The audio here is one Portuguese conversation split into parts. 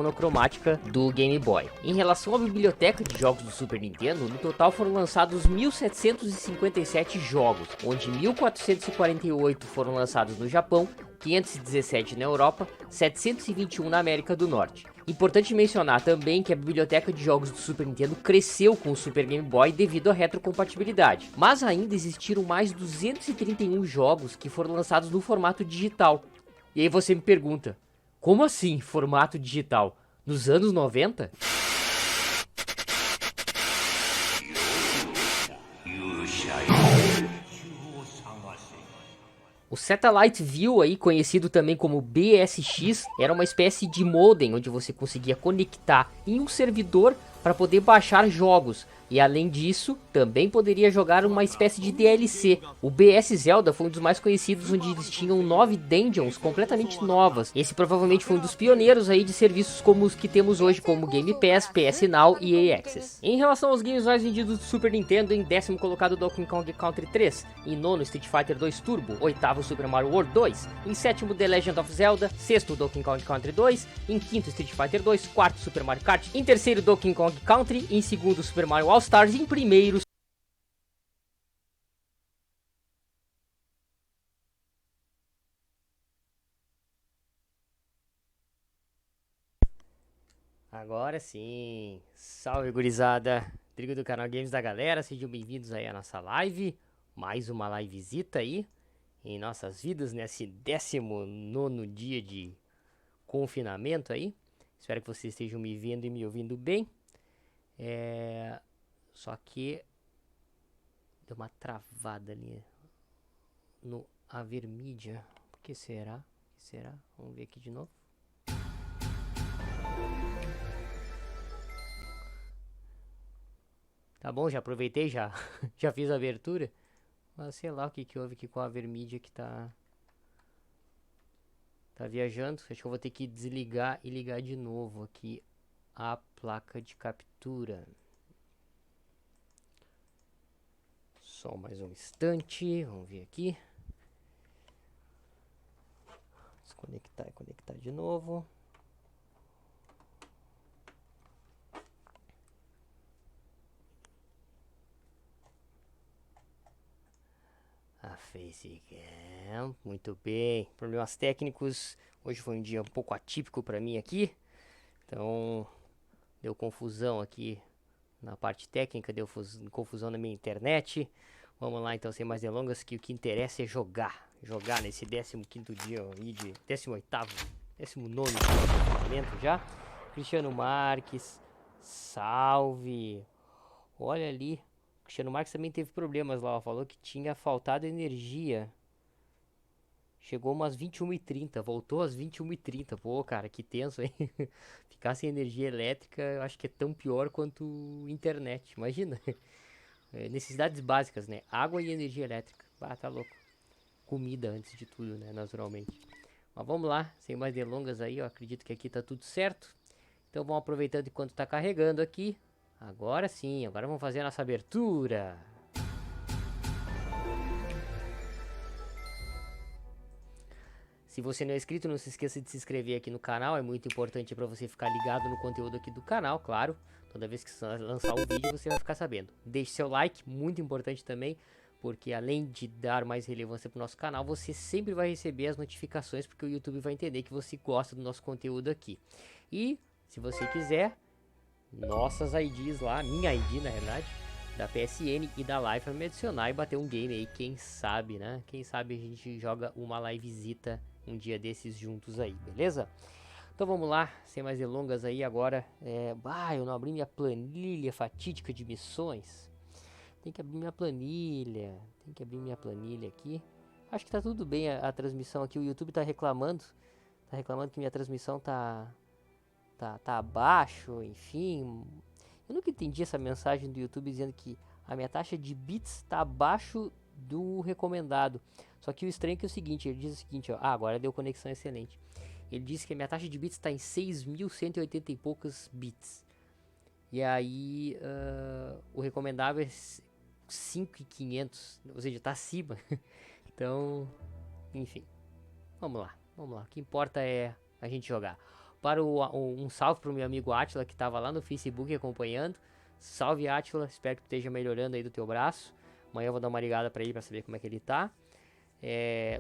monocromática do Game Boy. Em relação à biblioteca de jogos do Super Nintendo, no total foram lançados 1.757 jogos, onde 1.448 foram lançados no Japão, 517 na Europa, 721 na América do Norte. Importante mencionar também que a biblioteca de jogos do Super Nintendo cresceu com o Super Game Boy devido à retrocompatibilidade, mas ainda existiram mais 231 jogos que foram lançados no formato digital. E aí você me pergunta, como assim formato digital? Nos anos 90? O Satellite View, aí conhecido também como BSX, era uma espécie de modem onde você conseguia conectar em um servidor para poder baixar jogos. E além disso, também poderia jogar uma espécie de DLC. O BS Zelda foi um dos mais conhecidos, onde eles tinham 9 dungeons completamente novas. Esse provavelmente foi um dos pioneiros aí de serviços como os que temos hoje, como Game Pass, PS Now e EA Access. Em relação aos games mais vendidos do Super Nintendo, em 10º colocado Donkey Kong Country 3, em 9º Street Fighter 2 Turbo, 8º Super Mario World 2, em 7º The Legend of Zelda, 6º Donkey Kong Country 2, em 5º Street Fighter 2, 4º Super Mario Kart, em 3º Donkey Kong Country, em 2º Super Mario All Stars e em 1º. Agora sim, salve gurizada, trigo do canal Games da Galera, sejam bem-vindos aí à nossa live, mais uma livezita aí, em nossas vidas, nesse 19º dia de confinamento aí. Espero que vocês estejam me vendo e me ouvindo bem. Só que deu uma travada ali no Avermídia. Por que será? Vamos ver aqui de novo. Tá bom, já aproveitei, já, já fiz a abertura. Mas sei lá o que houve aqui com a Avermídia que tá viajando. Acho que eu vou ter que desligar e ligar de novo aqui a placa de captura. Só mais um instante, vamos ver aqui. Desconectar e conectar de novo. A Facecam, muito bem. Problemas técnicos. Hoje foi um dia um pouco atípico para mim aqui. Então, deu confusão aqui na parte técnica, deu confusão na minha internet. Vamos lá então, sem mais delongas, que o que interessa é jogar. Jogar nesse 15º dia aí de 18º, 19º dia de confinamento já. Cristiano Marques, salve. Olha ali, o Cristiano Marques também teve problemas lá, ó, falou que tinha faltado energia. Chegou umas 21h30, voltou às 21h30. Pô, cara, que tenso, hein? Ficar sem energia elétrica, eu acho que é tão pior quanto internet, imagina. Necessidades básicas, né? Água e energia elétrica. Ah, tá louco. Comida antes de tudo, né? Naturalmente. Mas vamos lá, sem mais delongas aí, eu acredito que aqui tá tudo certo. Então vamos aproveitando enquanto tá carregando aqui. Agora sim, agora vamos fazer a nossa abertura. Se você não é inscrito, não se esqueça de se inscrever aqui no canal, é muito importante para você ficar ligado no conteúdo aqui do canal, claro. Toda vez que lançar um vídeo você vai ficar sabendo. Deixe seu like, muito importante também, porque além de dar mais relevância para o nosso canal, você sempre vai receber as notificações, porque o YouTube vai entender que você gosta do nosso conteúdo aqui. E, se você quiser, nossas IDs lá, minha ID na verdade, da PSN e da Live para me adicionar e bater um game aí, quem sabe, né? Quem sabe a gente joga uma livezita um dia desses juntos aí, beleza? Então vamos lá, sem mais delongas aí agora. Eu não abri minha planilha fatídica de missões. Tem que abrir minha planilha. Aqui. Acho que tá tudo bem a transmissão aqui. O YouTube tá reclamando. Tá reclamando que minha transmissão tá abaixo, enfim. Eu nunca entendi essa mensagem do YouTube dizendo que a minha taxa de bits tá abaixo do recomendado. Só que o estranho é que é o seguinte, ele diz o seguinte, ó, agora deu conexão excelente. Ele disse que a minha taxa de bits está em 6.180 e poucos bits. E aí o recomendável é 5.500, ou seja, tá acima. Então, enfim, vamos lá. O que importa é a gente jogar. um salve pro meu amigo Átila, que tava lá no Facebook acompanhando. Salve, Átila, espero que tu esteja melhorando aí do teu braço. Amanhã eu vou dar uma ligada pra ele pra saber como é que ele tá.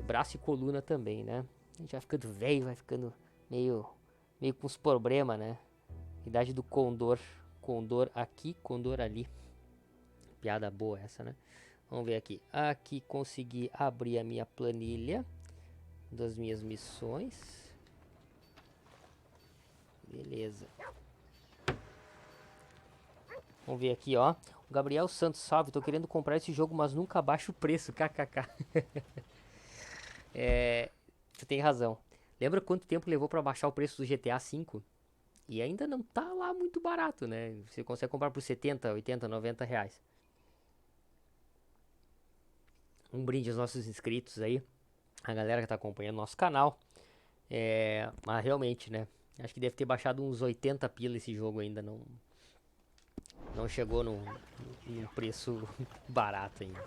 Braço e coluna também, né? A gente vai ficando velho, vai ficando meio com os problemas, né? Idade do condor. Condor aqui, condor ali. Piada boa essa, né? Vamos ver aqui. Aqui consegui abrir a minha planilha das minhas missões. Beleza. Vamos ver aqui, ó. O Gabriel Santos, salve. Tô querendo comprar esse jogo, mas nunca baixo o preço. KKK. Tu tem razão. Lembra quanto tempo levou pra baixar o preço do GTA V? E ainda não tá lá muito barato, né? Você consegue comprar por 70, 80, 90 reais. Um brinde aos nossos inscritos aí. A galera que tá acompanhando nosso canal. Mas realmente, né? Acho que deve ter baixado uns 80 pila esse jogo ainda. Não chegou num preço barato ainda.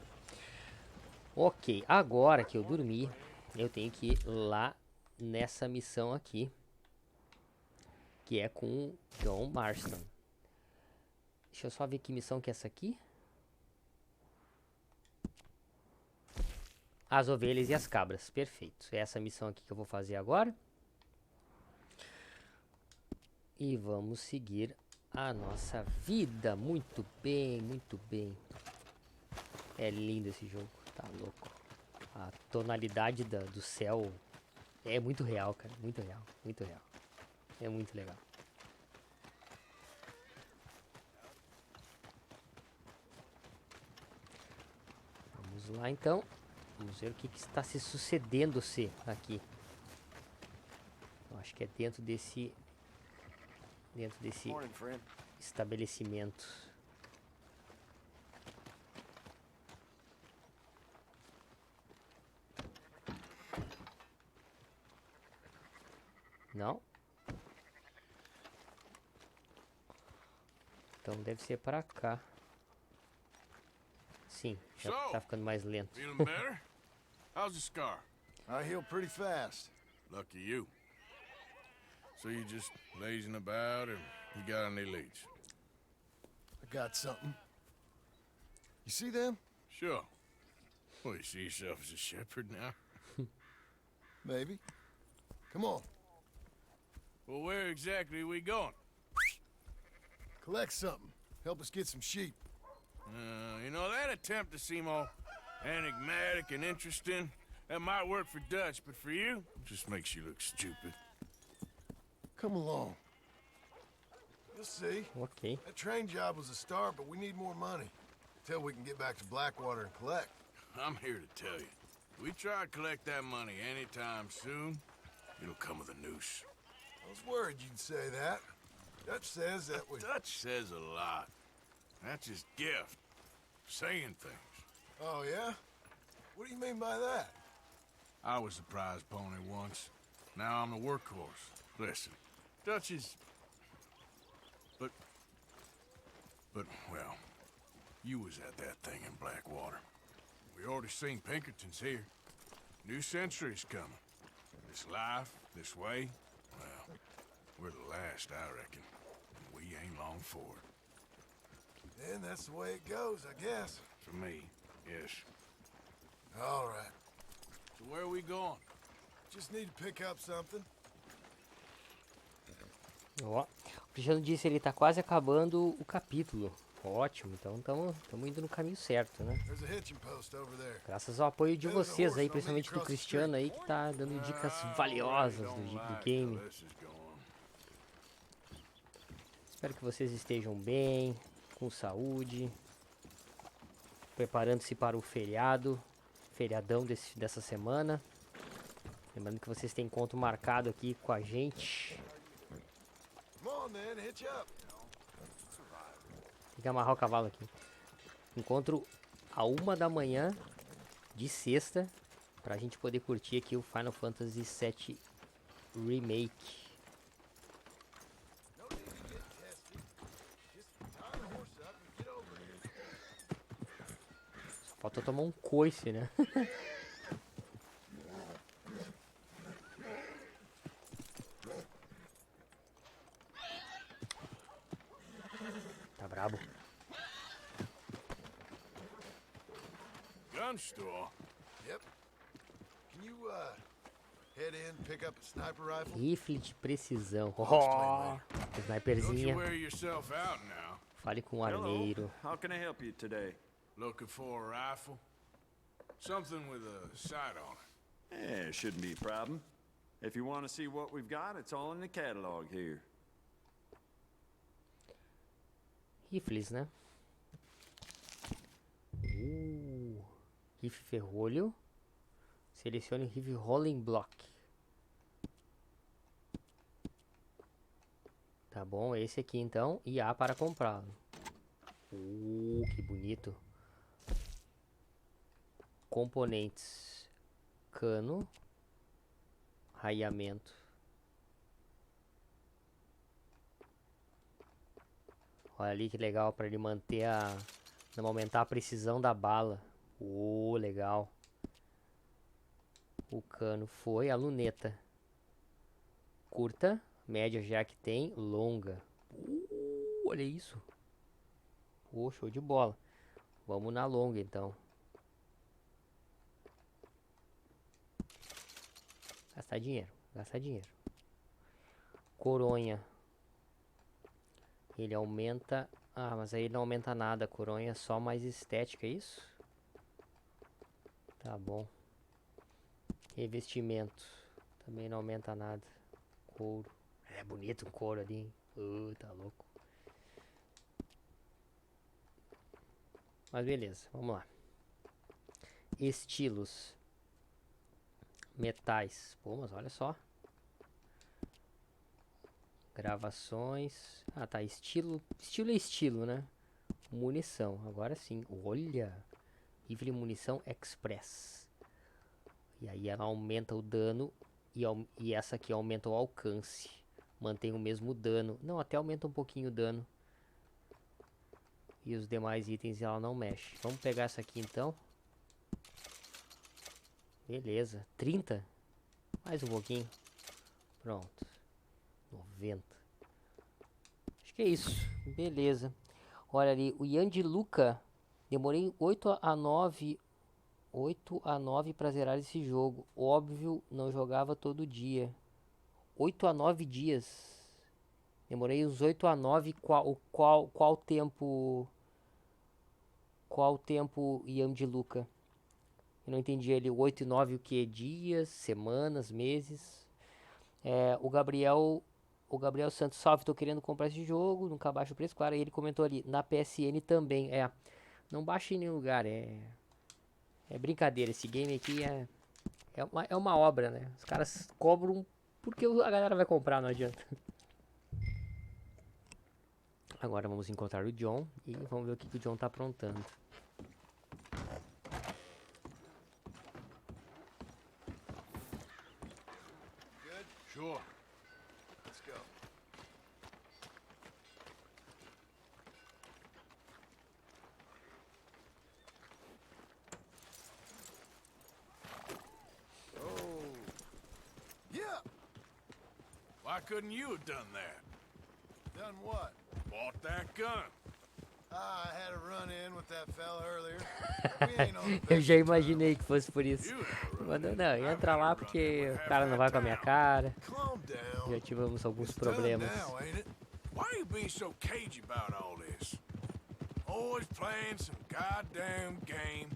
Ok, agora que eu dormi, eu tenho que ir lá nessa missão aqui. Que é com o John Marston. Deixa eu só ver que missão que é essa aqui. As ovelhas e as cabras, perfeito. É essa missão aqui que eu vou fazer agora. E vamos seguir a nossa vida. Muito bem, muito bem. É lindo esse jogo, tá louco. A tonalidade do céu é muito real, cara. Muito real, muito real. É muito legal. Vamos lá então. Vamos ver o que está se sucedendo-se aqui. Eu acho que é dentro desse estabelecimento. Não? Então deve ser para cá. Sim, já tá ficando mais lento. Feeling better? How's the scar? I heal pretty fast. Lucky you. So you just lazing about, or you got any leads? I got something. You see them? Sure. Well, you see yourself as a shepherd now? Maybe. Come on. Well, where exactly are we going? Collect something. Help us get some sheep. You know, that attempt to seem all enigmatic and interesting, that might work for Dutch, but for you, it just makes you look stupid. Come along. You'll see. Ok. That train job was a start, but we need more money. Till we can get back to Blackwater and collect. I'm here to tell you. If we try to collect that money anytime soon, it'll come with a noose. I was worried you'd say that. Dutch says that we... Dutch says a lot. That's his gift. Saying things. Oh, yeah? What do you mean by that? I was the prize pony once. Now I'm the workhorse. Listen, Dutch is... But, well, you was at that thing in Blackwater. We already seen Pinkertons here. New century's coming. This life, this way, well, we're the last, I reckon. And we ain't long for it. And that's the way it goes, I guess. For me, yes. All right. So where are we going? Just need to pick up something. Ó, o Cristiano disse ele tá quase acabando o capítulo. Ótimo, então estamos indo no caminho certo, né? There's a hitching post over there. Graças ao apoio de vocês aí, principalmente do Cristiano aí, que tá dando dicas valiosas do game. Espero que vocês estejam bem, com saúde, preparando-se para o feriadão dessa semana. Lembrando que vocês têm encontro marcado aqui com a gente. Come on, then, hitch up. Tem que amarrar o cavalo aqui. Encontro a 1 da manhã de sexta, pra gente poder curtir aqui o Final Fantasy VII Remake. Só falta tomar um coice, né? brabo. Gun store? Yep. Can you, head in, pick up a sniper rifle? Rifle de precisão. I'll explain Oh, later. Don't you sniperzinha. wear yourself out now. Fale com o Hello. armeiro. How can I help you today? Looking for a rifle? Something with a sight on it. Yeah, shouldn't be a problem. If you want to see what we've got, it's all in the catalog here. Rifles, né? Rifle ferrolho. Selecione o rifle rolling block. Tá bom, esse aqui então. E há para comprá-lo. Que bonito. Componentes. Cano. Raiamento. Olha ali que legal para ele manter a... Não aumentar a precisão da bala. Legal. O cano foi. A luneta. Curta. Média já que tem. Longa. Olha isso. Show de bola. Vamos na longa então. Gastar dinheiro. Gastar dinheiro. Coronha. Ele aumenta... Ah, mas aí ele não aumenta nada. A coronha é só mais estética, é isso? Tá bom. Revestimento. Também não aumenta nada. Couro. É bonito um couro ali, hein? Tá louco. Mas beleza, vamos lá. Estilos. Metais. Pô, mas olha só. Gravações. Ah, tá. Estilo. Estilo é estilo, né? Munição. Agora sim. Olha. Rifle munição express. E aí ela aumenta o dano. E essa aqui aumenta o alcance. Mantém o mesmo dano. Não, até aumenta um pouquinho o dano. E os demais itens ela não mexe. Vamos pegar essa aqui então. Beleza. 30. Mais um pouquinho. Pronto. 90. Acho que é isso. Beleza. Olha ali. O Yan de Luca. Demorei 8 a 9 para zerar esse jogo. Óbvio, não jogava todo dia. 8 a 9 dias. Demorei uns 8 a 9. Qual tempo? Qual tempo, Ian de Luca? Eu não entendi ele. 8 e 9 o que? Dias, semanas, meses. O Gabriel Santos, salve, tô querendo comprar esse jogo. Nunca baixa o preço, claro. E ele comentou ali, na PSN também. Não baixa em nenhum lugar. É brincadeira. Esse game aqui é uma obra, né? Os caras cobram porque a galera vai comprar, não adianta. Agora vamos encontrar o John e vamos ver o que o John tá aprontando. Good? Sure. Let's go. Oh. Yeah! Why couldn't you have done that? Done what? Bought that gun. I had a run-in with that fella earlier. We ain't on the Eu best já of terms. imaginei que fosse por isso. You never Mas run não, in. entra lá porque o cara não vai com a minha cara. Calm down. Já tivemos alguns It's done problemas. now, ain't it? Why you being so cagey about all this? Always playing some goddamn game.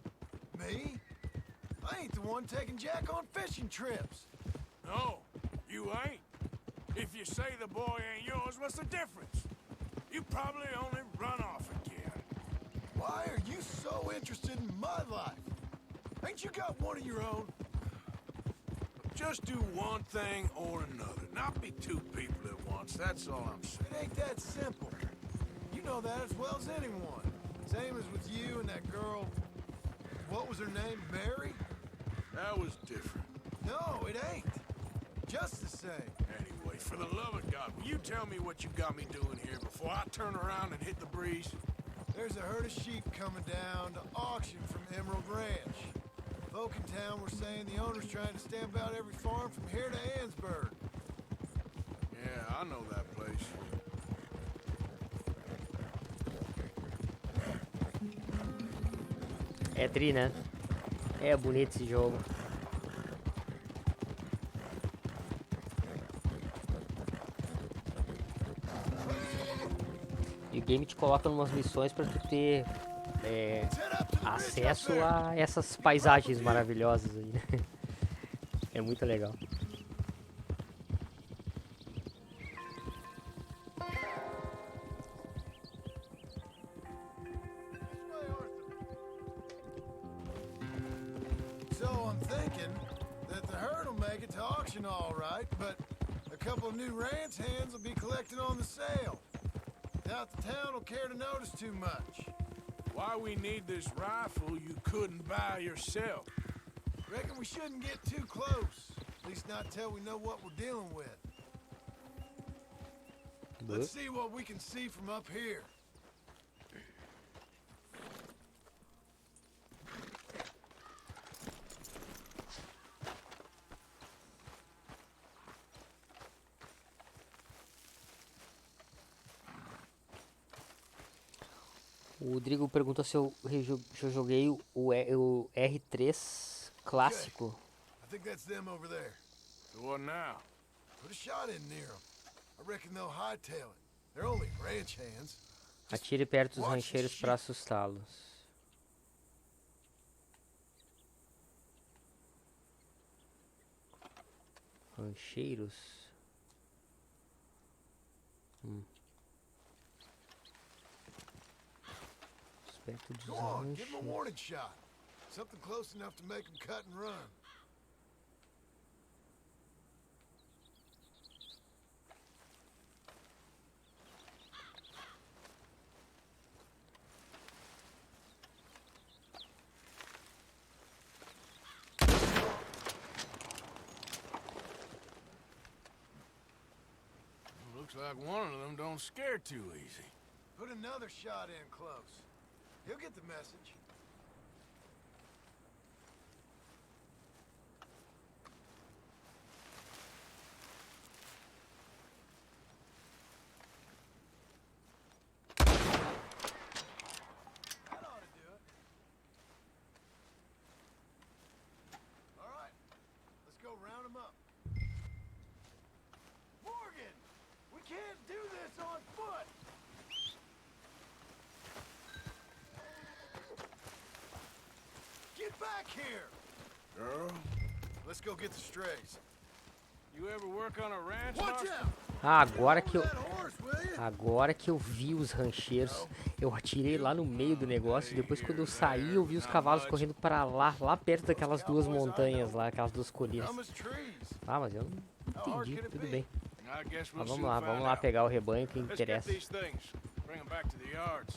Me? I ain't the one taking Jack on fishing trips. No, you ain't. If you say the boy ain't yours, what's the difference? You probably only run off again. Why are you so interested in my life? Ain't you got one of your own? Just do one thing or another. Not be two people at once, that's all I'm saying. It ain't that simple. You know that as well as anyone. Same as with you and that girl. What was her name? Mary? That was different. No, it ain't. Just the same. Anyway, for the love of God, will you tell me what you got me doing here before I turn around and hit the breeze? There's a herd of sheep coming down to auction from Emerald Ranch. Folk in town were saying the owner's trying to stamp out every farm from here to Ansburg. Yeah, I know that place. É tri, né? É bonito esse jogo. E o game te coloca numas missões pra tu ter acesso a essas paisagens maravilhosas aí, né? É muito legal. So I'm thinking that the herd will make it to auction all right, but a couple of new ranch hands will be collected on the sale. Doubt the town will care to notice too much. Why we need this rifle you couldn't buy yourself? Reckon we shouldn't get too close. At least not till we know what we're dealing with. Let's see what we can see from up here. O Rodrigo pergunta se eu joguei o R3 clássico. I think that's them over there. So what now? Put a shot in near them. I reckon they'll hightail it. They're only ranch hands. Atire perto dos rancheiros para assustá-los. Rancheiros? Perto dos Go on, give them a rancheiros. warning shot. Something close enough to make them cut and run. Looks like one of them don't scare too easy. Put another shot in close. He'll get the message. That ought to do it. All right, let's go round him up. Morgan, we can't do this on foot. Get back here! Girl, Let's go get the strays. you ever work on a ranch, Watch Marston? out! Ah, agora que eu That horse, will you? agora que eu vi os rancheiros, eu atirei lá no meio do negócio. Depois quando eu saí, eu vi os cavalos correndo para lá perto daquelas duas montanhas lá, aquelas duas colinas. Dumb as trees. Ah, mas eu não entendi, tudo bem. I guess we'll Mas soon vamos find lá out. pegar o rebanho que Let's get interessa. these things. Bring them back to the yards.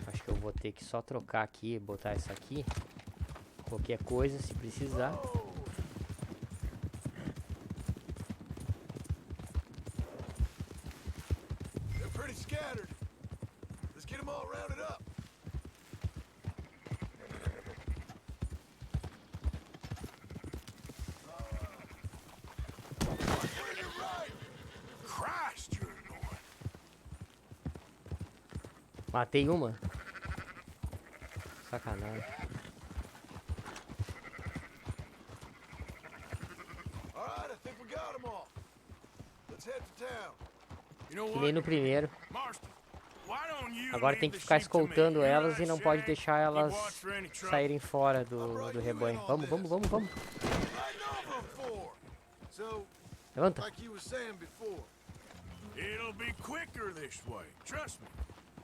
Acho que eu vou ter que só trocar aqui, botar isso aqui. Qualquer coisa, se precisar. They're pretty scattered. Let's get them all rounded up. Christ, you're annoying. Matei uma. Sacanagem. All right, I think we got them all. Let's head to town. You know Que nem no what, primeiro. Marston? Why don't you Agora leave tem que the ficar sheep to me? escoltando You elas and e não pode Shag, deixar keep elas watch for any trouble. saírem fora do rebanho. Vamos. Right over for. So, Levanta. like you were saying before, It'll be quicker this way. Trust me.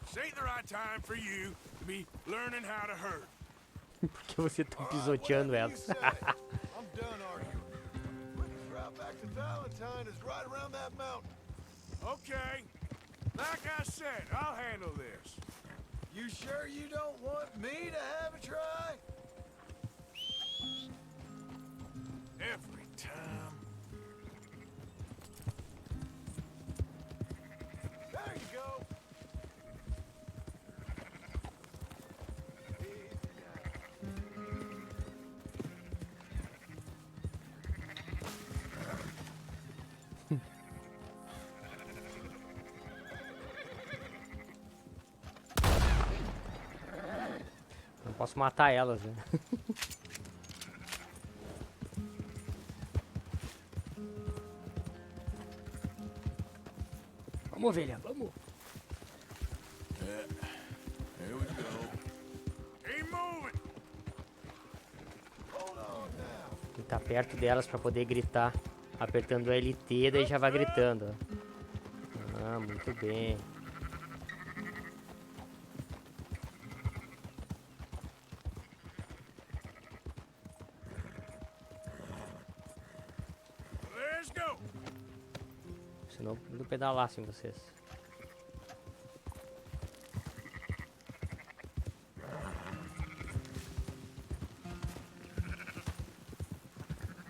This ain't the right time for you to be learning how to herd. Porque você tá all right, pisoteando whatever you elas. say. I'm done arguing. Quickest route back to Valentine is right around that mountain. Okay. Like I said, I'll handle this. You sure you don't want me to have a try? Every time. There you go. Posso matar elas, né? Vamos, ovelha, vamos. Here we go. Keep moving. Tem que tá perto delas pra poder gritar. Apertando o LT, daí já vai gritando. Ó. Ah, muito bem. Let's go. Senão não pedalassem vocês.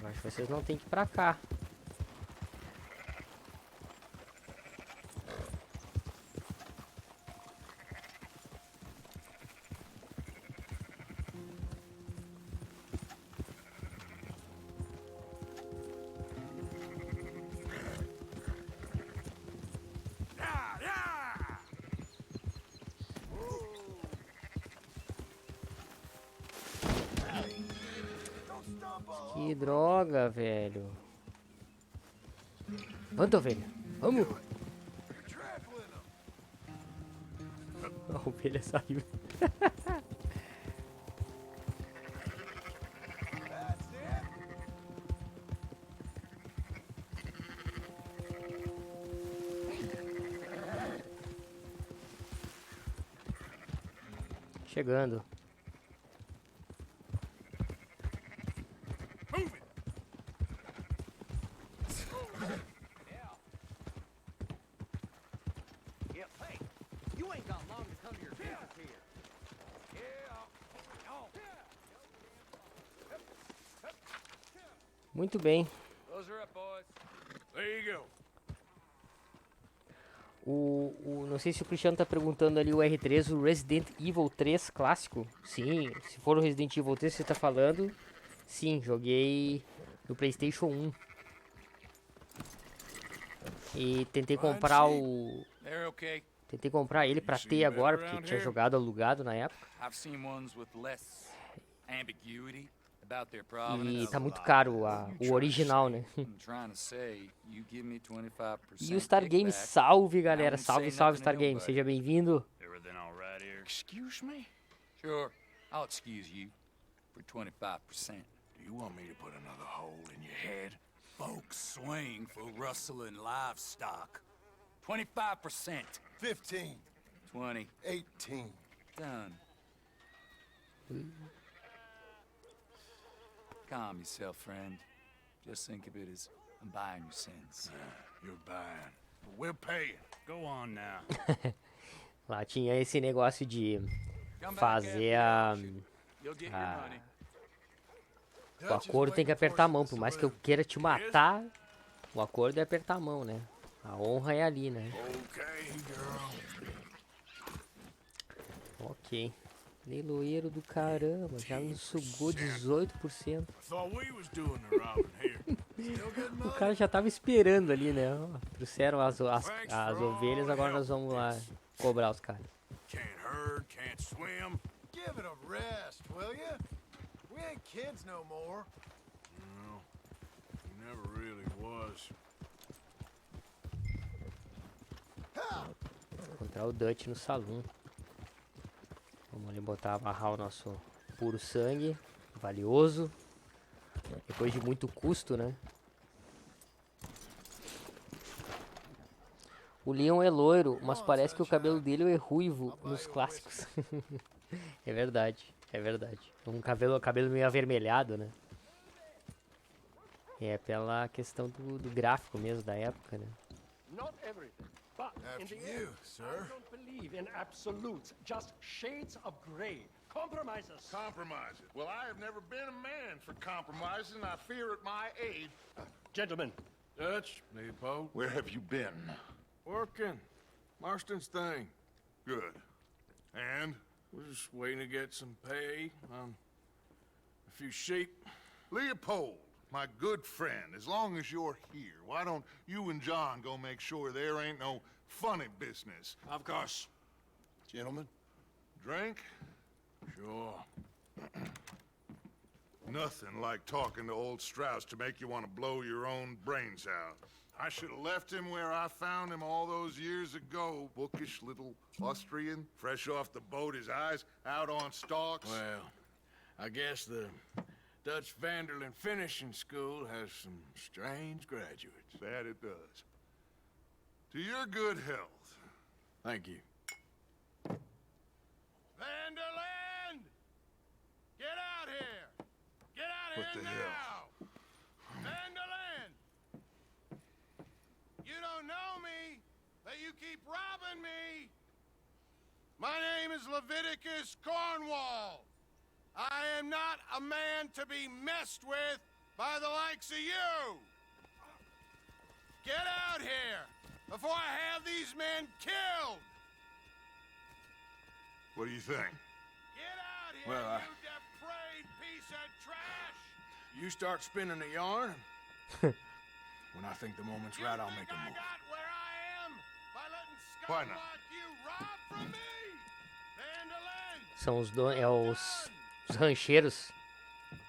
Eu acho que vocês não tem que ir pra cá. Yeah, yeah. Que droga, velho. Vamos, ovelha. Vamos. A ovelha saiu. Chegando. Move it. Yeah, hey, you ain't got long to come to your senses here. Muito bem. Those are up, boys. There you go. Não sei se o Cristiano tá perguntando ali o R3, o Resident Evil 3 clássico. Sim, se for o Resident Evil 3 que você tá falando, sim, joguei no PlayStation 1. E tentei comprar o... They're okay. Tentei comprar ele pra ter agora, porque tinha jogado alugado na época. I've seen ones with less ambiguity about their provenance. E tá muito caro o original, né? I'm trying to say, you give me 25% E o Star Game, kickback. salve galera, salve, salve Star Game, seja bem-vindo. Everything all right here? Excuse me? Sure, I'll excuse you for 25%. Do you want me to put another hole in your head? Folks swing for rustling livestock. 25%. 15, 20. 18. Done. Calm yourself, friend. Just think of it as I'm buying your sins. You're buying. But we're paying. Go on now. Lá tinha esse negócio de Come back fazer after a... the auction. You'll get your ah, money. O acordo tem que apertar a mão, por mais que eu queira te matar, o acordo é apertar a mão, né? A honra é ali, né? Okay, girl. Ok. Leiloeiro do caramba, já nos sugou 18%. Thought we was doing the robbing here. Still good O money? cara já tava esperando ali, né? Ó, trouxeram as ovelhas, agora nós vamos lá cobrar os caras. Can't herd, can't swim. Give it a rest, will ya? We ain't kids no more. No, he never really was. Encontrar o Dutch no salão. Vamos ali botar, amarrar o nosso puro sangue, valioso. Depois de muito custo, né? O Leon é loiro, mas parece que o cabelo dele é ruivo nos clássicos. É verdade, é verdade. Um cabelo meio avermelhado, né? É pela questão do gráfico mesmo da época, né? Not everything, but in After the you, end, sir. I don't believe in absolutes, just shades of gray. Compromises. Compromise it. Well, I have never been a man for compromising. I fear at my age. Gentlemen, Dutch, Leopold. Where have you been? Working. Marston's thing. Good. And? We're just waiting to get some pay on a few sheep. Leopold, my good friend, as long as you're here, why don't you and John go make sure there ain't no funny business? Of course. Gentlemen, drink? Sure. Nothing like talking to old Strauss to make you want to blow your own brains out. I should have left him where I found him all those years ago. Bookish little Austrian, fresh off the boat, his eyes out on stalks. Well, I guess the Dutch Vanderlyn Finishing School has some strange graduates. That it does. To your good health. Thank you. Vanderland! Get out here! Get out What here the now! hell? Vanderland! You don't know me, but you keep robbing me! My name is Leviticus Cornwall. I am not a man to be messed with by the likes of you! Get out here before I have these men killed! What do you think? Get out here, Well, you depraved piece of trash! You start spinning a yarn. When I think the moment's right, I'll make a I move. got where I am by letting Why scum not? like you rob from me! Vanderlyn! São os donos, os rancheiros.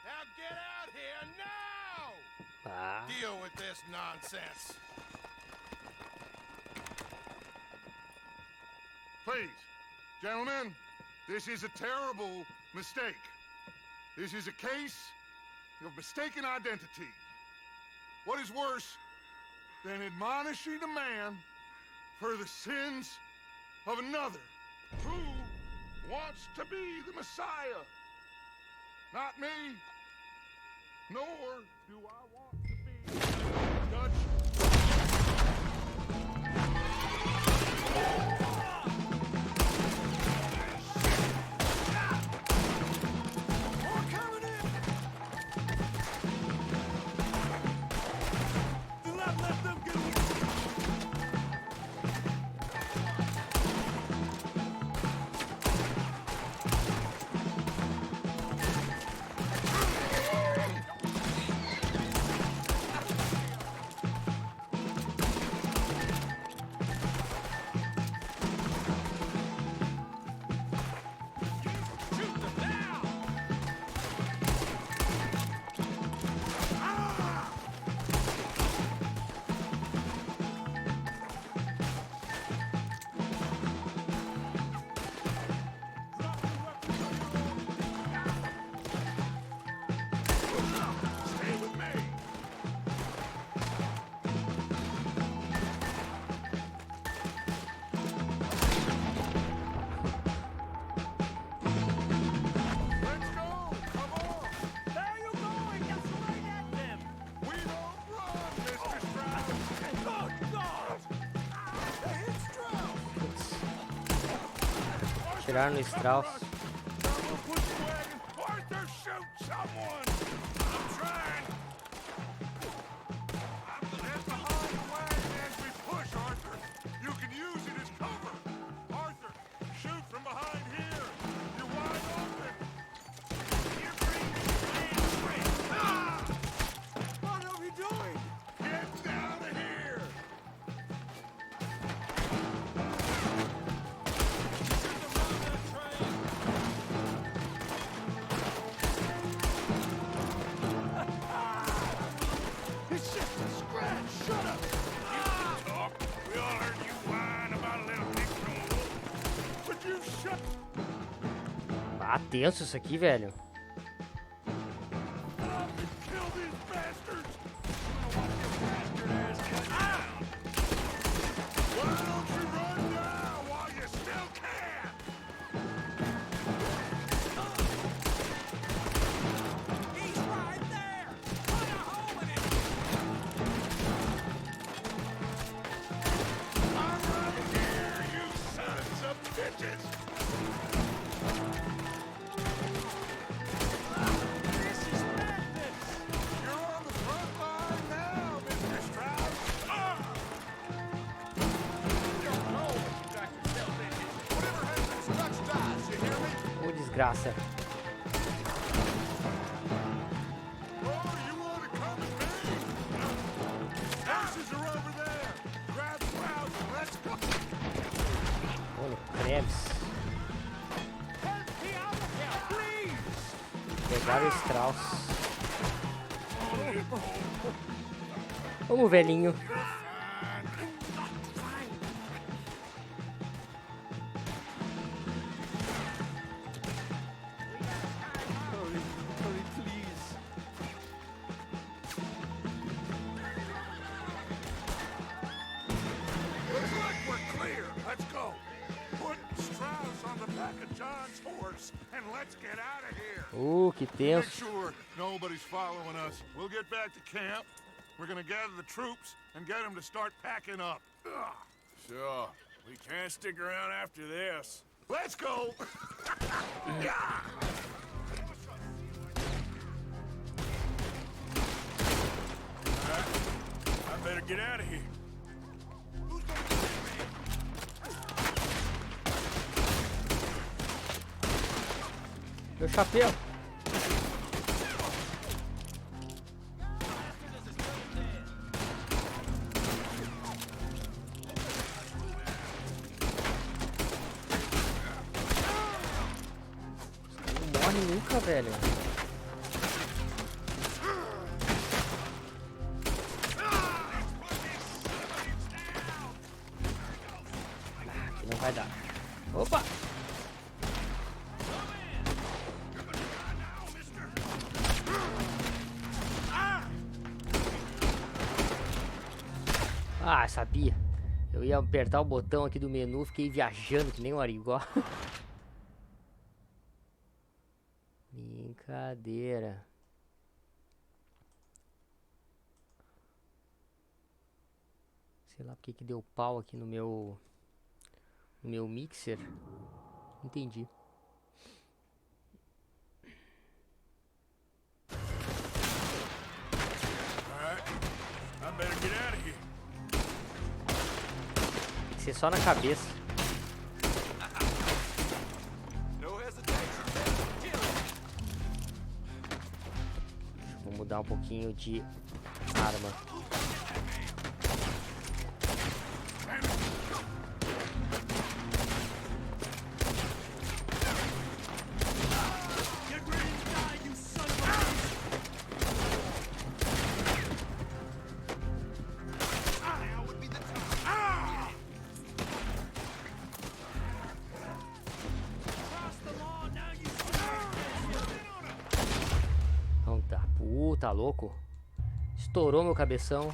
Now get out here now! Ah, Deal with this nonsense. Please, gentlemen, this is a terrible mistake. This is a case of mistaken identity. What is worse than admonishing a man for the sins of another who wants to be the Messiah? Not me, nor do I want to be Dutch. Tiraram no Strauss. Arthur, shoot someone! I'm trying! I'm the head behind the wagon as we push, Arthur. You can use it as cover. Arthur, shoot from behind here. You're wide open. You're breathing free. Ah! What are we doing? Get out of here! It's just a scratch. Shut up. Talk. We all heard you whine about a little pig from a wolf. Would you shut Ah, tenso isso aqui, velho. up and kill these bastards? Why don't you run now while you still can? He's right there. Put a hole in him. I'm right here, you sons of bitches! This is madness. You're on the front line now, Mr. Strauss. You don't know what you got yourself into. Whatever happens, Dutch dies. You hear me? Ô, desgraça. Oh, you want to come with me? Horses are over there. Grab Strauss and let's go. Mano, Krebs. Get out of here. Pegaram o Strauss. Vamos, velhinho. Looks like we're clear. Let's go. Put Strauss on the back of John's horse and let's get out of here. Que Make tenso. sure nobody's following us. We'll get back to camp. We're gonna gather the troops and get them to start packing up. Sure. We can't stick around after this. Let's go! I better get out of here. Meu chapéu. Não morre nunca, velho. Aqui não vai dar. Opa! Ah, sabia. Eu ia apertar o botão aqui do menu, fiquei viajando que nem um arigó. Brincadeira. Sei lá porque que deu pau aqui no meu mixer. Entendi. Alright. I better get out of here. Tem que ser só na cabeça. Vou mudar um pouquinho de arma. Então tá. Tá louco? Estourou meu cabeção.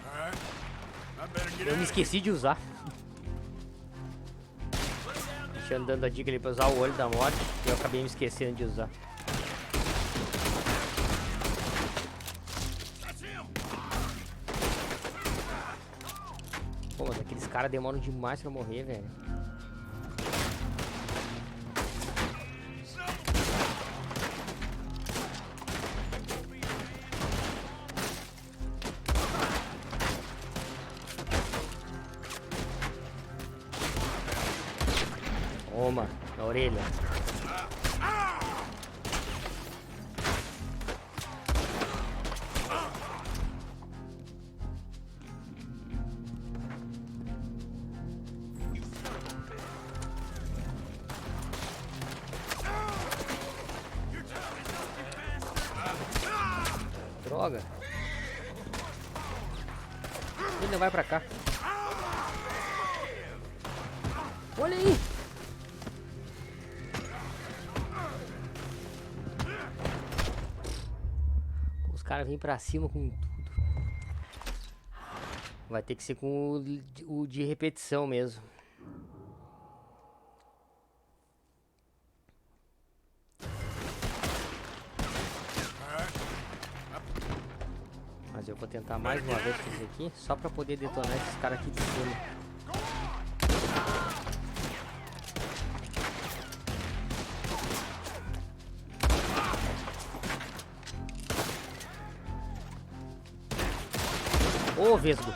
Alright. I better get Eu out me of here. esqueci de usar. Deixando dando a dica ali pra usar o olho da morte. E eu acabei me esquecendo de usar. Pô, mas aqueles caras demoram demais pra morrer, velho. Toma, na orelha. Droga. Ele não vai pra cá. Olha aí. Os caras vêm pra cima com tudo. Vai ter que ser com o de repetição mesmo. Mas eu vou tentar mais uma vez fazer aqui, só pra poder detonar esses caras aqui de cima. Ô, vesgo!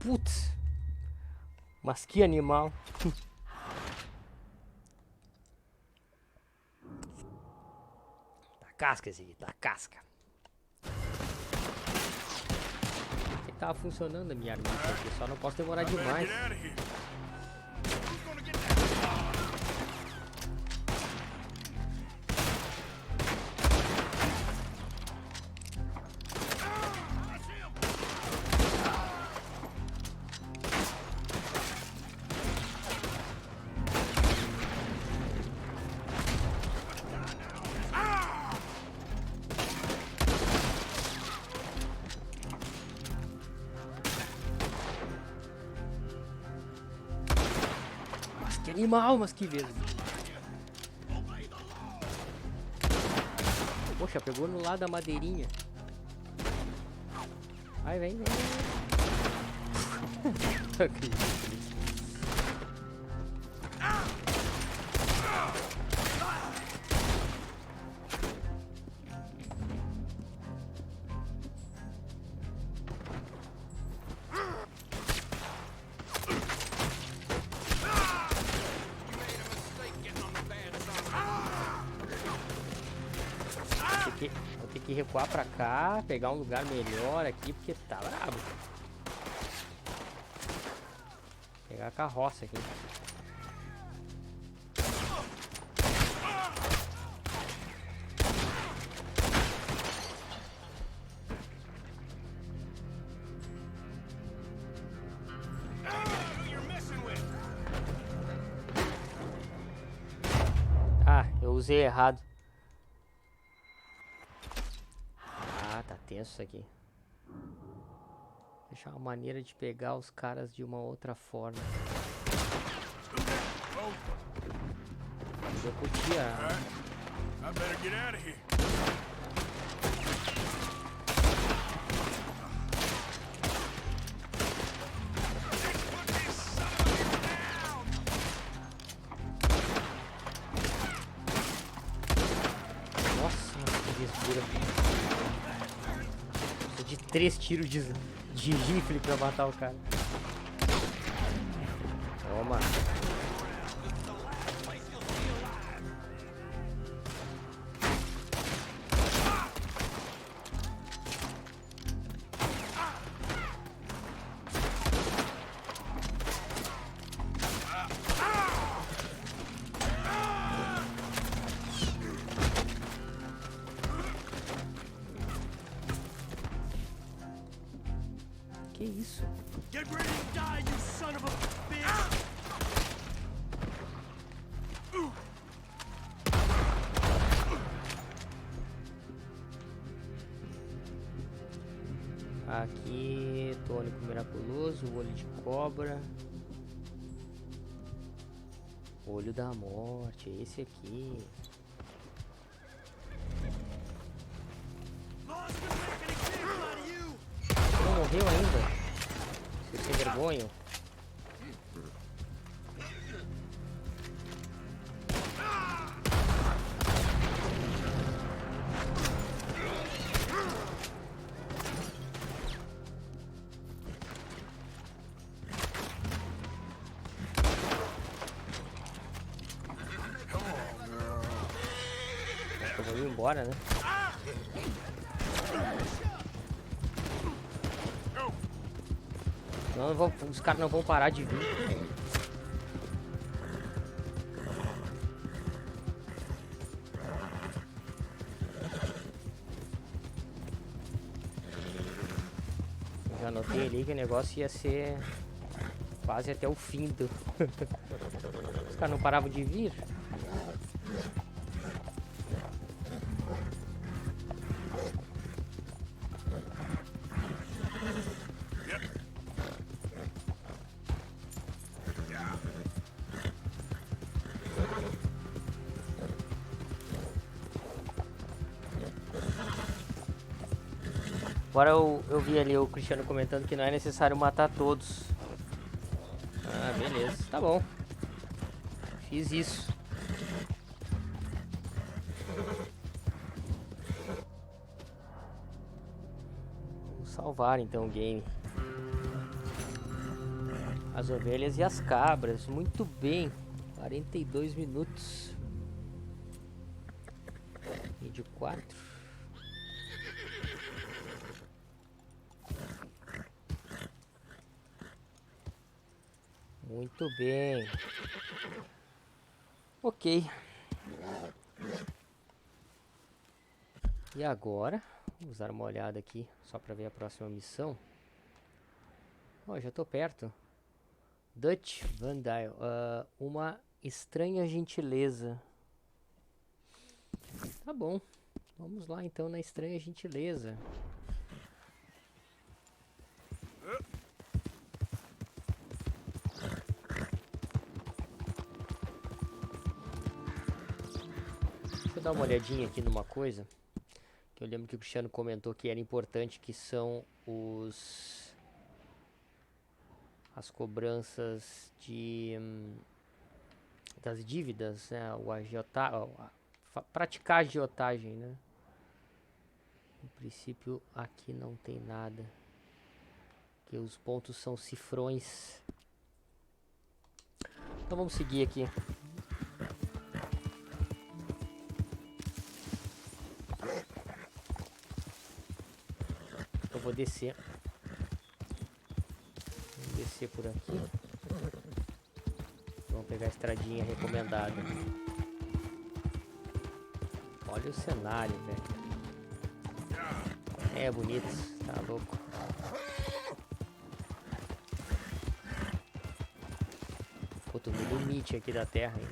Putz. Mas que animal. Tá casca esse aqui, tá casca. Até que tava funcionando a minha arma aqui, só não posso demorar demais. Get out of here. Que animal, mas que vezes. Poxa, pegou no lado da madeirinha. Vai, vem, vem. Não acredito nisso. Vou ter que recuar pra cá, pegar um lugar melhor aqui, porque tá brabo. Pegar a carroça aqui. Ah, eu usei errado. Tá tenso isso aqui. Deixar uma maneira de pegar os caras de uma outra forma. Eu curtia. I better get out of here. Nossa, que desvira. Preciso de 3 tiros de rifle pra matar o cara. Toma. Que isso? Get ready to die, you son of a bitch! Aqui, tônico miraculoso, olho de cobra. Olho da morte, é esse aqui. Não morreu ainda? Você sem vergonha? Eu vou ir embora, né? Não, os caras não vão parar de vir. Eu já notei ali que o negócio ia ser quase até o fim do... Os caras não paravam de vir. Agora eu vi ali o Cristiano comentando que não é necessário matar todos. Ah, beleza. Tá bom. Fiz isso. Vamos salvar então o game. as ovelhas e as cabras. Muito bem. 42 minutos. Vídeo 4. Muito bem. Ok. E agora, vamos dar uma olhada aqui, só para ver a próxima missão. Ó, já tô perto. Dutch Vandal, uma estranha gentileza. Tá bom, vamos lá então na estranha gentileza. Deixa eu dar uma olhadinha aqui numa coisa. Que eu lembro que o Cristiano comentou que era importante, que são as cobranças das dívidas, né? Praticar agiotagem, né? No princípio aqui não tem nada, que os pontos são cifrões. Então vamos seguir aqui. Eu vou descer. Vamos descer por aqui. Vamos pegar a estradinha recomendada. Olha o cenário, velho. É bonito, tá louco. Pô, tô no limite aqui da terra, hein?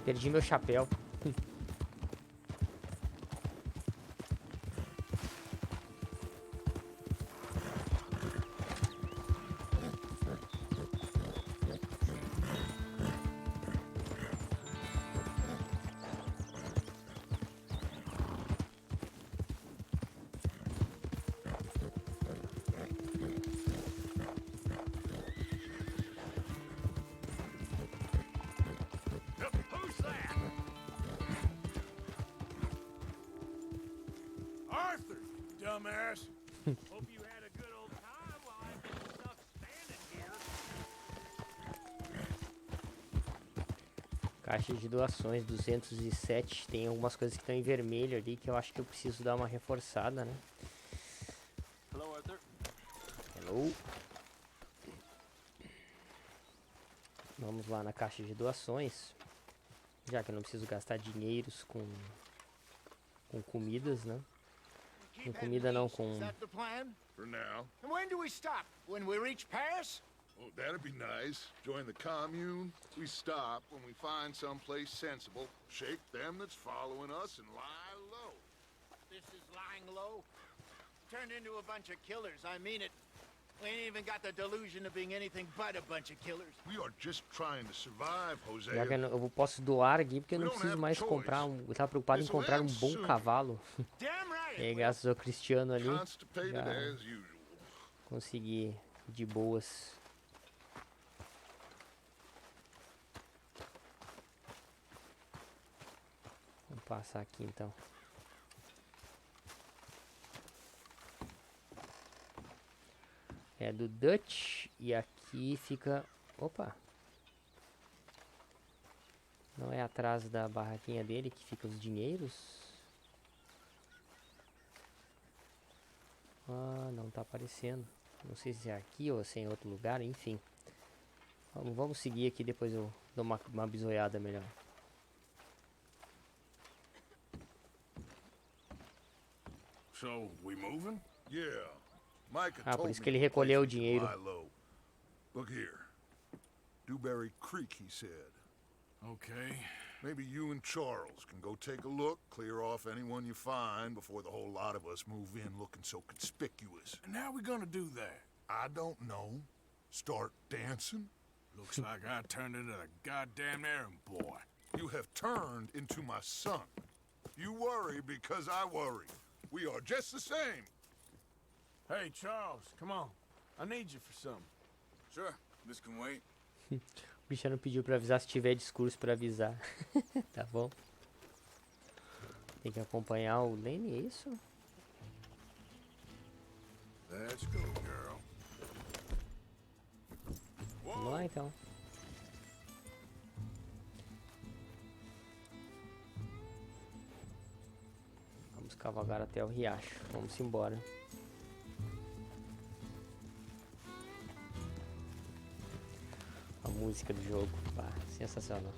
Perdi meu chapéu. Arthur, dumbass. Hope you had a good old time while I was stuck standing here. Caixa de doações 207. Tem algumas coisas que estão em vermelho ali que eu acho que eu preciso dar uma reforçada, né? Hello, Arthur. Hello. Vamos lá na caixa de doações. Já que eu não preciso gastar dinheiros com comidas, né? Com comida não, com... Is that the plan? For now. And when do we stop? When we reach Paris? Oh, that'd be nice. Join the commune. We stop when we find someplace sensible. Shake them that's following us and lie low. This is lying low. Turned into a bunch of killers. I mean it. We ain't even got the delusion of being anything but a bunch of killers. We are just trying to survive, Jose. Já que eu posso doar aqui porque eu não preciso mais comprar um... Eu tava preocupado em comprar um bom cavalo. Damn right. E aí, graças ao Cristiano ali, Constipated já as usual. consegui de boas. Vamos passar aqui então. É do Dutch e aqui fica... Opa! Não é atrás da barraquinha dele que fica os dinheiros? Ah, não tá aparecendo. Não sei se é aqui ou se é em outro lugar, enfim. Vamos seguir aqui, depois eu dou uma bisoiada melhor. So, we moving? Yeah. Micah Ah, por told isso me que ele the recolheu o place we dinheiro. could lie low. Look here. Dewberry Creek, he said. Okay. Maybe you and Charles can go take a look, clear off anyone you find before the whole lot of us move in looking so conspicuous. And how we gonna do that? I don't know. Start dancing? Looks like I turned into the goddamn errand boy. You have turned into my son. You worry because I worry. We are just the same. Hey, Charles, come on. I need you for something. Sure, this can wait. O bichano pediu pra avisar se tiver discurso pra avisar. Tá bom. Tem que acompanhar o Lenny, é isso? Let's go, girl. Vamos lá então. Vamos cavalgar até o riacho. Vamos embora. A música do jogo, pá, sensacional.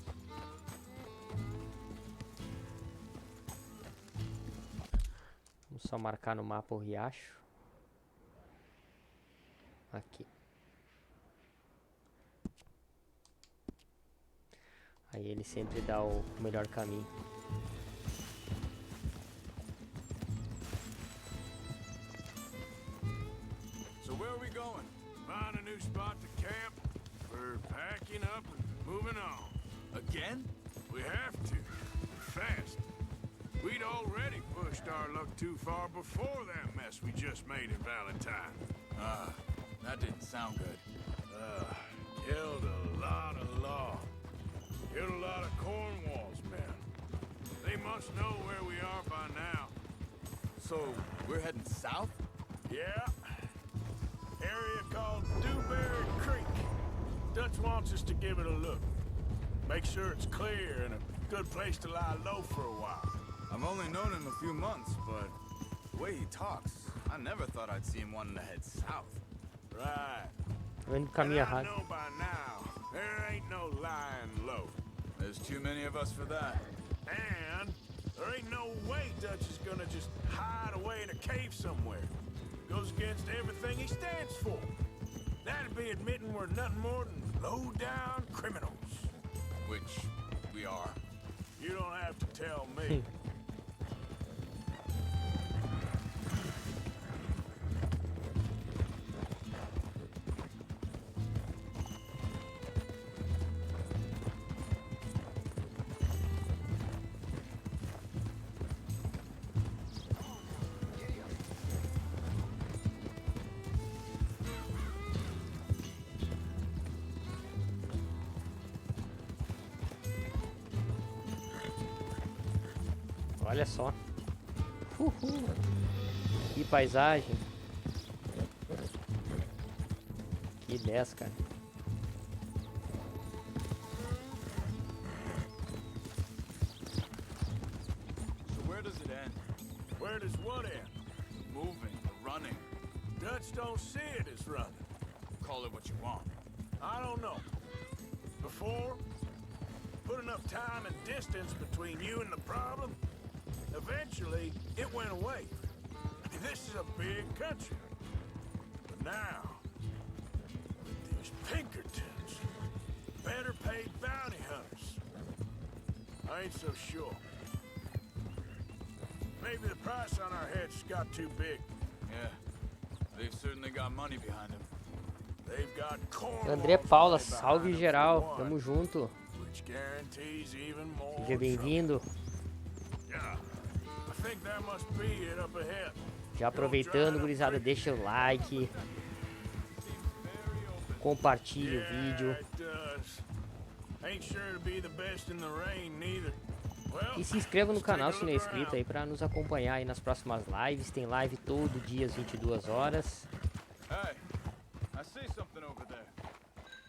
Vamos só marcar no mapa o riacho. Aqui. Aí ele sempre dá o melhor caminho. So where are we going? Find a new spot to camp. We're packing up and moving on. Again? We have to. Fast. We'd already pushed our luck too far before that mess we just made at Valentine. That didn't sound good. Killed a lot of law. Killed a lot of Cornwall's men. They must know where we are by now. So, we're heading south? Yeah. Area called Dewberry Creek. Dutch wants us to give it a look. Make sure it's clear and a good place to lie low for a while. I've only known him a few months, but the way he talks, I never thought I'd see him wanting to head south. Right. Tô indo pro And caminho I errado. know by now, there ain't no lying low. There's too many of us for that. And there ain't no way Dutch is gonna just hide away in a cave somewhere. Goes against everything he stands for. That'd be admitting we're nothing more than low-down criminals. Which we are. You don't have to tell me. Olha só. Uhul. Que paisagem. Que 10, cara. So where does it end? Where does what end? The moving, the running. Dutch don't see it as running. Call it what you want. I don't know. Before, put enough time and distance between you and the problem, eventually it went away. I mean, this is a big country. But now, with these Pinkertons, better paid bounty hunters, I ain't so sure. Maybe the price on our heads got too big. Yeah, they've certainly got money behind them. They've got Cornwall. André Paula, salve geral. Tamo junto. Which guarantees even more Seja bem-vindo. Yeah. I think that must be it up ahead. Já aproveitando, gurizada, deixa o like. Compartilhe o vídeo. It does. Ain't sure to be the best in the rain neither. Well, E se inscreva no let's take canal a se não é look inscrito around. aí pra nos acompanhar aí nas próximas lives. Tem live todo dia às 22 horas. Hey, I see something over there.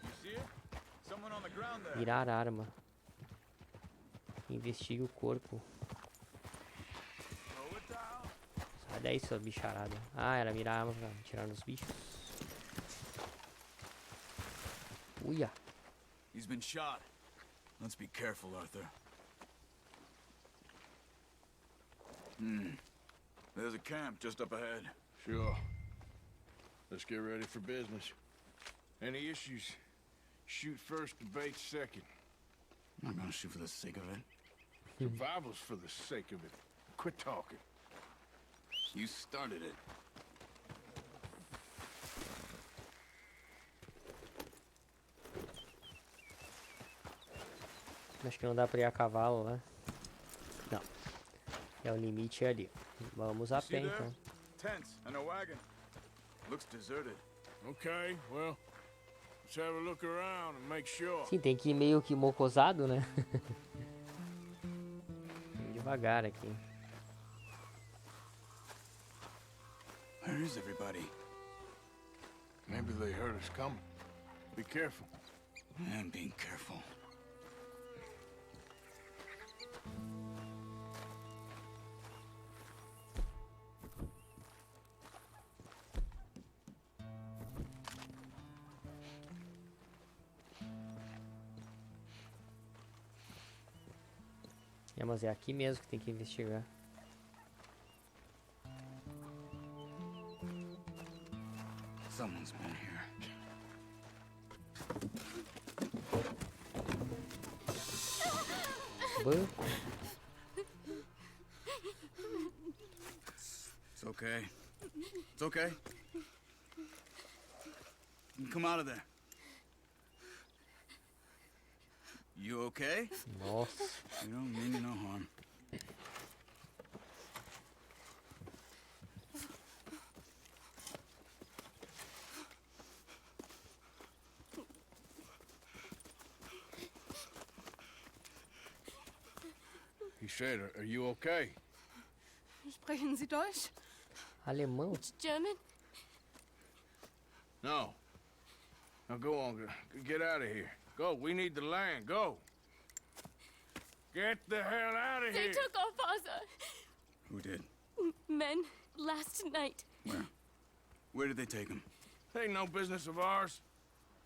You see it? Someone on the ground there. Virar arma. Investigue o corpo. Slow it down. Sai daí, sua bicharada. Ah, era mirar arma pra tirar nos bichos. Uia. He's been shot. Let's be careful, Arthur. There's a camp just up ahead. Sure. Let's get ready for business. Any issues? Shoot first, debate second. I'm not gonna shoot for the sake of it. Survival's for the sake of it. Quit talking. You started it. Acho que não dá pra ir a cavalo lá. Não. É o limite ali. Vamos a See pé there? então. Tents and a wagon. Looks deserted. Okay, well, let's have a look around and make sure. Sim, tem que ir meio que mocosado, né? Bem devagar aqui. Where is everybody? Maybe they heard us coming. Be careful. I'm being careful. É, mas é aqui mesmo que tem que investigar. Someone's been here. Banco. It's okay. It's okay. You can come out of there. You okay? Nossa. You don't mean you no harm. He said, are you okay? Sprechen Sie Deutsch? Alemão? German? No. Now go on, get out of here. Go, we need the land, go. Get the hell out of They here. took our father. Who did? Men last night. Where? Where did they take him? Ain't no business of ours.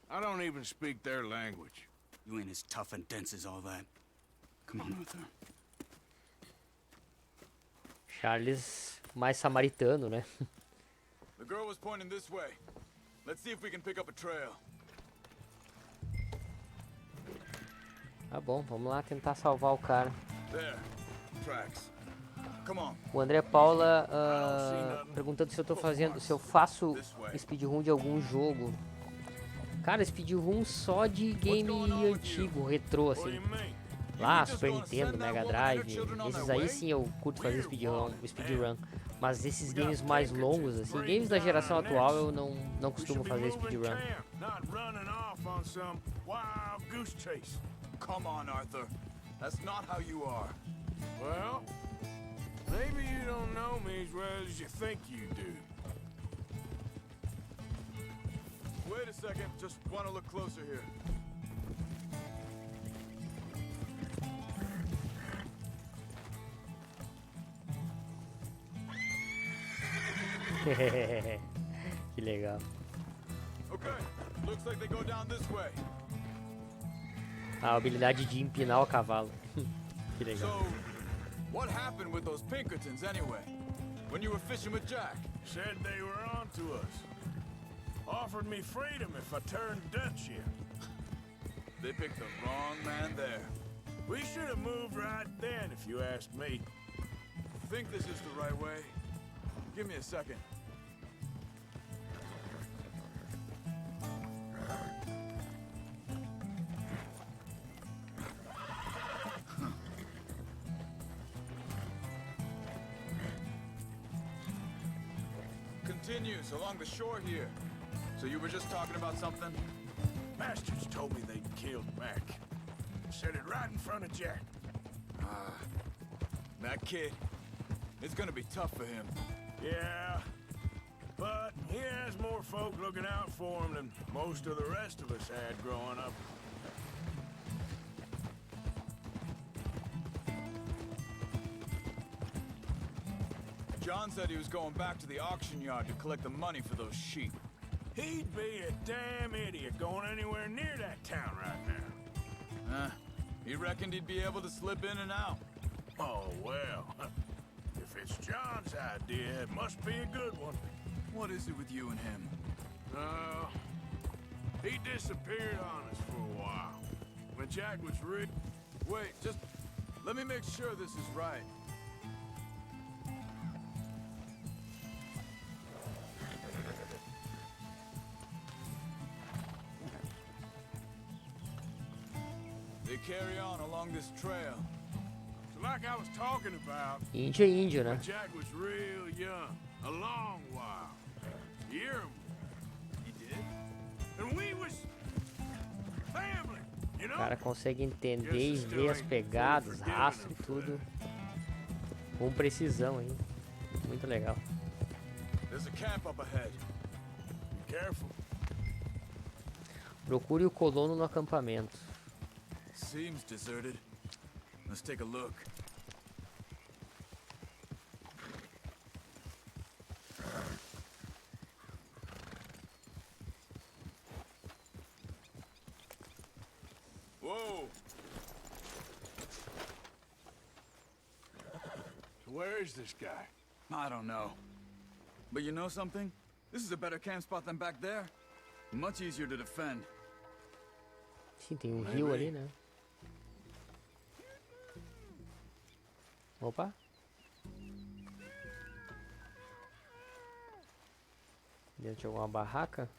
I don't even speak their language. You ain't as tough and dense as all that. Come on, Arthur. Charles mais samaritano, né? The girl was pointing this way. Let's see if we can pick up a trail. Tá bom, vamos lá tentar salvar o cara. There. Tracks. Come on. O André Paula perguntando se eu tô fazendo, se eu faço speedrun de algum jogo. Cara, speedrun só de game antigo, retrô, What do assim. you mean? Lá, Super Nintendo, Mega Drive, esses aí sim eu curto fazer speedrun. Mas esses games mais longos, assim, games da geração atual eu não costumo fazer speedrun. Not running off on some wild goose chase. Come on, Arthur. That's not how you are. Well, maybe you don't know me as well as you think you do. Wait a second. Just want to look closer here. Que legal. Okay. Looks like they go down this way. A habilidade de empinar o cavalo. Que legal. So, what happened with those Pinkertons anyway? When you were fishing with Jack? Said they were on to us. Offered me freedom if I turned Dutch here. They picked the wrong man there. We should have moved right then, if you ask me. Think this is the right way? Give me a second. Continues along the shore here. So you were just talking about something? Bastards told me they'd killed Mac. Said it right in front of Jack. That kid. It's gonna be tough for him. Yeah, but he has more folk looking out for him than most of the rest of us had growing up. John said he was going back to the auction yard to collect the money for those sheep. He'd be a damn idiot going anywhere near that town right now. He reckoned he'd be able to slip in and out. Oh, well. If it's John's idea, it must be a good one. What is it with you and him? He disappeared on us for a while. When Jack was rich. Wait, just let me make sure this is right. They They carry on along this trail. So like I was talking about, Índio é índio, né? when Jack was real young, a long while. You hear him? He did? And we was family, you O know? cara consegue entender e ver as pegadas, rastro e tudo com precisão, hein? Muito legal. There's a camp up ahead. Be careful. Procure o colono no acampamento. Seems deserted. Let's take a look. Whoa! So where is this guy? I don't know. But you know something? This is a better camp spot than back there. Much easier to defend. Sim, tem um rio ali, né? Opa. Dentro de alguma barraca?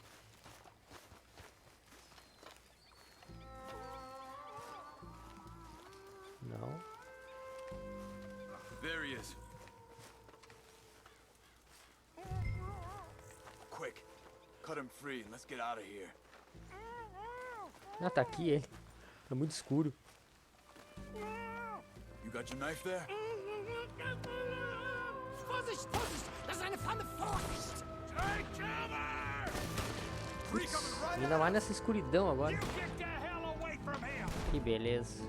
Não. There he is. Quick, cut him free and let's get out of here. Ah, tá aqui ele. Tá muito escuro. You got your knife there? Vorsicht, Vorsicht! Das ist eine Pfanne! Vorsicht! Take cover! Ainda mais nessa escuridão agora. You get the hell away from here! Que beleza.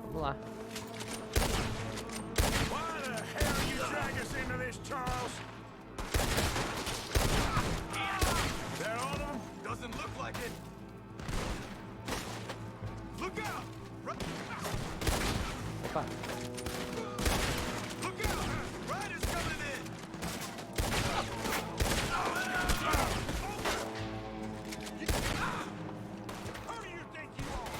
Vamos lá. Why the hell you drag us into this, Charles? That all of them? Doesn't look like it. Look out! Opa. Look out! Riders coming in! Who do you think you are?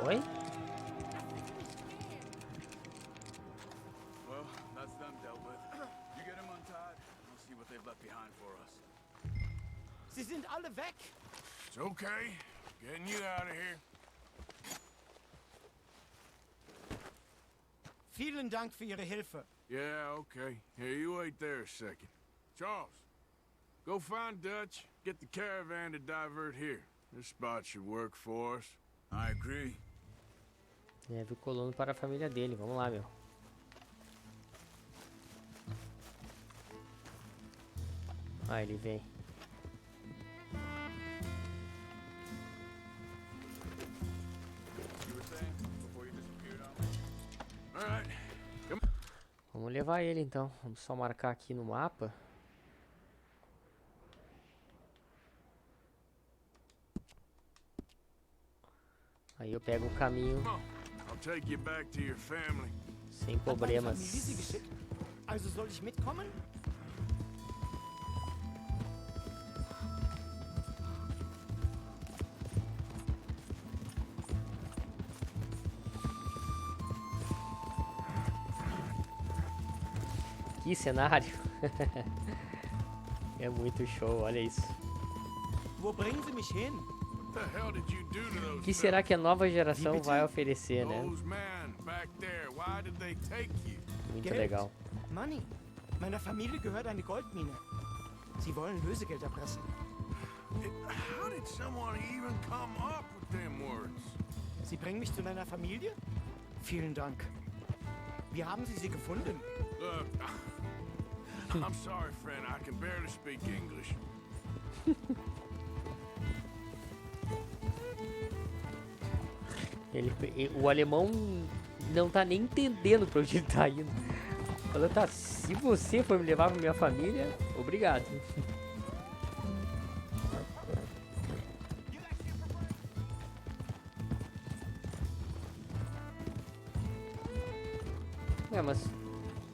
Foi? Well, that's them dealt with. You get them untied, and we'll see what they've left behind for us. Sie sind alle weg! It's okay. Getting you out of here. Vielen Dank für Ihre Hilfe. Yeah, okay. Here, you wait there a second. Charles, go find Dutch. Get the caravan to divert here. This spot should work for us. I agree. Leve o colono para a família dele. Vamos lá, meu. Ah, ele vem. You were saying before you disappeared on me? All right. Vamos levar ele então. Vamos só marcar aqui no mapa. Aí eu pego o caminho Come on. I'll take you back to your family. sem problemas. Familie Sie geschickt? Also soll ich mitkommen? Que cenário! É muito show, olha isso. Wo bringen Sie mich hin? What the hell did you do to O those que será que a nova geração bitte? vai oferecer, né? Those men back there, why did they take you? Muito Geld. legal. Money. Meiner Familie gehört eine Goldmine. Sie wollen Lösegeld erpressen. How did someone even come up with them words? Sie bringen mich zu deiner Familie? Vielen Dank. Wie haben Sie sie gefunden? Look, I'm sorry, friend. I can barely speak English. O alemão não tá nem entendendo pra onde ele tá indo. Falou, tá, se você for me levar pra minha família, obrigado. Mas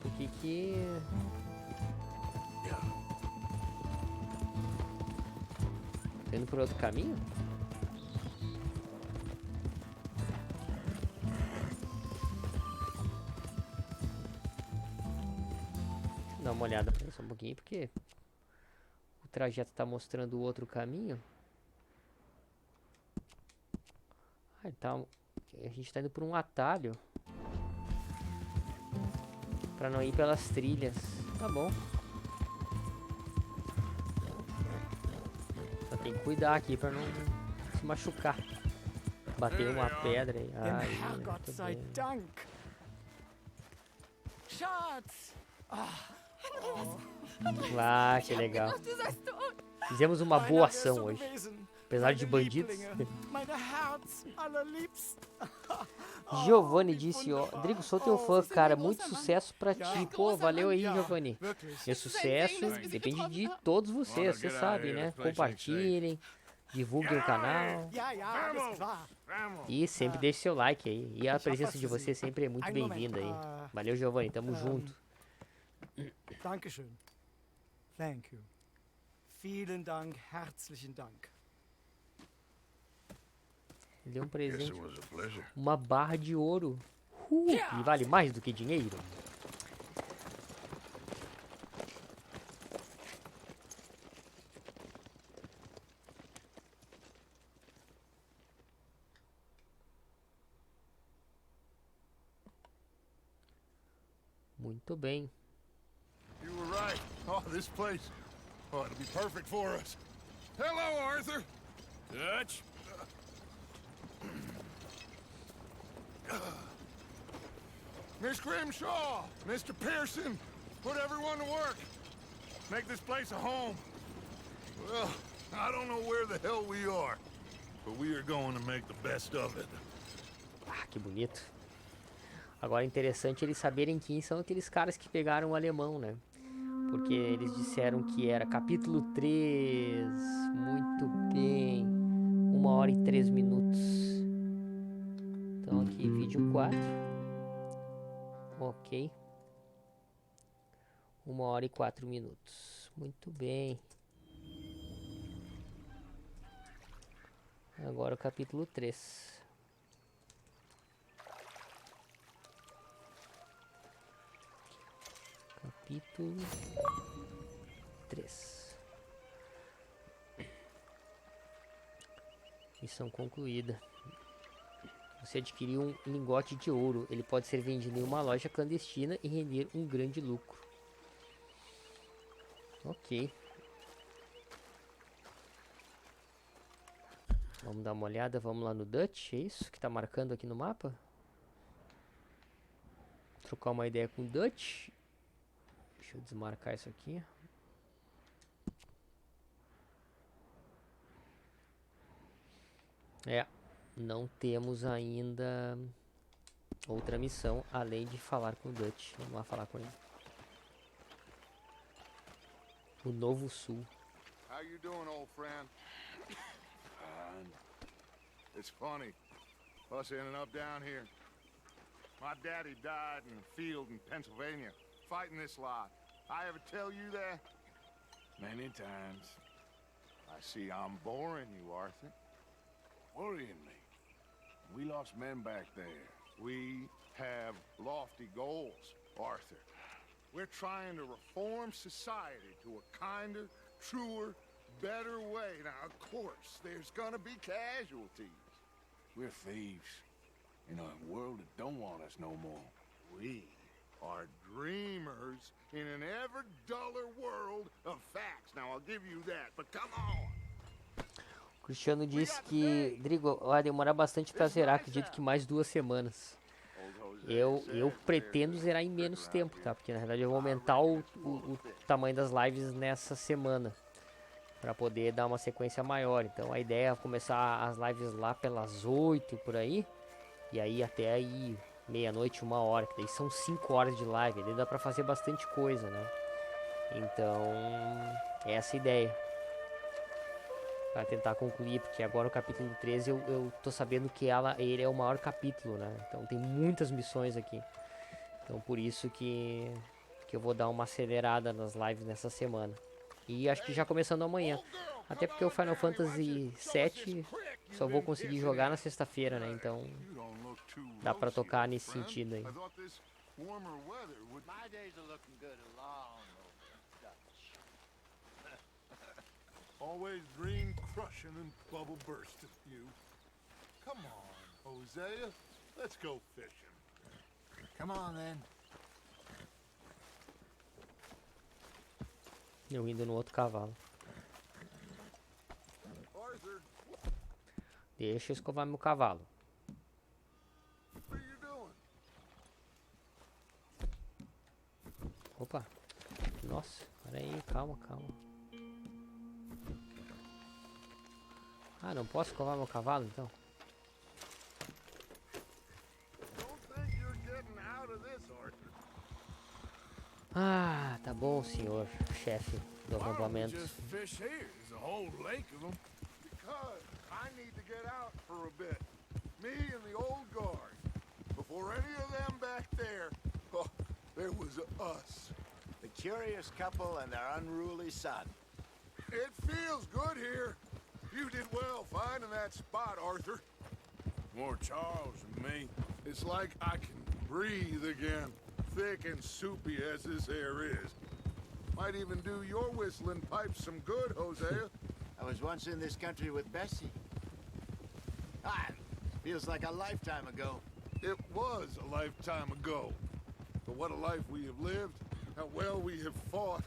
por que Tá indo por outro caminho? Deixa eu dar uma olhada só um pouquinho, porque o trajeto tá mostrando o outro caminho. Ah, tá, a gente tá indo por um atalho. Pra não ir pelas trilhas. Tá bom. Só tem que cuidar aqui pra não se machucar. Bater uma pedra aí. Dem Ai, Herrgott muito sei bem. Dank. Schatz! Ah, que legal. Du seist tot. Fizemos uma Beinahe boa wärst ação du hoje. gewesen. Apesar de Meine bandidos. Lieblinge, meine Herz allerliebst. Giovanni disse, ó, Rodrigo, sou teu fã, cara, muito großer Mann. sucesso pra ti. Pô, valeu aí, Giovanni. Wirklich. Meu sucesso depende de todos vocês, você sabe, né? Compartilhem, divulguem o canal Ja, ja, das ist wahr. e sempre deixe seu like aí. E a presença de você sempre é muito bem-vinda aí. Valeu, Giovanni, tamo junto. Dankeschön. Thank you. Vielen Dank, herzlichen Dank. Ele deu um Yes, presente, it was a pleasure. uma barra de ouro. E vale mais do que dinheiro. Muito bem. You were right. Oh, this place. Oh, it'll be perfect for us. Hello, Arthur. Dutch? Miss Grimshaw, Mr. Pearson, put everyone to work. Make this place a home. Well, I don't know where the hell we are, but we are going to make the best of it. Ah, que bonito. Agora é interessante eles saberem quem são aqueles caras que pegaram o alemão, né? Porque eles disseram que era capítulo 3. Muito bem. 1 hora e 3 minutos. Então aqui vídeo 4. Ok. 1 hora e 4 minutos. Muito bem. Agora o capítulo 3. Capítulo 3. Missão concluída. Você adquiriu um lingote de ouro. Ele pode ser vendido em uma loja clandestina e render um grande lucro. Ok. Vamos dar uma olhada. Vamos lá no Dutch. É isso que tá marcando aqui no mapa? Trocar uma ideia com o Dutch. Deixa eu desmarcar isso aqui. Não temos ainda outra missão além de falar com o Dutch. Vamos lá falar com ele. O Novo Sul. How you doing, old friend? It's funny, us ending up down here. My daddy died in a field in Pennsylvania, fighting this lot. I ever tell you that? Many times. I see I'm boring you, Arthur. Worrying me. We lost men back there. We have lofty goals, Arthur. We're trying to reform society to a kinder, truer, better way. Now, of course, there's gonna be casualties. We're thieves. In a world that don't want us no more. We are dreamers in an ever duller world of facts. Now, I'll give you that, but come on. O Cristiano disse que, Rodrigo, vai demorar bastante pra zerar. Acredito que mais 2 semanas. Eu pretendo zerar em menos tempo, tá? Porque na verdade eu vou aumentar o tamanho das lives nessa semana. Pra poder dar uma sequência maior. Então a ideia é começar as lives lá pelas 8 por aí. E aí até aí meia-noite, 1 hora. Que daí são 5 horas de live. Daí dá pra fazer bastante coisa, né? Então, essa é a ideia. Pra tentar concluir, porque agora o capítulo 13 eu tô sabendo que ele é o maior capítulo, né? Então tem muitas missões aqui. Então por isso que eu vou dar uma acelerada nas lives nessa semana. E acho que já começando amanhã. Até porque o Final Fantasy VII só vou conseguir jogar na sexta-feira, né? Então dá pra tocar nesse sentido aí. Always dream crushing and bubble bursting, you. Come on, Hosea. Let's go fishing. Come on, then. Eu indo no outro cavalo. Arthur, Deixa eu escovar meu cavalo. what are you doing? Opa. Nossa, pera aí, calma, calma. Ah, não posso escovar meu cavalo então? Don't think you're getting out of this, Arthur. Ah, tá bom, senhor chefe do Why don't we acampamento. just fish here? There's a whole lake of them. Because I need to get out for a bit. Me and the old guard. Before any of them back there, oh, there was us. The curious couple and their unruly son. It feels good here. You did well finding that spot, Arthur. More Charles than me. It's like I can breathe again, thick and soupy as this air is. Might even do your whistling pipes some good, Hosea. I was once in this country with Bessie. Ah, feels like a lifetime ago. It was a lifetime ago. But what a life we have lived, how well we have fought,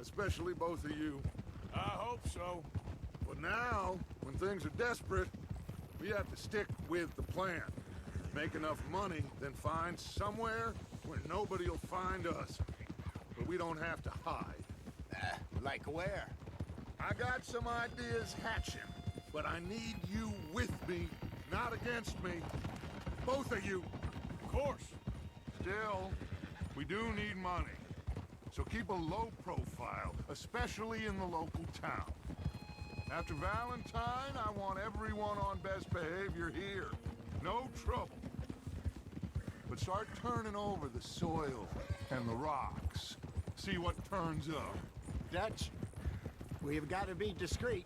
especially both of you. I hope so. But now, when things are desperate, we have to stick with the plan. Make enough money, then find somewhere where nobody will find us. But we don't have to hide. Like where? I got some ideas hatching, but I need you with me, not against me. Both of you. Of course. Still, we do need money. So keep a low profile, especially in the local town. After Valentine, I want everyone on best behavior here. No trouble. But start turning over the soil and the rocks. See what turns up. Dutch, we've got to be discreet.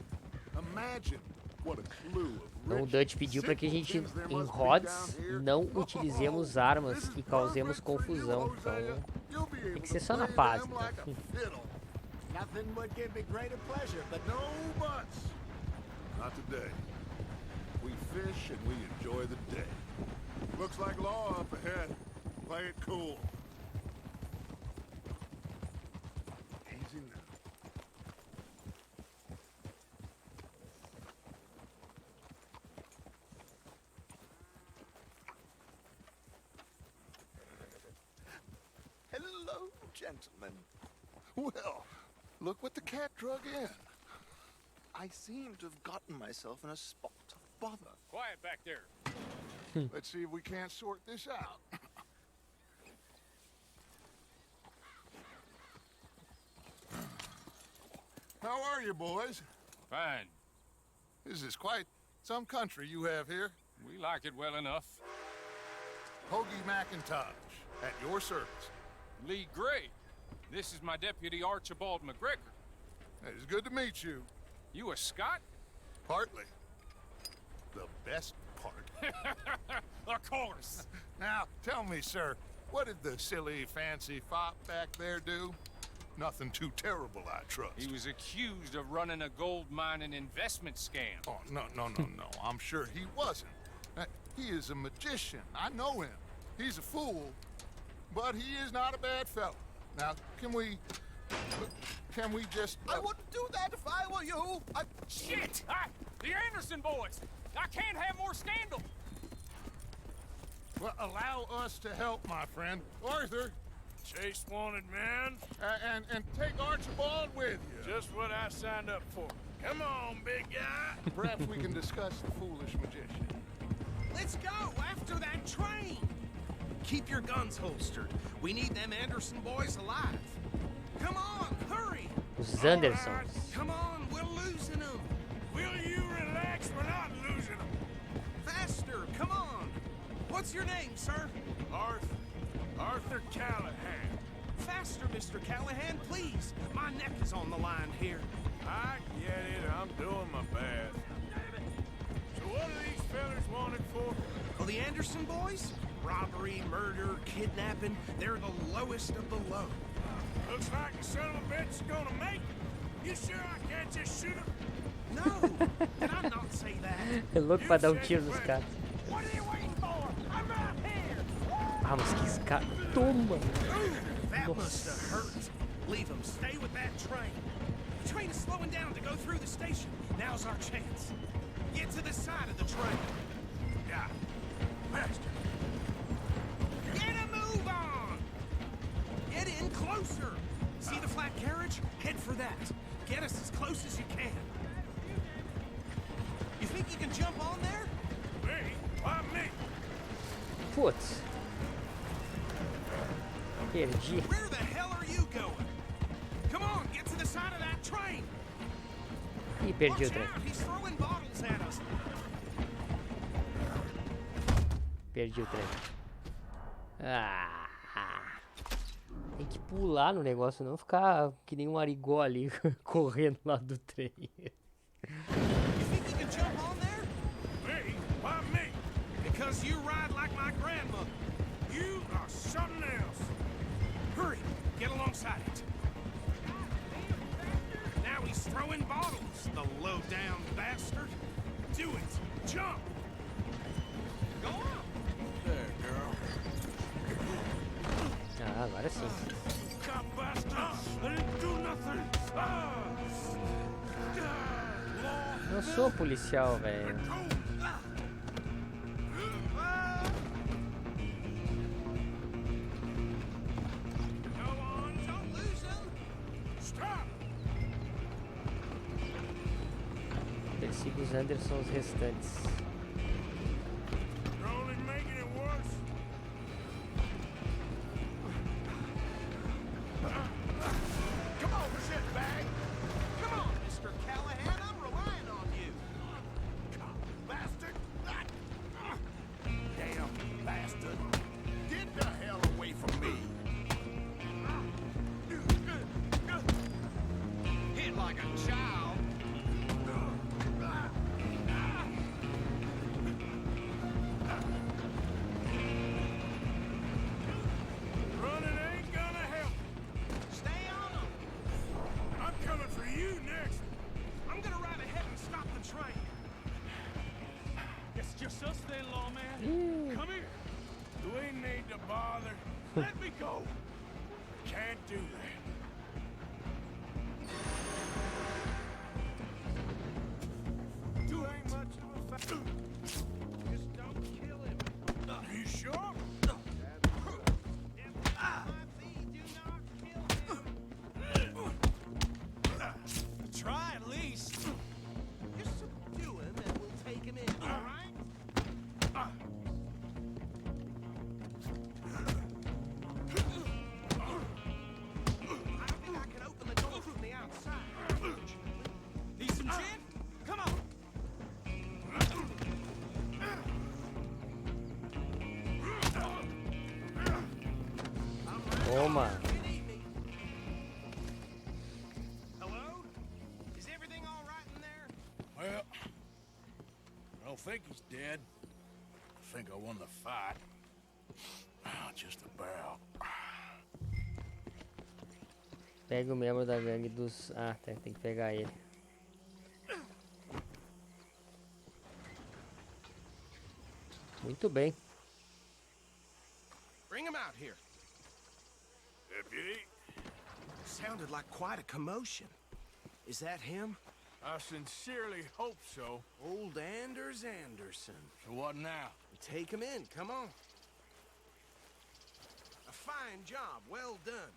Imagine what a clue of Então o rich, Dutch pediu para que a gente, simple things there em must be rods, down here. não utilizemos armas This is e causemos perfect for you, confusão. Hosea. Então, You'll be able que ser to só na play paz, them então. like a fiddle. Nothing would give me greater pleasure, but No buts. Not today. We fish and we enjoy the day. Looks like law up ahead. Play it cool. Easy now. hello, gentlemen. Well, look what the cat drug in. I seem to have gotten myself in a spot of bother. Quiet back there. Let's see if we can't sort this out. How are you, boys? Fine. This is quite some country you have here. We like it well enough. Hoagie McIntosh, at your service. Lee Gray. This is my deputy Archibald McGregor. It's good to meet you. You a Scot? Partly. The best part. Of course. Now, tell me, sir, what did the silly, fancy fop back there do? Nothing too terrible, I trust. He was accused of running a gold mining investment scam. Oh, no. I'm sure he wasn't. He is a magician. I know him. He's a fool, but he is not a bad fellow. Now, can we just... I wouldn't do that if I were you. Shit! The Anderson boys! I can't have more scandal! Well, allow us to help, my friend. Arthur, Chase wanted man. and take Archibald with you. Just what I signed up for. Come on, big guy. Perhaps we can discuss the foolish magician. Let's go after that train. Keep your guns holstered. We need them Anderson boys alive. Come on, hurry. os Andersons. Come on, we're losing them. Will you relax? We're not losing them. Faster, come on. What's your name, sir? Arthur Callahan. Faster, Mr. Callahan, please. My neck is on the line here. I get it. I'm doing my best. So what are these fellas wanted for? Well, the Anderson boys? Robbery, murder, kidnapping. They're the lowest of the low. Looks like the son of a bitch is gonna make it. You sure I can't just shoot him? No, did I not say that? É louco pra dar um tiro nos caras. What are you waiting for? I'm right here. Ah, mas que escada. Toma! That must have hurt. Leave him. Stay with that train. The train is slowing down to go through the station. Now's our chance. Get to the side of the train. Yeah. Master. Get a move on! Get in closer! See the flat carriage? Head for that. Get us as close as you can. You think you can jump on there? Me? Why me? Putz. Perdi. Where the hell are you going? Come on, get to the side of that train! Ih, perdi o Watch trem. out, he's throwing bottles at us. Perdi o trem. Ah. Tem que pular no negócio, não ficar que nem um arigó ali correndo lá do trem. You think you can jump on there? Me? Why me? Because you ride like my grandmother. You are something else. Hurry, get alongside it. Now he's throwing bottles, the low-down bastard. Do it. Jump. Go on. There, girl. Ah, agora sim. God, bastard! I didn't do nothing! Eu sou policial, velho. Go on, don't lose him. Stop! Persiga os Anderson os restantes. You're only making it worse. Come over, shitbag. Come on, Mr. Callahan, I'm relying on you. Bastard! Damn bastard! Get the hell away from me. Hit like a child. Running ain't gonna help. Stay on him. I'm coming for you next. I'm gonna ride ahead and stop the train. It's just us then, lawman. Come here. Do we need to bother? Let me go. Can't do that. You ain't much of a fa- Just don't kill him. You sure? Try at least. Just subdue him and we'll take him in, all right? I don't think I can open the door from the outside. Need some gin? Come on. Toma. Hello? Is everything all right in there? Well, I don't think he's dead. I think I won the fight. Just about. Pega o membro da gangue dos... Ah, tem que pegar ele. Muito bem. Bring him out here. Deputy, Sounded like quite a commotion. Is that him? I sincerely hope so. Old Anders Anderson. So what now? Take him in, come on. A fine job, well done.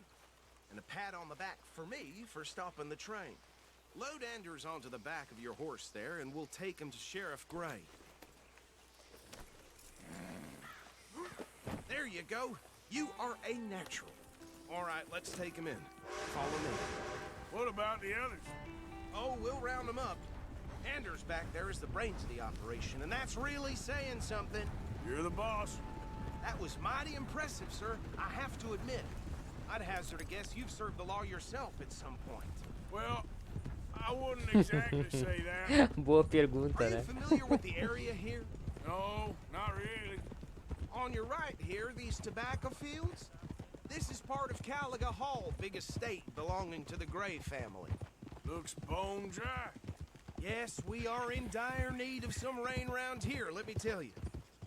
And a pat on the back for me for stopping the train. Load Anders onto the back of your horse there, and we'll take him to Sheriff Gray. There you go. You are a natural. All right, let's take him in. Follow me. What about the others? Oh, we'll round them up. Anders back there is the brains of the operation, and that's really saying something. You're the boss. That was mighty impressive, sir. I have to admit. I'd hazard a guess you've served the law yourself at some point. Well, I wouldn't exactly say that. Boa pergunta, Are you né? familiar with the area here? No, not really. On your right here, these tobacco fields? This is part of Caliga Hall, big estate belonging to the Gray family. Looks bone dry. Yes, we are in dire need of some rain around here, let me tell you.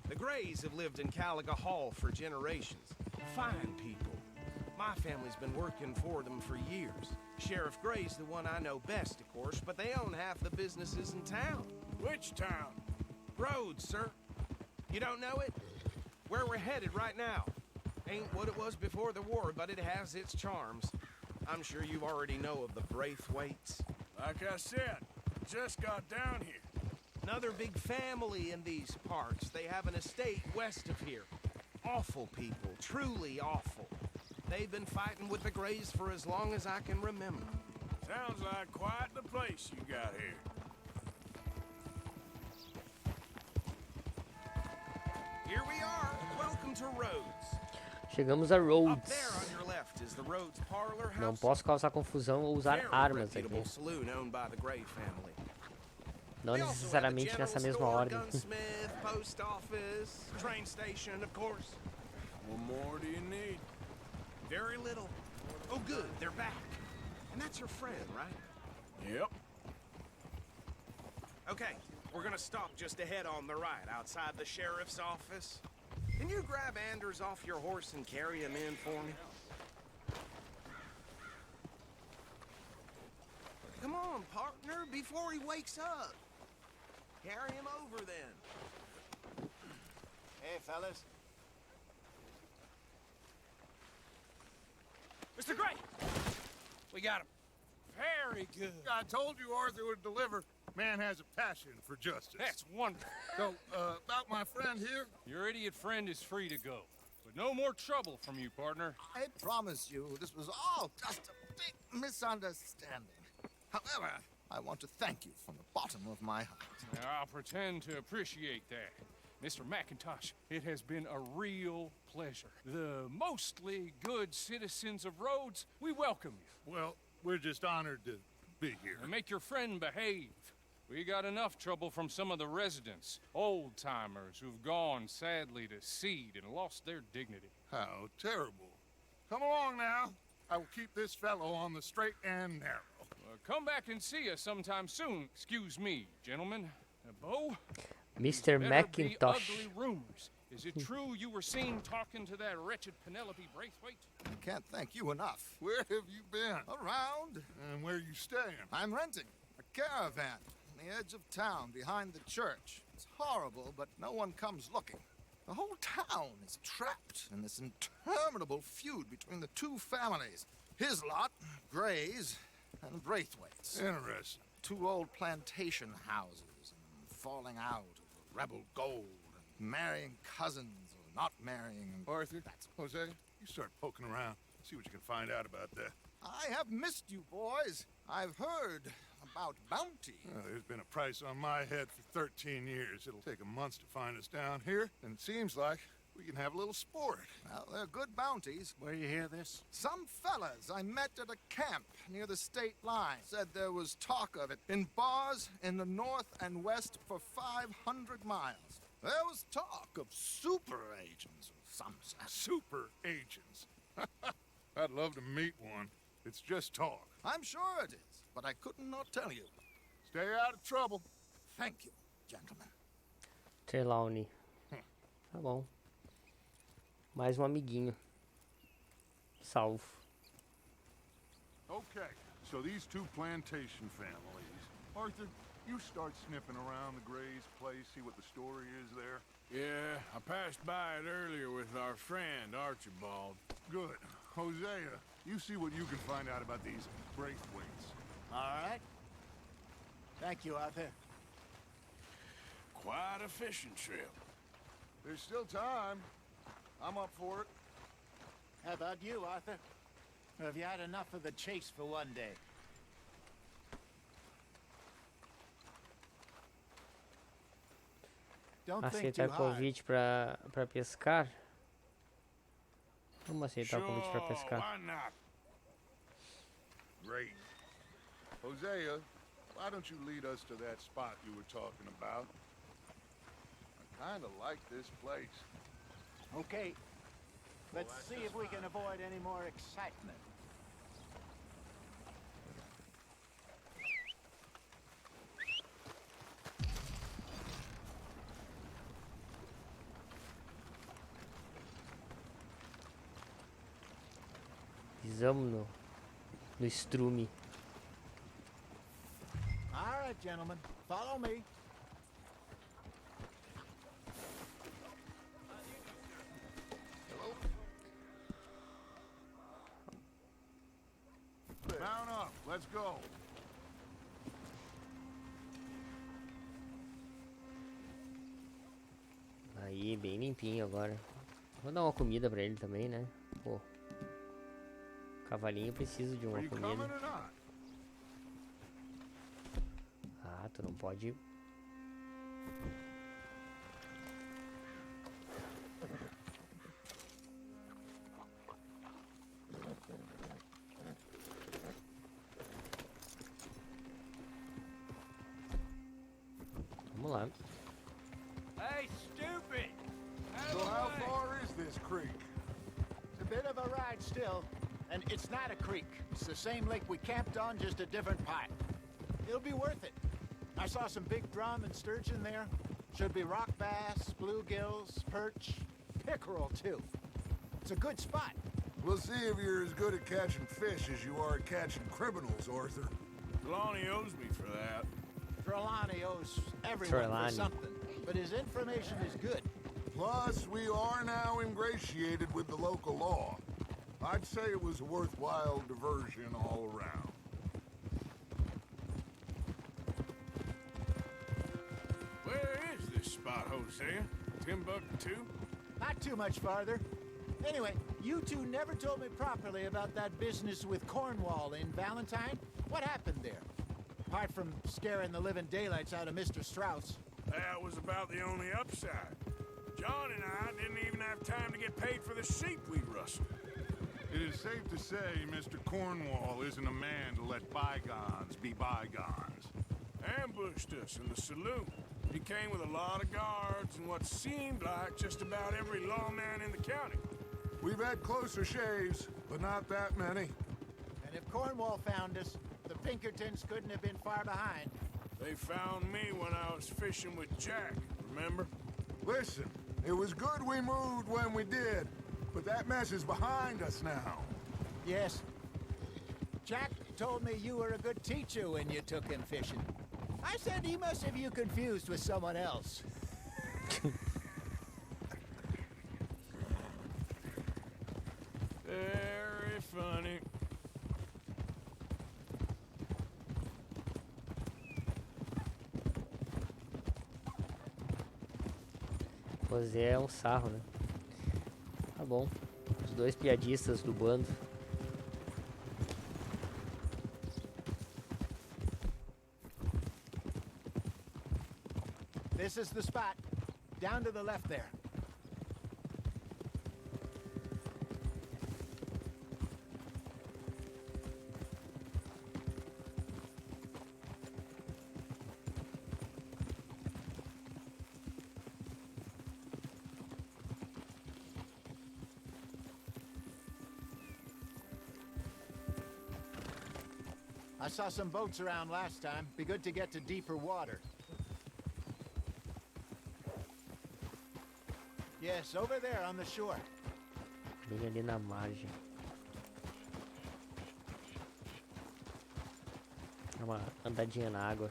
The Grays have lived in Caliga Hall for generations. Fine people. My family's been working for them for years. Sheriff Gray's the one I know best, of course, but they own half the businesses in town. Which town? Rhodes, sir. You don't know it? Where we're headed right now. Ain't what it was before the war, but it has its charms. I'm sure you already know of the Braithwaites. Like I said, just got down here. Another big family in these parts. They have an estate west of here. Awful people, truly awful. They've been fighting with the Grays for as long as I can remember. Sounds like quite the place you got here. Here we are. Welcome to Rhodes. Chegamos a Up Rhodes. there on your left is the Rhodes Parlor Não House. posso causar confusão ou usar Very armas aqui. reputable saloon owned by the Gray family. Não We also have a necessariamente general nessa mesma store, ordem. gunsmith, post office, train station, of course. What more do you need? Very little. Oh, good, they're back. And that's your friend, right? Yep. Okay, we're gonna stop just ahead on the right, outside the sheriff's office. Can you grab Anders off your horse and carry him in for me? Come on, partner, before he wakes up. Carry him over then. Hey, fellas. Mr. Gray! We got him. Very good. I told you Arthur would deliver. Man has a passion for justice. That's wonderful. So, about my friend here? Your idiot friend is free to go. But no more trouble from you, partner. I promise you, this was all just a big misunderstanding. However, I want to thank you from the bottom of my heart. Now, I'll pretend to appreciate that. Mr. McIntosh, it has been a real pleasure. The mostly good citizens of Rhodes, we welcome you. Well, we're just honored to be here. And make your friend behave. We got enough trouble from some of the residents, old-timers who've gone, sadly, to seed and lost their dignity. How terrible. Come along now. I will keep this fellow on the straight and narrow. Come back and see us sometime soon. Excuse me, gentlemen. Bo? Mr. Better be McIntosh. ugly rumors. Is it true you were seen talking to that wretched Penelope Braithwaite? I can't thank you enough. Where have you been? Around. And where you staying? I'm renting a caravan on the edge of town behind the church. It's horrible, but no one comes looking. The whole town is trapped in this interminable feud between the two families. His lot, Grays, and Braithwaite's. Interesting. Two old plantation houses and falling out over rebel gold and marrying cousins or not marrying. And Arthur, Jose, you start poking around. See what you can find out about that. I have missed you, boys. I've heard about bounty. There's been a price on my head for 13 years. It'll take a month to find us down here, and it seems like we can have a little sport. Well, they're good bounties. Where you hear this? Some fellas I met at a camp near the state line said there was talk of it in bars in the north and west for 500 miles. There was talk of super agents of some sort. Super agents. I'd love to meet one. It's just talk. I'm sure it is, but I couldn't not tell you. Stay out of trouble. Thank you, gentlemen. Trelawney. Tá bom. Mais um amiguinho. Salvo. Okay, so these two plantation families. Arthur, you start sniffing around the Gray's place, see what the story is there. Yeah, I passed by it earlier with our friend, Archibald. Good. Hosea, you see what you can find out about these Braithwaites. All right. Thank you, Arthur. Quite a fishing trip. There's still time. I'm up for it. How about you, Arthur? Or have you had enough of the chase for one day? Don't think Aceitar too hard. convite pra pescar? Como aceitar o convite pra pescar? Why not? Great. Hosea, why don't you lead us to that spot you were talking about? I kind of like this place. Okay. Let's see if we can avoid any more excitement. Pisamos no estrume. All right, gentlemen, follow me. Mount up. Let's go. Aí, bem limpinho agora. Vou dar uma comida pra ele também, né? Pô. Cavalinho precisa de uma Are you coming comida. or not? Ah, tu não pode... Vamos lá. Hey, stupid! So how far is this creek? It's a bit of a ride still, and it's not a creek. It's the same lake we camped on, just a different part. It'll be worth it. I saw some big drum and sturgeon there. Should be rock bass, bluegills, perch, pickerel too. It's a good spot. We'll see if you're as good at catching fish as you are at catching criminals, Arthur. Trelawney owes me for that. Trelawney owes everyone Trelawney. for something, but his information is good. Plus, we are now ingratiated with the local law. I'd say it was a worthwhile diversion all around. Where is this spot, Hosea? Timbuktu? Not too much farther. Anyway, you two never told me properly about that business with Cornwall in Valentine. What happened there? Apart from scaring the living daylights out of Mr. Strauss. That was about the only upside. John and I didn't even have time to get paid for the sheep we rustled. It is safe to say Mr. Cornwall isn't a man to let bygones be bygones. Ambushed us in the saloon. He came with a lot of guards and what seemed like just about every lawman in the county. We've had closer shaves, but not that many. And if Cornwall found us, the Pinkertons couldn't have been far behind. They found me when I was fishing with Jack, remember? Listen, it was good we moved when we did, but that mess is behind us now. Yes. Jack told me you were a good teacher when you took him fishing. I said he must have you confused with someone else. Very funny. José é um sarro, né? Tá bom. Os dois piadistas do bando. This is the spot. Down to the left there. I saw some boats around last time. Be good to get to deeper water. Yes, over there on the shore. Bem ali na margem. Dá uma andadinha na água.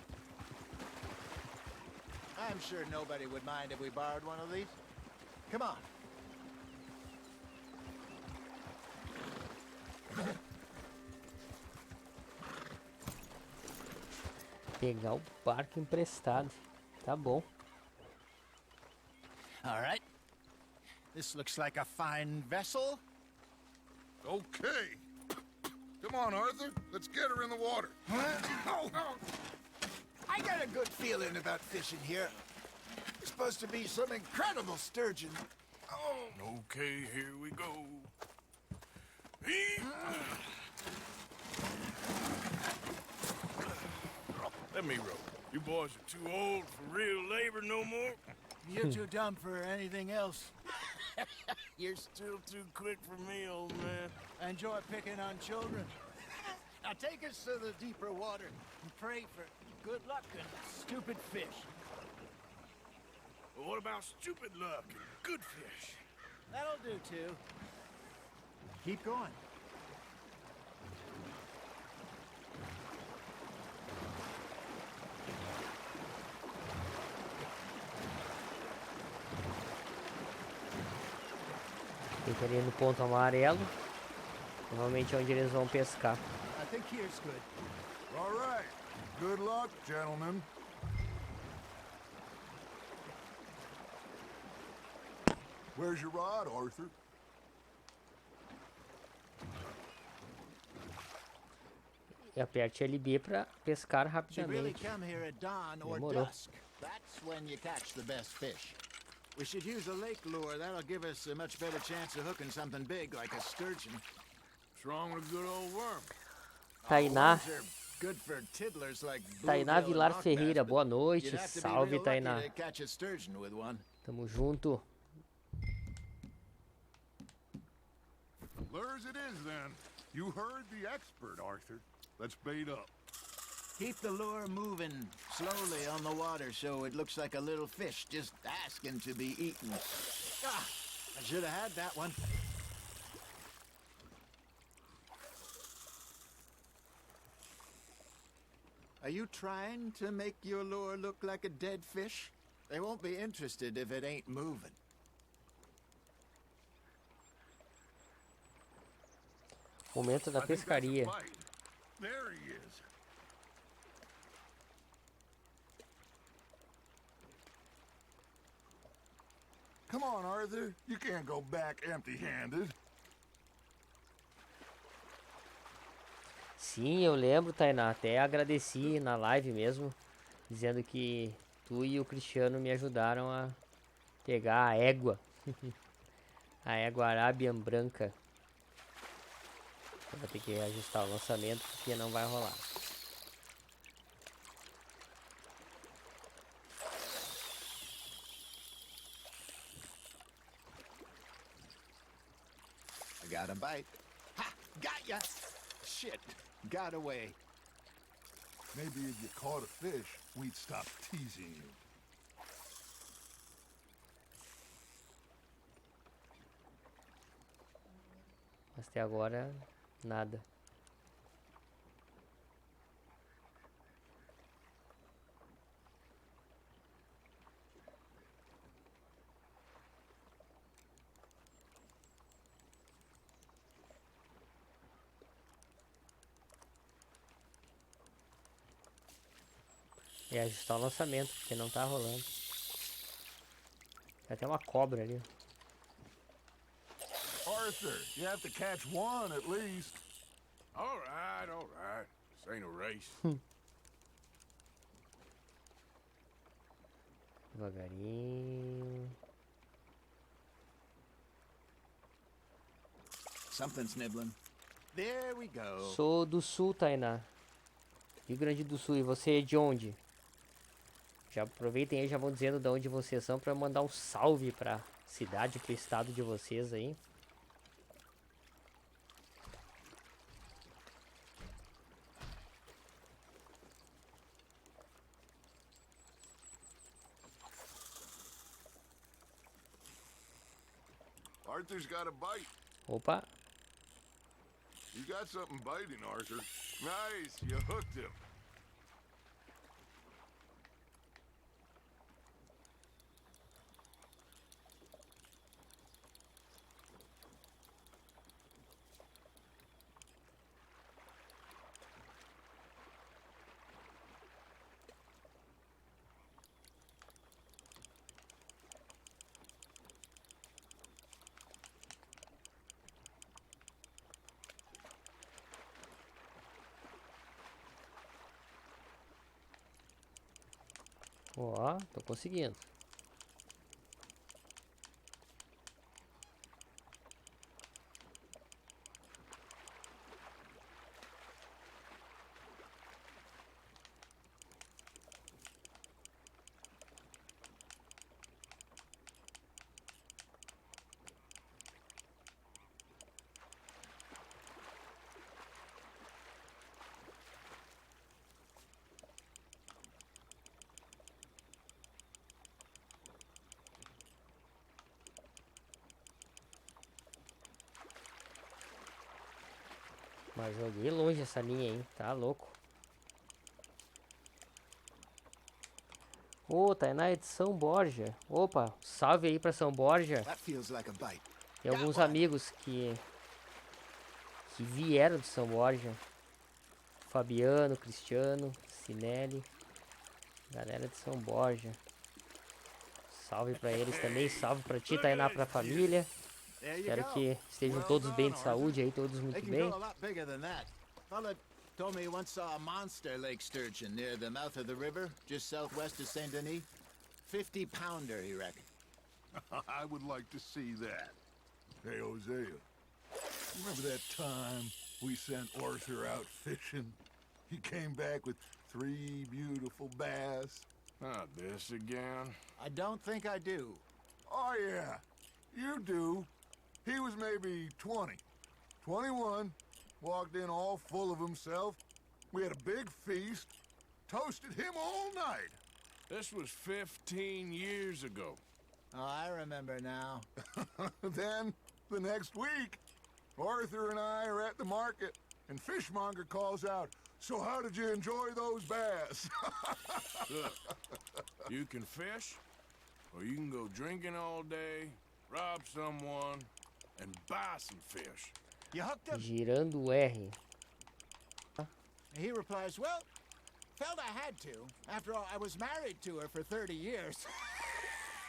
I'm sure nobody would mind if we borrowed one of these. Come on. Pegar o barco emprestado. Tá bom. All right. This looks like a fine vessel. Okay. Come on, Arthur. Let's get her in the water. Oh. I got a good feeling about fishing here. It's supposed to be some incredible sturgeon. Oh. Okay, here we go. Let me row. You boys are too old for real labor no more. You're too dumb for anything else. You're still too quick for me, old man. I enjoy picking on children. Now take us to the deeper water and pray for good luck and stupid fish. Well, what about stupid luck and good fish? That'll do too. Keep going. Tem que ir ali no ponto amarelo. Normalmente é onde eles vão pescar. I think here's good. All right. Good luck, gentlemen. Where's your rod, Arthur? E aperte LB para pescar Should really rapidamente. come here at dawn or Demorou. dusk. That's when you catch the best fish. We should use a lake lure. That'll give us a much better chance of hooking something big like a sturgeon. What's wrong with a good old worm? Tainá. Worms are good for tiddlers like Tainá bluegill and Vilar rock Ferreira, bass, boa but noite. you'd have to be Salve, real lucky Tainá. to catch a sturgeon with one. Tamo junto. Lures it is, then. You heard the expert, Arthur. Let's bait up. Keep the lure moving slowly on the water so it looks like a little fish just asking to be eaten. Ah, I should have had that one. Are you trying to make your lure look like a dead fish? They won't be interested if it ain't moving. Momento da I think that's a pescaria. bite. There he is. Come on, Arthur. You can't go back empty-handed. Sim, eu lembro, Tainá. Até agradeci na live mesmo, dizendo que tu e o Cristiano me ajudaram a pegar a égua. A égua Arabian Branca. Eu vou ter que ajustar o lançamento porque não vai rolar. I got a bite. Ha! Got ya! Shit! Got away. Maybe if you caught a fish, we'd stop teasing you. Mas até agora, nada. E ajustar o lançamento, porque não tá rolando. Tem até uma cobra ali. Arthur, you have to catch one at least. All right, all right. This ain't a race. Devagarinho. Something's nibbling. There we go. Sou do sul, Tainá. Rio Grande do Sul. E você é de onde? Já aproveitem aí, já vão dizendo de onde vocês são pra mandar um salve pra cidade, pro estado de vocês aí. Arthur's got a bite. Opa, You got something biting, Arthur. Nice, you hooked him. ó, tô conseguindo. Mas joguei longe essa linha, hein? Tá louco. Ô, Tainá é de São Borja. Opa, salve aí pra São Borja. That feels like a bite. Tem alguns amigos que vieram de São Borja. Fabiano, Cristiano, Sinelli. Galera de São Borja. Salve pra eles também. Salve pra ti, Tainá, pra família. Espero que estejam todos bem de saúde aí, todos muito bem. Fella told me he once saw a monster lake sturgeon near the mouth of the river, just southwest of Saint Denis. 50-pounder, he reckoned. I would like to see that. Hey, Hosea, remember that time we sent Arthur out fishing? He came back with 3 beautiful bass. Not this again. I don't think I do. Oh, yeah, you do. He was maybe 20, 21, walked in all full of himself. We had a big feast, toasted him all night. This was 15 years ago. Oh, I remember now. Then, the next week, Arthur and I are at the market, and Fishmonger calls out, "So how did you enjoy those bass?" Look, you can fish, or you can go drinking all day, rob someone, and buy some fish. You hooked him? Girando o R. He replies, well, felt I had to. After all, I was married to her for 30 years.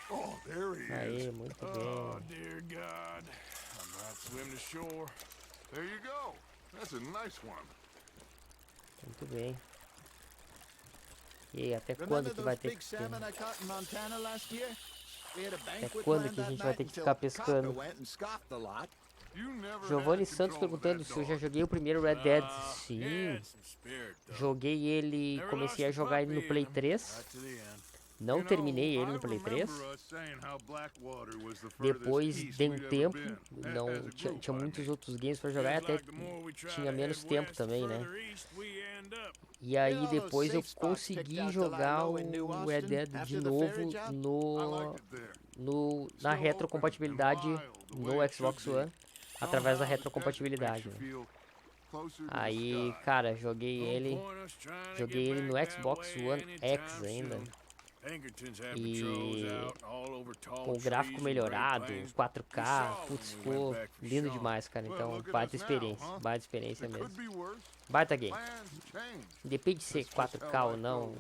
Oh, there he is. Aê, muito Oh, bem. dear God. I might swim to shore. There you go. That's a nice one. Muito bem. E aí, até Remember quando que those vai ter big que... salmon I caught in Montana last year? We had a banquet quando planned que a that gente vai night ter que until ficar pescando? Copper went and scoffed the lot. You never Giovanni had Santos control of perguntando that se eu já dog. joguei o primeiro Red Dead. He Sim, had some spirit, though. joguei ele, Never comecei a lost the jogar ele no puppy Play in him. 3. Right to the end. Não You know, terminei ele I no Play 3. remember us saying how Blackwater was the furthest Depois east dei um we'd ever tempo, been. não As a tinha, group, tinha I muitos mean. outros games pra jogar, e Seems até like the more we try tinha to menos head tempo west, também, né? further east we end up. E aí all those depois eu safe spots picked consegui out to lie jogar low o in New Red Austin Dead de after the novo ferry job? I no, liked it there. na Still retrocompatibilidade open and wild, the no way it Xbox should be. One, através da Somehow the retrocompatibilidade. desert makes you feel closer to the Aí, sky. cara, joguei No ele, point us trying to joguei get ele no back that Xbox way One anytime X ainda, soon. Pinkertons have E patrols out all over tall com o trees gráfico and melhorado, great plains. 4K, putz, ficou lindo demais, cara. Então, baita experiência It mesmo. could be worse. Baita game. Plans change. Independe de ser 4K ou não,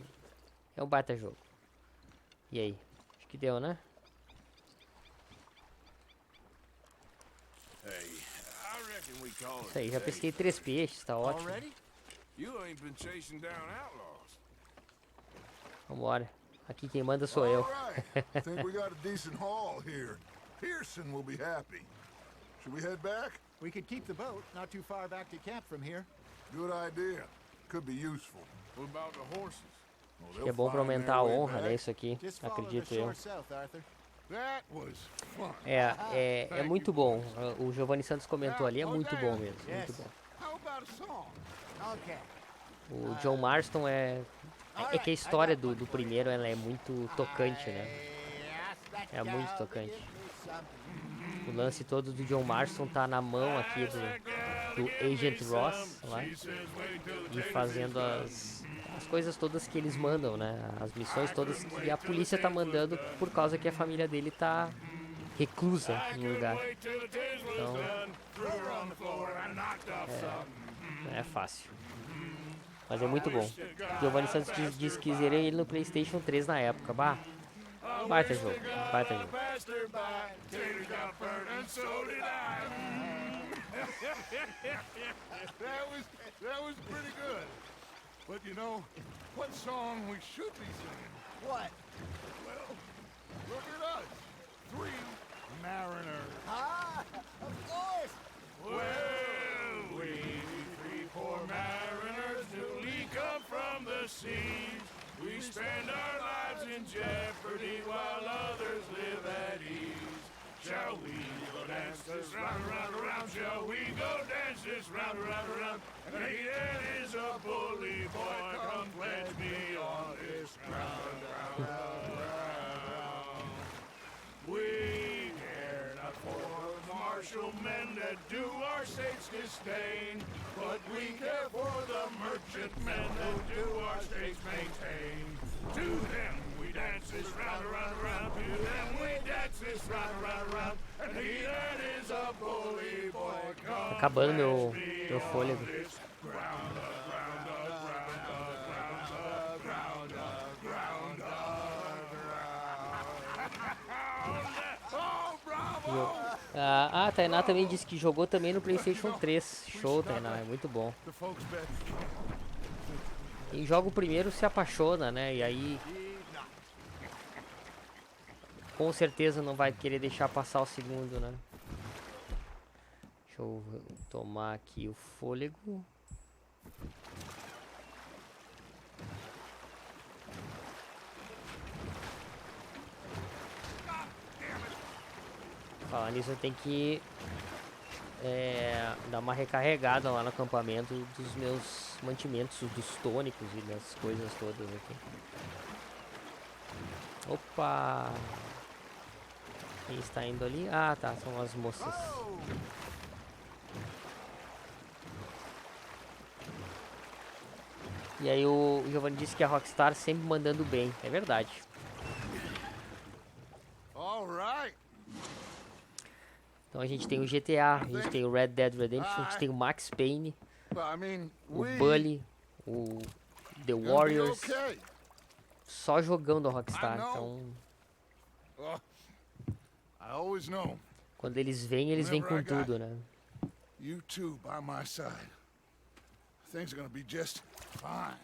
é um baita jogo. E aí? Acho que deu, né? Hey, I reckon we call Isso it aí, já a day. pesquei 3 peixes, tá ótimo. Already? You ain't been chasing down outlaws. Vambora. Aqui quem manda sou eu. All right. Think we got a decent haul here. Pearson will be happy. Should we head back? We could keep the boat not too far back to camp from here. Good idea. Could be useful. What about the horses? Well, Acho que é they'll bom pra find their aumentar a way honra, né? back. Isso aqui, Just follow the acredito eu. shore south, Arthur. That was fun. É muito bom. O Giovanni Santos comentou ali, é muito bom mesmo. Muito bom. How about a song? Okay. O John Marston é que a história do primeiro ela é muito tocante, né? É muito tocante. O lance todo do John Marston tá na mão aqui do Agent Ross lá, e fazendo as coisas todas que eles mandam, né? As missões todas que a polícia tá mandando por causa que a família dele tá reclusa no lugar. Então, é fácil. Mas é muito bom. Giovanni Santos disse que zerei ele no PlayStation 3 na época. Bah, baita jogo, baita jogo. That was pretty good. But you know, what song we should be singing? What? Well, look at us. 3 mariners. Ah, of course. Well, we 3 poor mariners newly come from the seas. We spend our lives in jeopardy while others live at ease. Shall we go dance this round, round, around? Shall we go dance this round, round, around? And he that is a bully boy, come pledge me on this round, round, round, round. We care not for the martial men that do our state's disdain, but we care for the merchant men that do our state's maintain. To them we dance this round, around, around. To them we dance this round, around, around. And he that is acabando meu fôlego. A Tainá também disse que jogou também no PlayStation 3. Show, Tainá, é muito bom. Quem joga o primeiro se apaixona, né? E aí com certeza não vai querer deixar passar o segundo, né? Deixa eu tomar aqui o fôlego. Falar nisso, eu tenho que dar uma recarregada lá no acampamento dos meus mantimentos, dos tônicos e das coisas todas aqui. Opa! Quem está indo ali? Ah, tá, são as moças. E aí o Giovanni disse que a Rockstar sempre mandando bem. É verdade. Então a gente tem o GTA, a gente tem o Red Dead Redemption, a gente tem o Max Payne, o Bully, o The Warriors. Só jogão da Rockstar, então... Quando eles vêm com tudo, né? You two by my side. Things are gonna be just fine.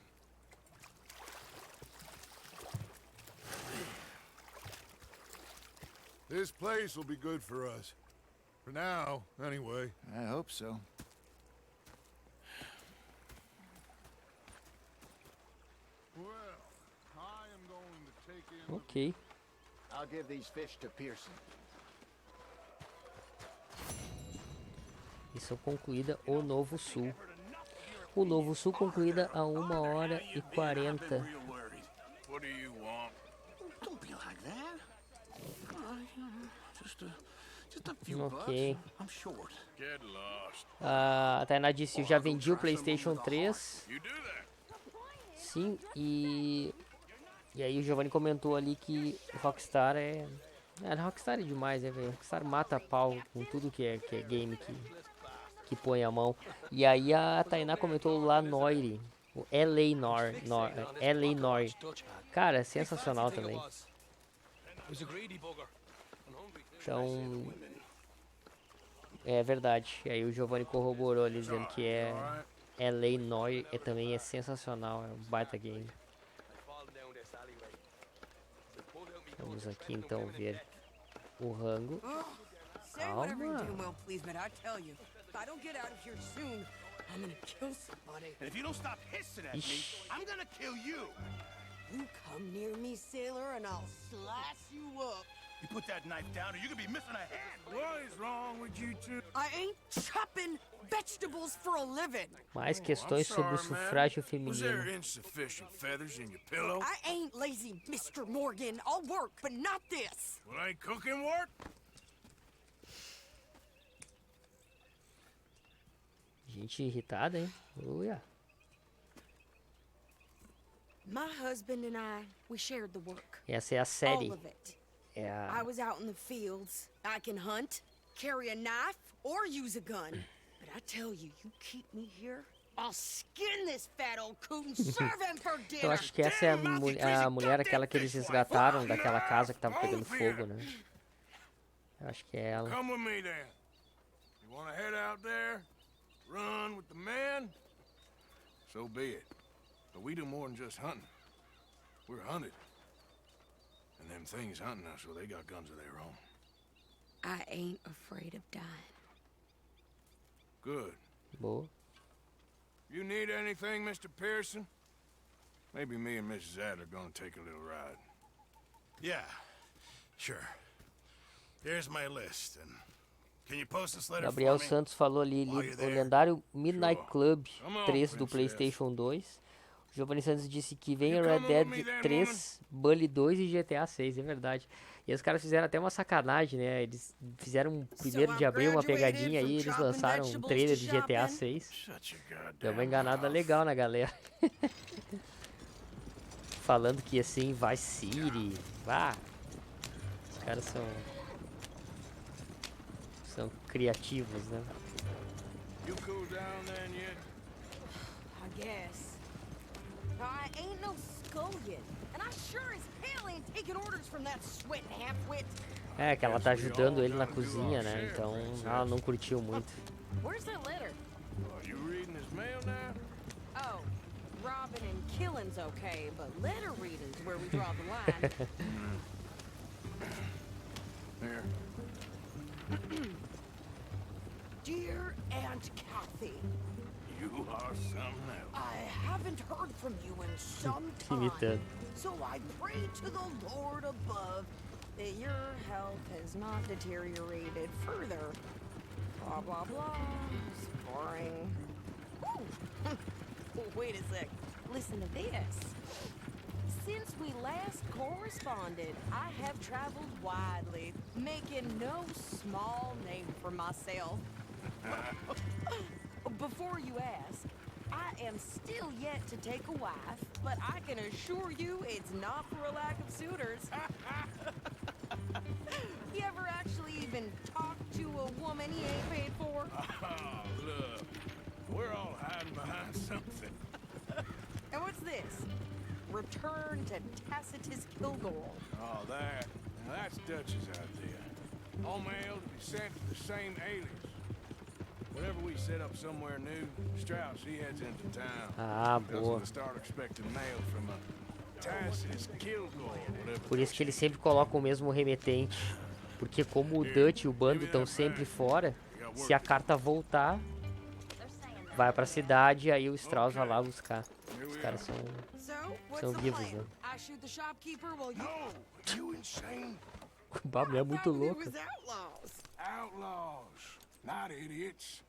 This place will be good for us. For now, anyway. I hope so. Well, I am going to take in... Ok. I'll give these fish to Pearson. Missão concluída, o Novo Sul. O Novo Sul concluída a 1h40. What do you want? Don't be like that. Just a few Ok. bucks. I'm short. Get lost. A Tainá disse, eu já vendi o PlayStation 3. You do that. Sim, e aí o Giovanni comentou ali que Rockstar Rockstar é demais, né, velho? Rockstar mata pau com tudo que é game que põe a mão. E aí a Tainá comentou lá Noire, o LA Noire. Cara, é sensacional também. Então, é verdade. E aí o Giovanni corroborou ali dizendo que LA Noire também é sensacional, é um baita game. Vamos aqui então ver o rango. Calma. Ixi. You come near me, sailor, and I'll slice you up. You put that knife down or you're gonna be missing a hand. What is wrong with you two? I ain't chopping vegetables for a living. Mais questões sobre o sufrágio Was there feminino. insufficient feathers in your pillow? I ain't lazy, Mr. Morgan. I'll work, but not this. Well, ain't cooking work? Gente irritada, hein? Uia. My husband and we shared the work. Essa é a série. All of it. É I a... was out in the fields. I can hunt, carry a knife, or use a gun. But I tell you, you keep me here, I'll skin this fat old coot and serve him for dinner. Eu acho que essa é a mulher, aquela que eles resgataram daquela casa que tava pegando fogo, né? Eu acho que é ela. Come with me then. You wanna head out there? Run with the men? So be it. But we do more than just hunting. We're hunted. And them things hunting us, so they got guns of their own. I ain't afraid of dying. Good. Boa. You need anything, Mr. Pearson? Maybe me and Mrs. Adler gonna take a little ride. Yeah, sure. Here's my list, and can you post this letter Gabriel for me? Santos falou ali, o lendário Midnight Club 3 do PlayStation 2. Giovanni Santos disse que vem Red Dead 3, Bully 2 e GTA 6, é verdade. E os caras fizeram até uma sacanagem, né? Eles fizeram 1º de abril uma pegadinha aí, eles lançaram um trailer de GTA 6. Deu uma enganada legal na galera. Falando que ia ser em Vice City. Ah, os caras são criativos, né? You cooled down then yet? I guess. I ain't no scullion, and I sure as hell ain't taking orders from that sweating half-wit. É, que ela tá ajudando ele na cozinha, né? Então ela não curtiu muito. Where's that letter? Are you reading his mail now? Oh, robbing and killing's okay, but letter reading's where we draw the line. Here. Dear Aunt Kathy, You are something else. I haven't heard from you in some Imitando. time, so I pray to the Lord above that your health has not deteriorated further. Blah, blah, blah. It's boring. Ooh. Wait a sec. Listen to this. Since we last corresponded, I have traveled widely, making no small name for myself. Before you ask, I am still yet to take a wife, but I can assure you it's not for a lack of suitors. You ever actually even talk to a woman he ain't paid for? Oh, look. We're all hiding behind something. And what's this? Return to Tacitus Kilgore. Oh, that. Now that's Dutch's idea. All mail to be sent to the same alias. Whenever we set up somewhere new, Strauss, he heads into town. Ah, boa. Doesn't start expecting mail from a Tacitus Kilgore, whatever. Por isso que ele sempre coloca o mesmo remetente. Porque como o Dutch e o bando estão sempre fora, se a carta voltar, vai pra cidade e aí o Strauss vai lá buscar. Os caras são vivos, né? I shoot the shopkeeper while you... No! You insane? O Babu é muito louco. outlaws. Outlaws, not idiots.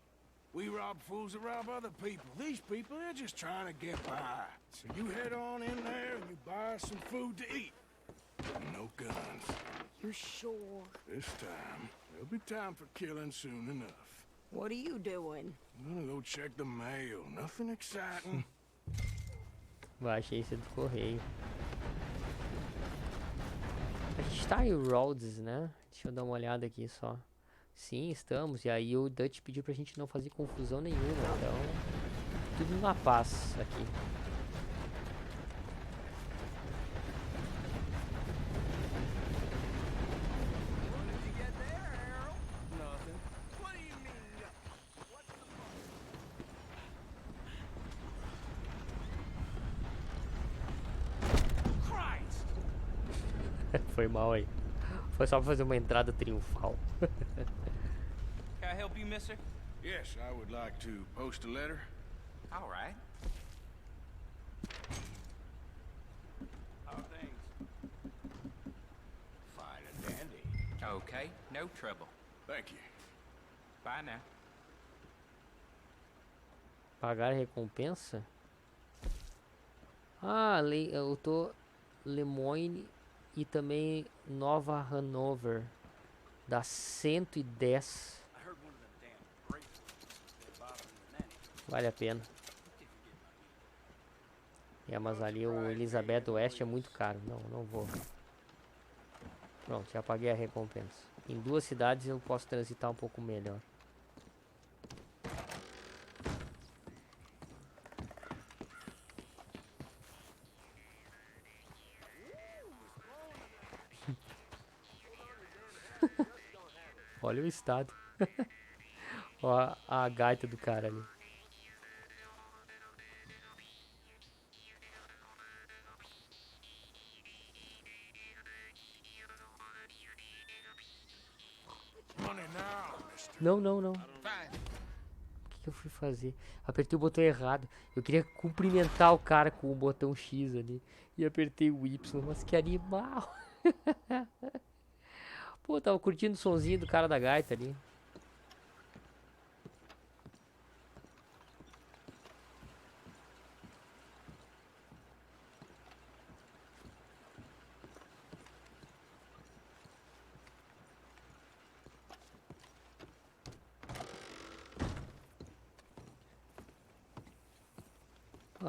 We rob fools that rob other people. These people, they're just trying to get by. So you head on in there and you buy some food to eat. No guns. You're sure? This time, there'll be time for killing soon enough. What are you doing? I'm gonna go check the mail. Nothing exciting. Vai, achei isso do correio. A gente tá em Rhodes, né? Deixa eu dar uma olhada aqui só. Sim, estamos. E aí o Dutch pediu pra gente não fazer confusão nenhuma. Então, tudo na paz aqui. Foi mal aí. Foi só pra fazer uma entrada triunfal. Can I help you, mister? Yes, I would like to post a letter. All right. How are things? Fine and dandy. Okay, no trouble. Thank you. Bye now. Pagar a recompensa? Ah, eu tô Lemoyne e também Nova Hanover. Dá 110. Vale a pena. É, mas ali o Elizabeth West é muito caro. Não, não vou. Pronto, já paguei a recompensa. Em 2 cidades eu posso transitar um pouco melhor. Olha o estado. Ó a gaita do cara ali. Não, não, não. O que eu fui fazer? Apertei o botão errado. Eu queria cumprimentar o cara com o botão X ali. E apertei o Y, mas que animal. Pô, tava curtindo o sonzinho do cara da gaita ali.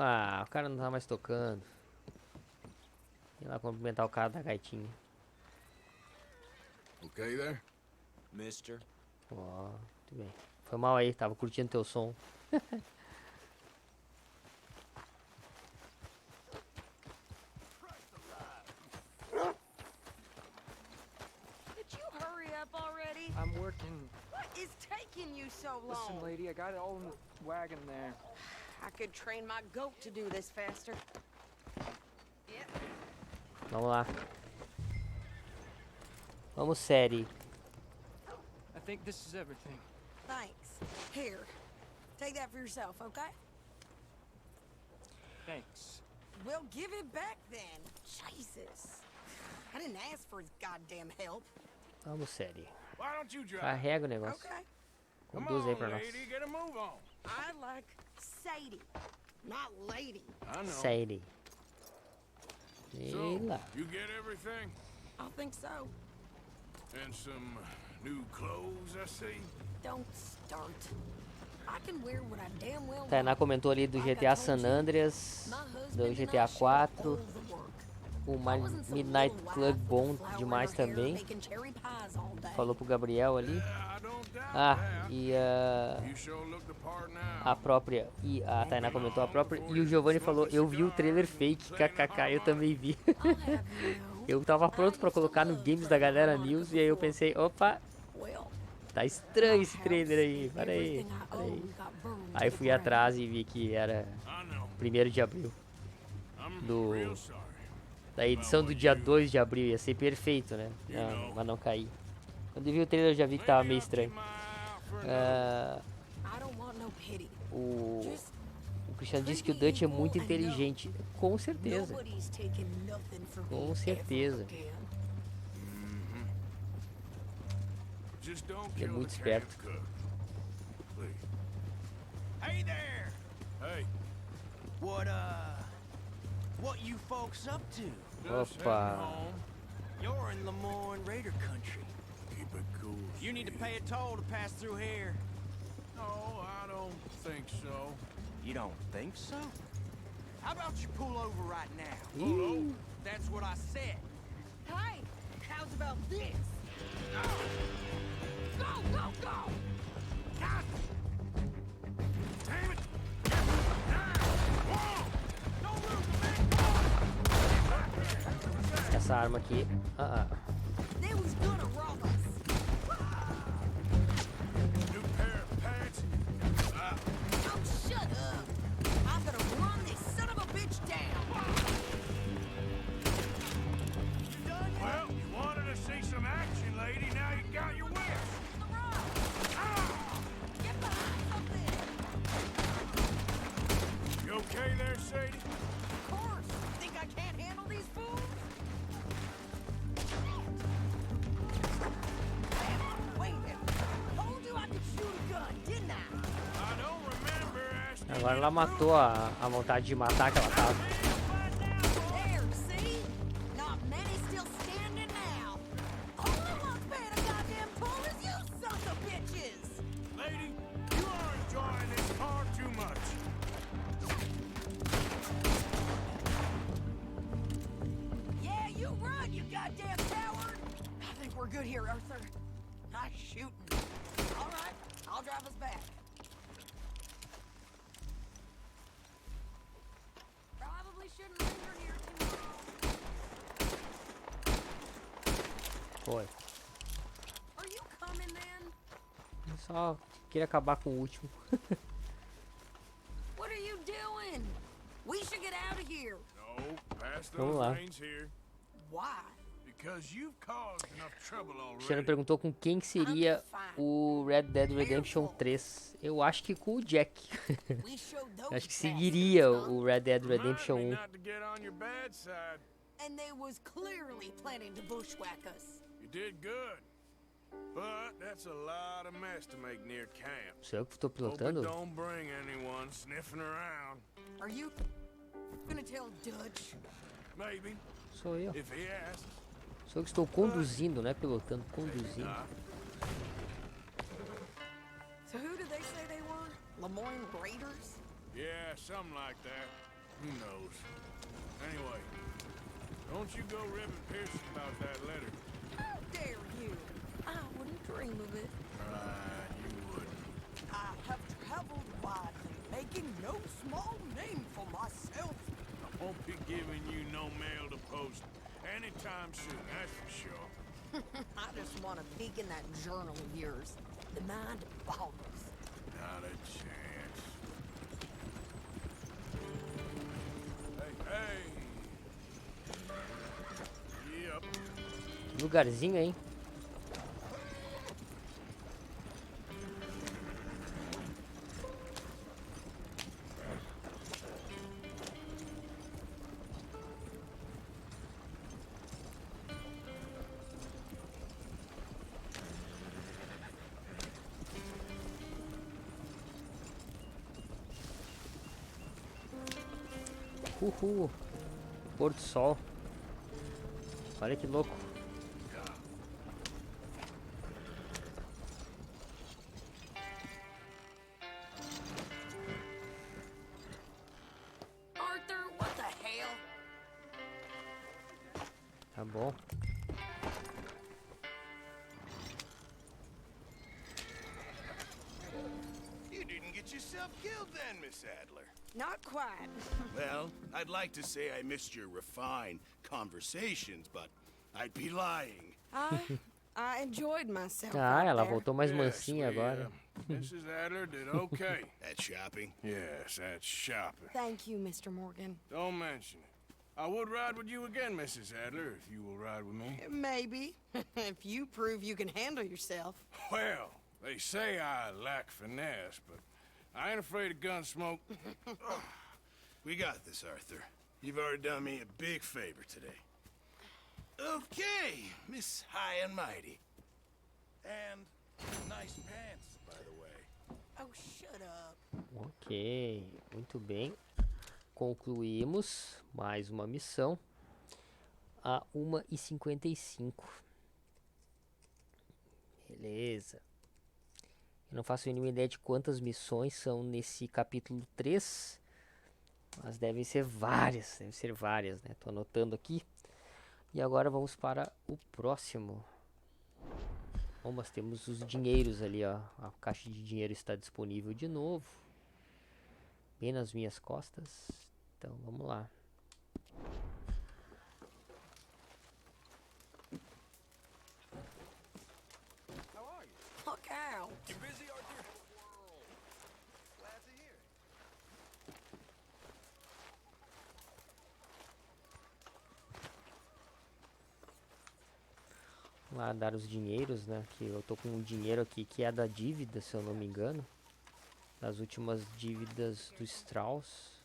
Ah, o cara não tá mais tocando. Ir lá cumprimentar o cara da gaitinha. Okay there? Mister. Ó, Muito bem. Foi mal aí, tava curtindo teu som. Could you hurry up already? I'm working. What is taking you so long? Listen, lady, I got it all in the wagon there. I could train my goat to do this faster. Vamos lá. Vamos, série. I think this is everything. Thanks. Here, take that for yourself, okay? Thanks. We'll give it back then. Jesus. I didn't ask for his goddamn help. Vamos, série. Why don't you drive? Carrega o negócio. Okay. Conduz aí pra nós. Lady, get a move on. I like Sadie, not lady. I know. Série. E So, lá. you get everything? I think so. And some new clothes, I see. Don't start. I can wear what I damn well want. Tainá comentou ali do GTA San Andreas, do GTA 4, o Midnight Club bom demais também. Falou pro Gabriel ali. Ah, e a própria, e a Tainá comentou a própria, e o Giovanni falou, eu vi o trailer fake, kkk, eu também vi. Eu tava pronto pra colocar no Games da Galera News, e aí eu pensei, opa, tá estranho esse trailer aí, para aí, para aí. Aí fui atrás e vi que era 1º de abril, da edição do dia 2 de abril, ia ser perfeito, né, não, mas não caí. Quando eu vi o trailer eu já vi que tava meio estranho. O Cristiano disse que o Dutch é muito inteligente. Com certeza. Com certeza. Ele é muito esperto. Hey there! Hey. What you folks up to? Opa. You're in Lemoyne Raider country. Keep it cool. You need to pay a toll to pass through here. No, I don't think so. You don't think so? How about you pull over right now? Pull over? That's what I said. Hey, how's about this? Go, go, go! Damn it! Essa arma aqui. They was gonna rob us. New pair of pants. Oh, shut up! I'm gonna run this son of a bitch down. Well, you wanted to see some action, lady. Now you got your wish. Get behind something. You okay there, Sadie? Of course. Think I can't handle these fools? Wait a minute. Told you I could shoot a gun, didn't I? I don't remember asking. Agora ela matou a vontade de matar que ela tava. There, see? Not many still standing now. Only one's paying a goddamn toll is you sons of bitches. Lady, you are enjoying this far too much. Yeah, you run, you goddamn coward. I think we're good here, Arthur. Nice shooting. All right, I'll drive us back. Probably shouldn't linger here too long. Foi. Are you coming then? Só queria acabar com o último. What are you doing? We should get out of here. No, pass Vamos those lá. reins here. Why? Because you've caused enough trouble O Cristiano already. perguntou com quem que seria o Red Dead Redemption 3. Eu acho que com o Jack. We showed those Acho que bastards seguiria some, o Red Dead Redemption Remind me 1. not to get on your bad side. and they was clearly planning to bushwhack us. You did good. But that's a lot of mess to make near camp. Sou eu que estou Hope it pilotando? don't bring anyone sniffing around. Are you gonna tell Dutch? Maybe, Sou eu. if he asks. Sou eu que estou conduzindo, não é pilotando, conduzindo. So who did they say they were? Lemoyne Raiders? Yeah, something like that. Who knows? Anyway, don't you go ribbing Pearson about that letter. How dare you? I wouldn't dream of it. Right, you would. no small name for myself. I won't be giving you no mail to post anytime soon, that's for sure. I just want to peek in that journal of yours. The mind boggles. Not a chance. Hey, hey. Yep. Lugarzinho, hein? Uhul. Pôr do sol. Olha que louco. Arthur, what the hell? Tá bom. You didn't get yourself killed then, Miss Adler. Not quite. Well, I'd like to say I missed your refined conversations, but I'd be lying. I enjoyed myself. Ah, out ela there. voltou mais Yes, mansinha we, agora. Mrs. Adler did okay. That shopping? Yes, that's shopping. Thank you, Mr. Morgan. Don't mention it. I would ride with you again, Mrs. Adler, if you will ride with me. Maybe. If you prove you can handle yourself. Well, they say I lack finesse, but I ain't afraid of gun smoke. We got this, Arthur. You've already done me a big favor today. Okay, Miss High and Mighty. And nice pants, by the way. Oh, shut up. Ok, muito bem. Concluímos mais uma missão a 1h55. Beleza. Eu não faço a mínima ideia de quantas missões são nesse capítulo 3, mas devem ser várias, né? Tô anotando aqui. E agora vamos para o próximo. Bom, nós temos os dinheiros ali, ó. A caixa de dinheiro está disponível de novo. Bem nas minhas costas. Então, vamos lá. Look out. You busy, Arthur? Glad to hear it. Vamos lá dar os dinheiros, né? Que eu tô com um dinheiro aqui que é da dívida, se eu não me engano. Das últimas dívidas do Strauss.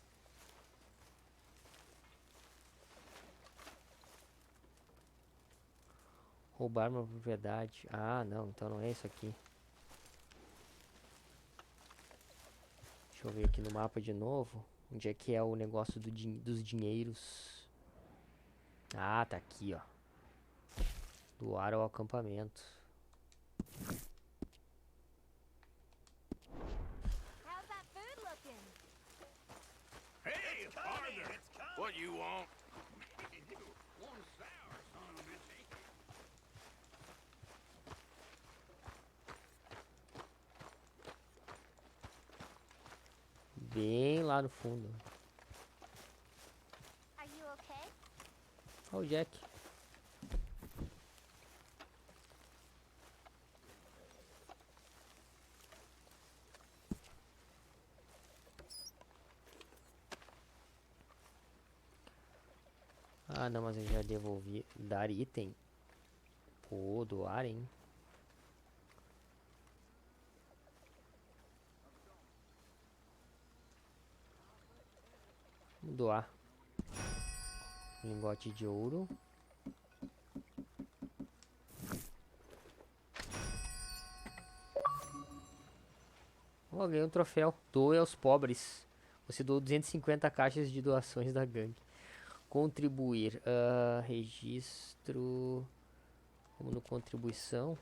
Roubar uma propriedade. Ah, não. Então não é isso aqui. Deixa eu ver aqui no mapa de novo. Onde é que é o negócio dos dinheiros? Ah, tá aqui, ó. Doar ao acampamento. How's that food looking? Hey, Arthur! What you want? Bem lá no fundo. Are you okay? Olha o Jack. Ah, não, mas eu já devolvi. Dar item. Pô, doar, hein? Vamos doar. Lingote de ouro. Ó, ganhei um troféu. Doe aos pobres. Você doou 250 caixas de doações da gangue. Contribuir. Registro. Vamos no contribuição.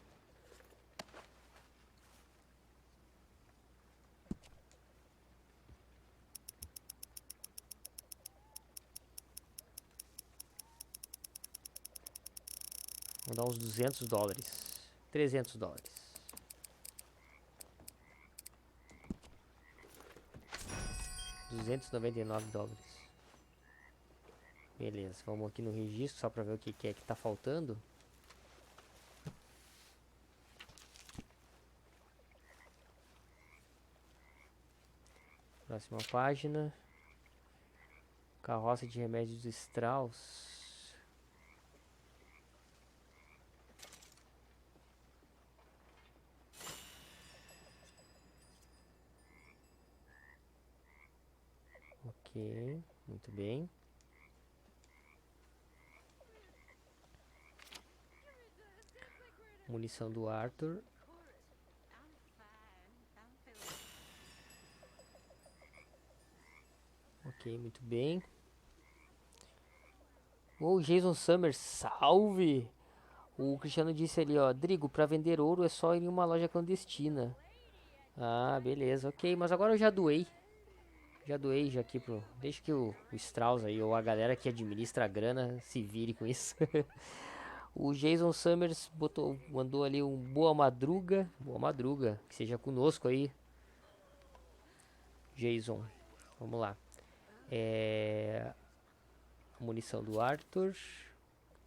Vou dar uns $200. $300. $299. Beleza, vamos aqui no registro só pra ver o que é que tá faltando. Próxima página. Carroça de remédios Strauss. Ok, muito bem. Munição do Arthur. Ok, muito bem. O Jason Summers, salve! O Cristiano disse ali, ó, Drigo, pra vender ouro é só ir em uma loja clandestina. Ah, beleza, ok, mas agora eu já doei. Já doei já aqui pro... Deixa que o Strauss aí, ou a galera que administra a grana, se vire com isso. O Jason Summers mandou ali um boa madruga. Boa madruga, que seja conosco aí. Jason, vamos lá. Munição do Arthur.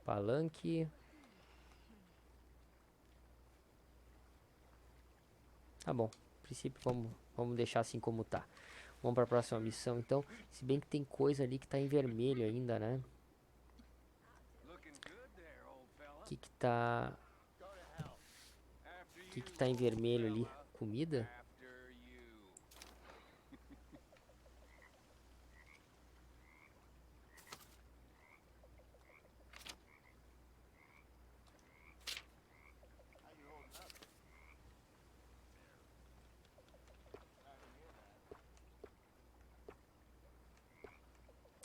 Palanque. Tá bom, no princípio vamos deixar assim como tá. Vamos para a próxima missão então. Se bem que tem coisa ali que tá em vermelho ainda, né? O que tá em vermelho ali? Comida?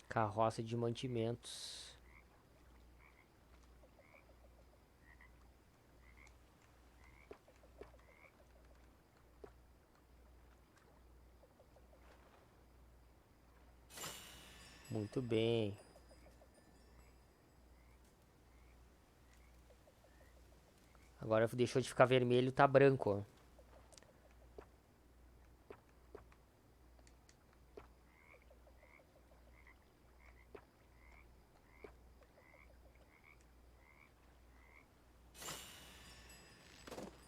Carroça de mantimentos. Muito bem. Agora deixou de ficar vermelho, tá branco, ó.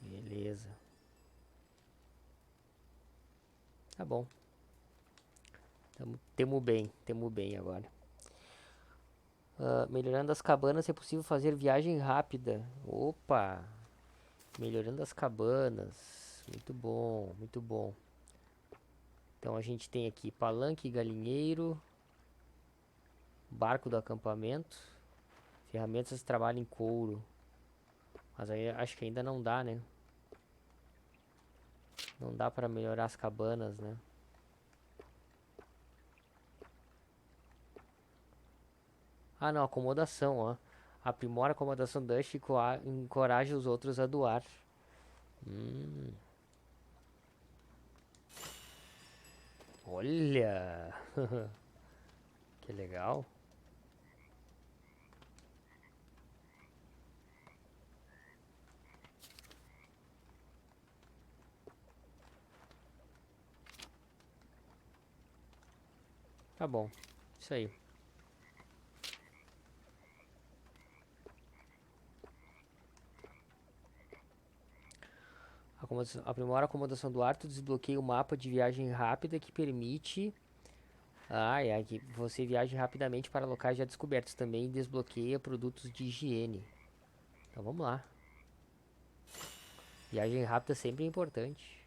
Beleza. Tá bom. Temo bem agora. Melhorando as cabanas é possível fazer viagem rápida. Opa! Melhorando as cabanas. Muito bom, muito bom. Então a gente tem aqui palanque, galinheiro, barco do acampamento, ferramentas de trabalho em couro. Mas aí acho que ainda não dá, né? Não dá para melhorar as cabanas, né? Ah, não, acomodação, ó. Aprimora a acomodação Dust e encoraja os outros a doar. Olha! Que legal. Tá bom. Isso aí. Aprimora a acomodação do Arthur, desbloqueia o mapa de viagem rápida que permite que você viaje rapidamente para locais já descobertos. Também desbloqueia produtos de higiene. Então vamos lá. Viagem rápida sempre é importante.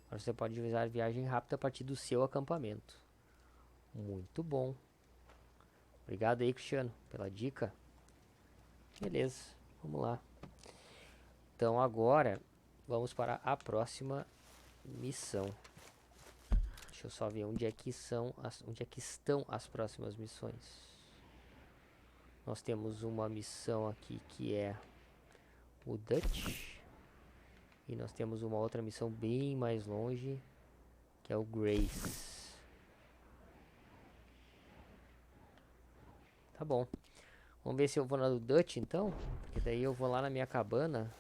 Agora você pode usar viagem rápida a partir do seu acampamento. Muito bom. Obrigado aí, Cristiano, pela dica. Beleza, vamos lá. Então agora vamos para a próxima missão. Deixa eu só ver onde é que estão as próximas missões. Nós temos uma missão aqui que é o Dutch. E nós temos uma outra missão bem mais longe, que é o Grace. Tá bom. Vamos ver se eu vou na do Dutch então. Porque daí eu vou lá na minha cabana.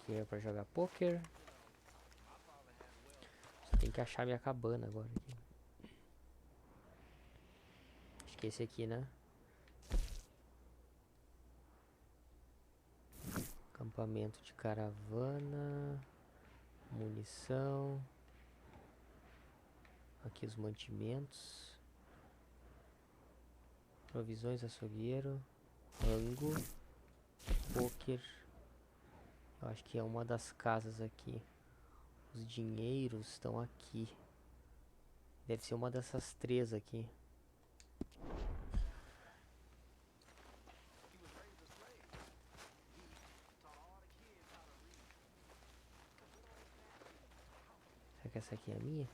Que é pra jogar poker. que achar minha cabana agora aqui. Acho que é esse aqui, né? Acampamento de caravana. Munição. Aqui os mantimentos. Provisões, açougueiro. Rango. Poker. Eu acho que é uma das casas aqui. Os dinheiros estão aqui. Deve ser uma dessas três aqui. Será que essa aqui é a minha?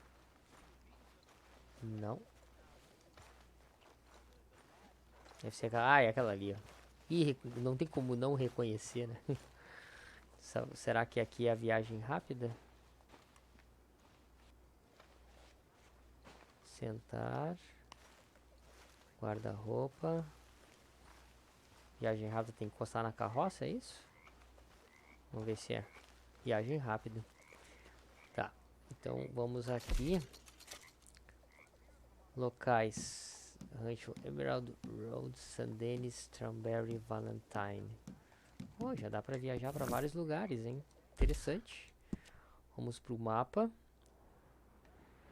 Não. Deve ser aquela. Ah, é aquela ali, ó. Ih, não tem como não reconhecer, né? Será que aqui é a viagem rápida? Sentar. Guarda-roupa. Viagem rápida tem que encostar na carroça, é isso? Vamos ver se é. Viagem rápida. Tá. Então vamos aqui. Locais. Rancho Emerald Road, San Denis, Strawberry, Valentine. Oh, já dá pra viajar pra vários lugares, hein? Interessante. Vamos pro mapa.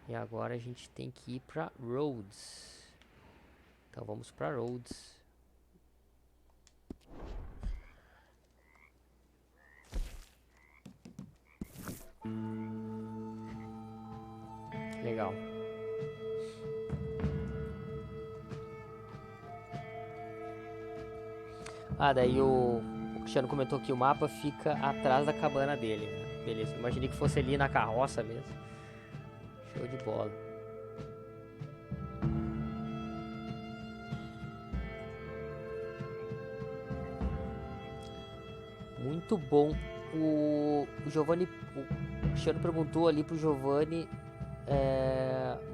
E agora a gente tem que ir pra Rhodes. Então vamos pra Rhodes. Legal. Ah, daí o Cristiano comentou que o mapa fica atrás da cabana dele, né? Beleza, imaginei que fosse ali na carroça mesmo. Show de bola. Muito bom. O Giovanni, o Cristiano perguntou ali pro Giovanni,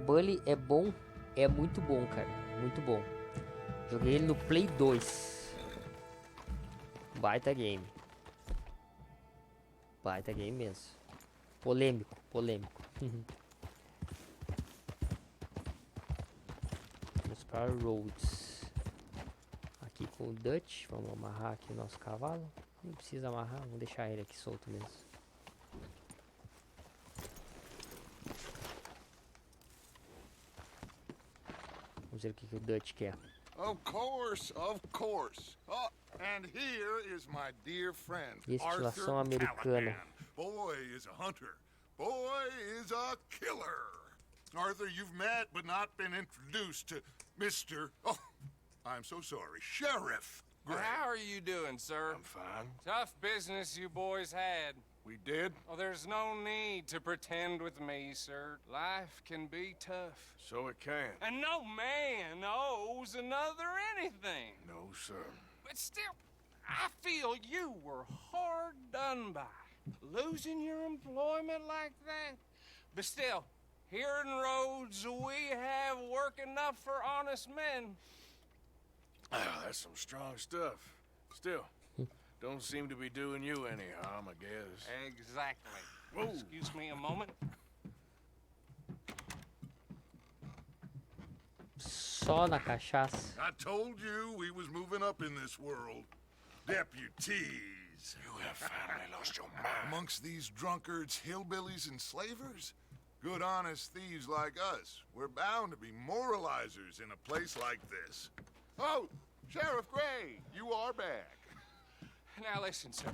Bully é bom? É muito bom, cara, muito bom. Joguei ele no Play 2. Baita game. Baita game mesmo. Polêmico, polêmico. Vamos para Rhodes. Aqui com o Dutch. Vamos amarrar aqui o nosso cavalo. Não precisa amarrar, vamos deixar ele aqui solto mesmo. Vamos ver o que o Dutch quer. Of course, of course. Oh, and here is my dear friend, Estilação Arthur americana. Callahan. Boy is a hunter. Boy is a killer. Arthur, you've met but not been introduced to Mr. Oh, I'm so sorry, Sheriff Gray. Well, how are you doing, sir? I'm fine. Tough business you boys had. We did? Oh, there's no need to pretend with me, sir. Life can be tough. So it can. And no man owes another anything. No, sir. But still, I feel you were hard done by. Losing your employment like that. But still, here in Rhodes, we have work enough for honest men. Ah, that's some strong stuff. Still, don't seem to be doing you any harm, I guess. Exactly. Whoa. Excuse me a moment. Só na cachaça. I told you we was moving up in this world. Deputies. You have finally lost your mind. Amongst these drunkards, hillbillies, and slavers? Good honest thieves like us. We're bound to be moralizers in a place like this. Oh, Sheriff Gray, you are back. Now listen, sir.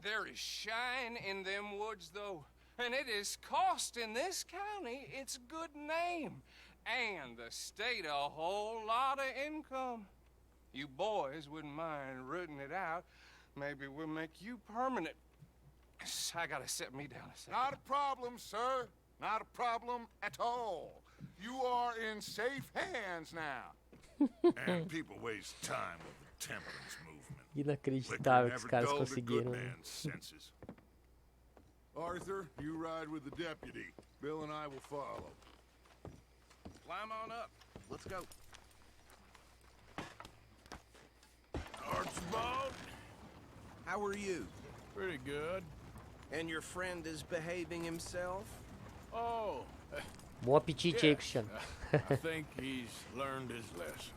There is shine in them woods, though, and it is costing this county its good name, and the state a whole lot of income. You boys wouldn't mind rooting it out. Maybe we'll make you permanent. I gotta set me down a second. Not a problem, sir. Not a problem at all. You are in safe hands now. And people waste time with the temperance movement. Inacreditável que os caras Liquor never dulled a good conseguiram. man's senses. Arthur, you ride with the deputy. Bill and I will follow. Climb on up. Let's go. Archibald? How are you? Pretty good. And your friend is behaving himself? Oh, Bom apetite aí, Cristiano. I think he's learned his lesson.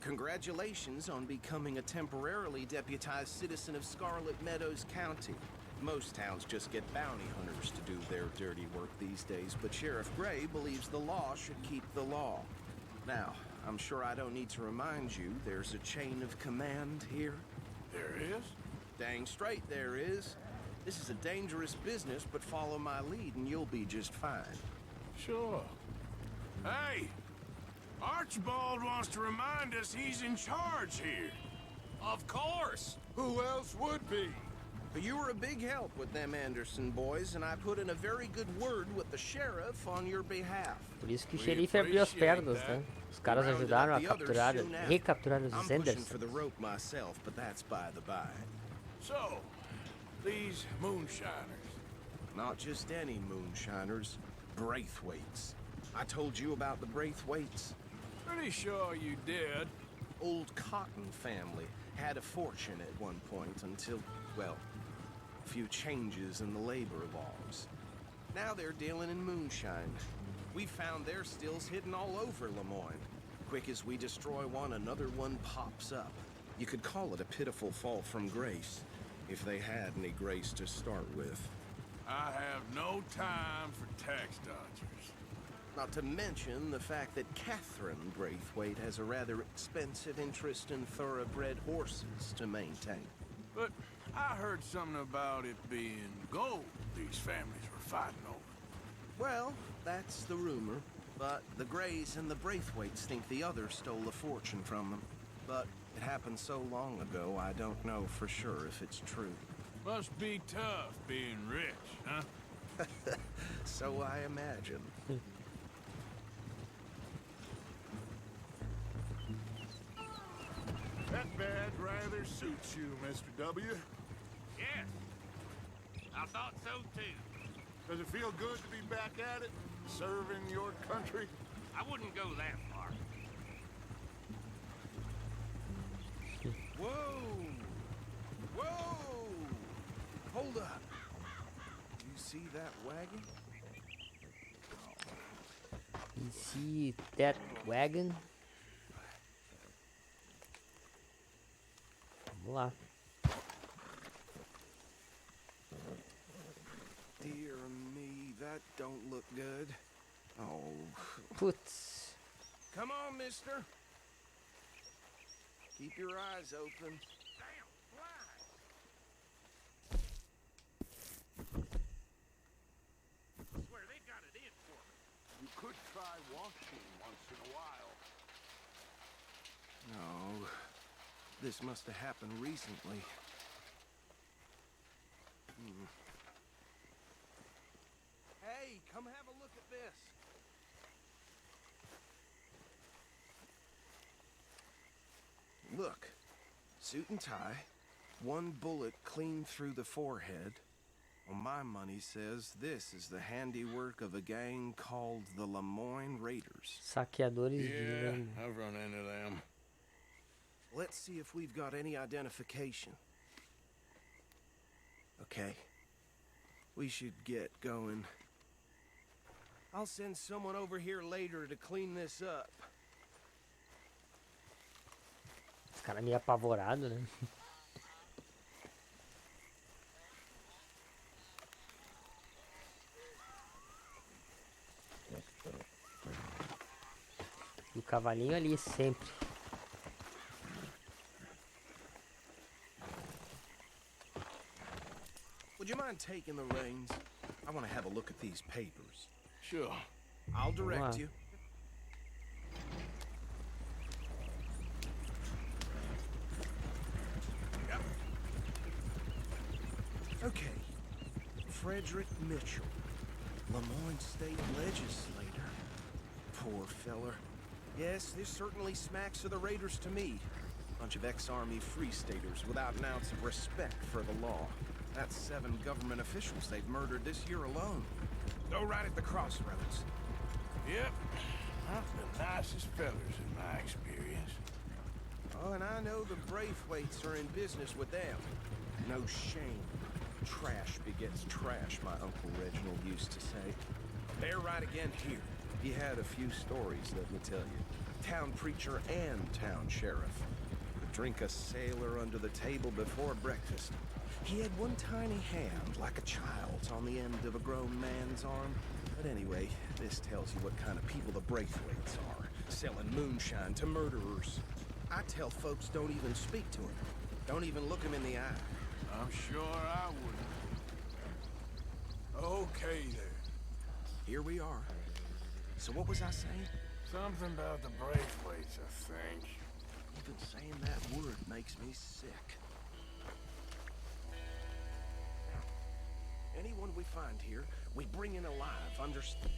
Congratulations on becoming a temporarily deputized citizen of Scarlet Meadows County. Most towns just get bounty hunters to do their dirty work these days, but Sheriff Gray believes the law should keep the law. Now, I'm sure I don't need to remind you there's a chain of command here. There is? Dang straight there is. This is a dangerous business, but follow my lead and you'll be just fine. Sure. Hey! Archibald wants to remind us he's in charge here. Of course! Who else would be? You were a big help with them Anderson boys, and I put in a very good word with the sheriff on your behalf. Por isso que o xerife abriu as pernas, né? Os caras ajudaram a capturar, recapturar os I'm pushing for Anderson. the rope myself, but that's by the by. So, these moonshiners. Not just any moonshiners, Braithwaites. I told you about the Braithwaites. Pretty sure you did. Old Cotton family had a fortune at one point until, well, a few changes in the labor laws. Now they're dealing in moonshine. We found their stills hidden all over Lemoyne. Quick as we destroy one, another one pops up. You could call it a pitiful fall from grace, if they had any grace to start with. I have no time for tax dodgers. Not to mention the fact that Catherine Braithwaite has a rather expensive interest in thoroughbred horses to maintain. But I heard something about it being gold these families were fighting over. Well, that's the rumor. But the Grays and the Braithwaites think the others stole a fortune from them. But it happened so long ago, I don't know for sure if it's true. Must be tough being rich, huh? So I imagine. That badge rather suits you, Mr. W. Yes. I thought so, too. Does it feel good to be back at it, serving your country? I wouldn't go that far. Whoa! Whoa! Hold up. You see that wagon? You see that wagon? Vamos lá. Dear me, that don't look good. Oh. Putz. Come on, mister. Keep your eyes open. I swear they got it in for me. You could try washing once in a while. No. This must have happened recently. Hey, come have a look at this. Look, suit and tie, one bullet clean through the forehead. Well, my money says this is the handiwork of a gang called the Lemoyne Raiders. Saqueadores de Yeah, lama. I've run into them. Let's see if we've got any identification. Okay. We should get going. I'll send someone over here later to clean this up. Esse cara é meio apavorado, né? E o cavalinho ali sempre. Would you mind taking the reins? I want to have a look at these papers. Sure. I'll direct you. Yep. Okay. Frederick Mitchell, Lemoyne State Legislator. Poor feller. Yes, this certainly smacks of the Raiders to me. Bunch of ex-Army Free Staters without an ounce of respect for the law. That's 7 government officials they've murdered this year alone. Go right at the crossroads. Yep. Not the nicest fellers in my experience. Oh, and I know the Braithwaites are in business with them. No shame. Trash begets trash, my Uncle Reginald used to say. They're right again here. He had a few stories, let me tell you. Town preacher and town sheriff. Could drink a sailor under the table before breakfast. He had one tiny hand, like a child's, on the end of a grown man's arm. But anyway, this tells you what kind of people the Braithwaites are. Selling moonshine to murderers. I tell folks don't even speak to him. Don't even look him in the eye. I'm sure I wouldn't. Okay, there. Here we are. So what was I saying? Something about the Braithwaites, I think. Even saying that word makes me sick. Anyone we find here, we bring in alive, understood?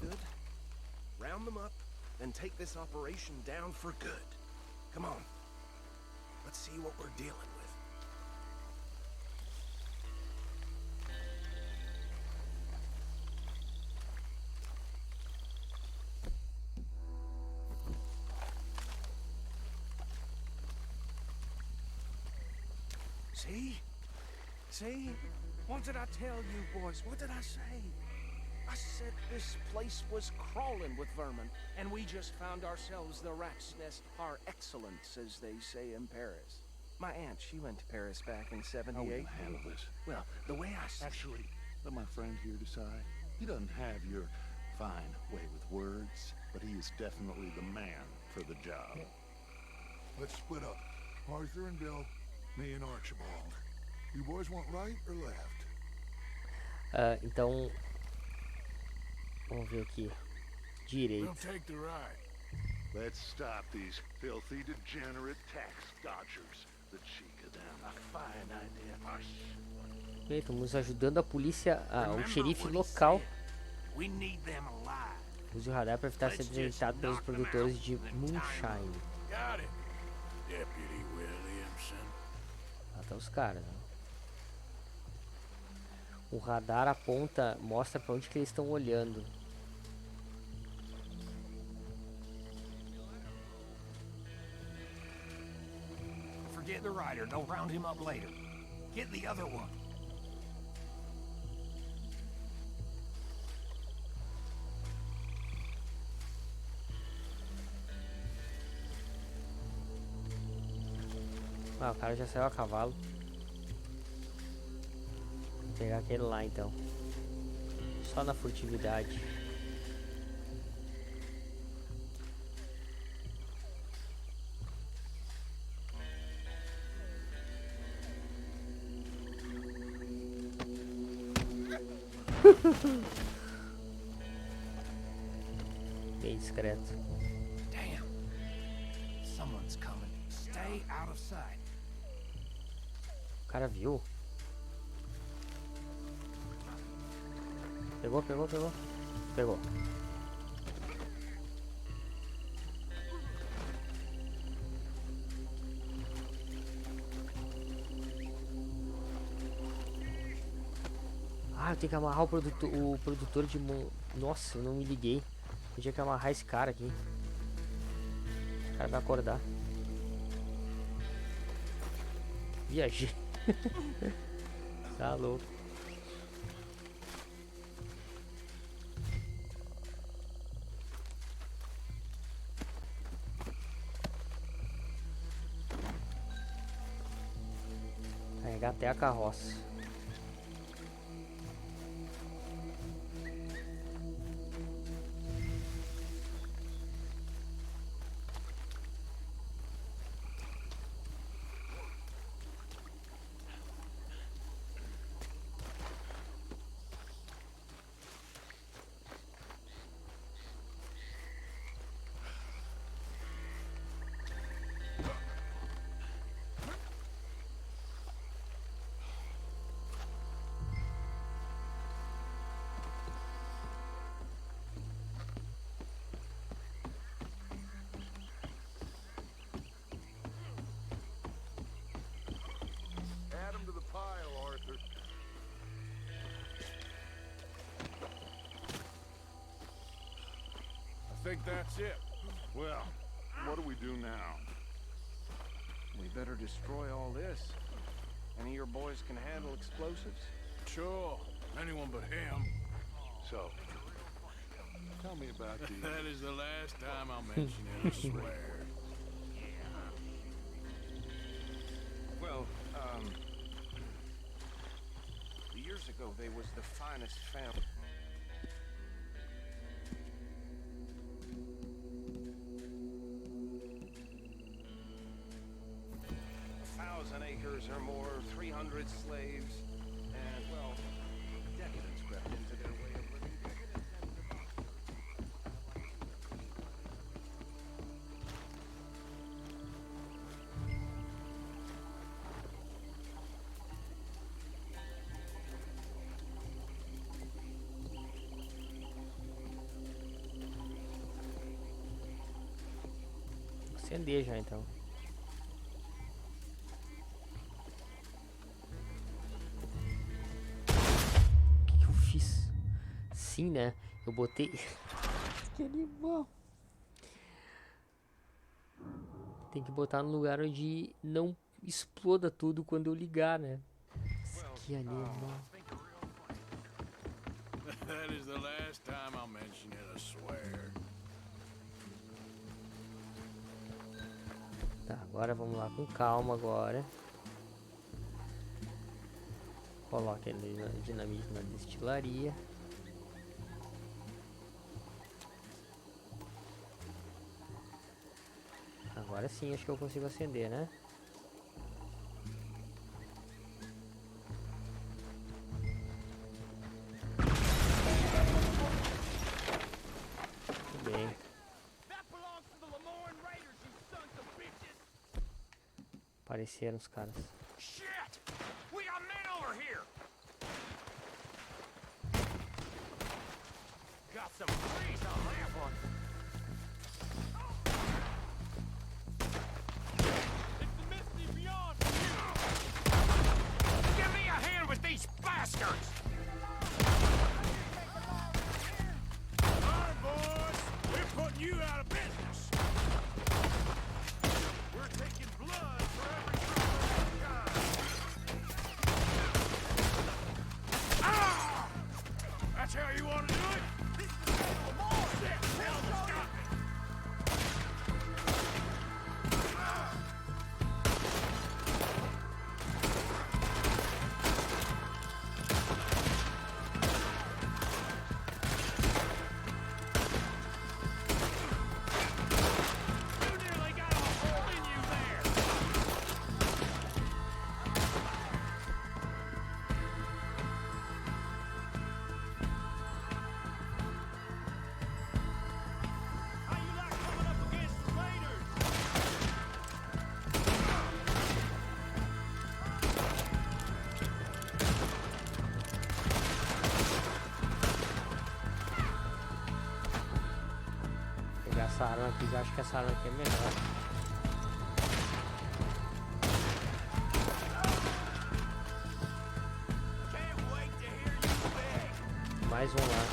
Good. Round them up, and take this operation down for good. Come on. Let's see what we're dealing with. See? See? What did I tell you, boys? What did I say? I said this place was crawling with vermin, and we just found ourselves the rat's nest par excellence, as they say in Paris. My aunt, she went to Paris back in '78. How will you handle this? Well, the way I... Actually, let my friend here decide. He doesn't have your fine way with words, but he is definitely the man for the job. Let's split up. Arthur and Bill, me and Archibald. You boys want right or left? Então, vamos ver aqui. Direito. We'll take the right. Let's stop these filthy, degenerate tax dodgers. The cheek of them. A fine idea. Ok, estamos ajudando a polícia, o xerife local. Use o radar para evitar ser detectado pelos produtores de moonshine. Got it, Deputy Williamson. Lá tá os caras, né? O radar aponta, mostra para onde que eles estão olhando. Forget the rider. They'll round him up later. Get the other one. Ah, o cara já saiu a cavalo. Vou pegar aquele lá então. Só na furtividade. Bem discreto. Damn. Someone's coming. Stay out of sight. O cara viu? Pegou. Pegou. Ah, eu tenho que amarrar o produtor de... Nossa, eu não me liguei. Eu tinha que amarrar esse cara aqui. O cara vai acordar. Viajei. Tá louco. Carregar até a carroça. Add them to the pile, Arthur. I think that's it. Well, what do we do now? We better destroy all this. Any of your boys can handle explosives? Sure. anyone but him. So, tell me about the... That is the last time I'll mention it, I swear. Well, years ago, they was the finest family. Acres or more, 300 slaves, and, well, decadence crept into their way of living. Acender já então. Sim, né? Eu botei... Que animal! Tem que botar no lugar onde não exploda tudo quando eu ligar, né? Que animal! That is the last time I'll mention it, I swear. Tá, agora vamos lá com calma agora. Coloque ali na dinamite na destilaria. Agora sim, acho que eu consigo acender, né? Muito bem. Apareceram os caras. Shit! We got men over here! Got some freeze on that one! These bastards! Alright, boys! We're putting you out of business! We're taking blood for every drop of gun! Ah! That's how you want to do it? This is the battle of all shit! Hell, just got me! Essa arma aqui, eu acho que essa arma aqui é melhor. Mais um lá.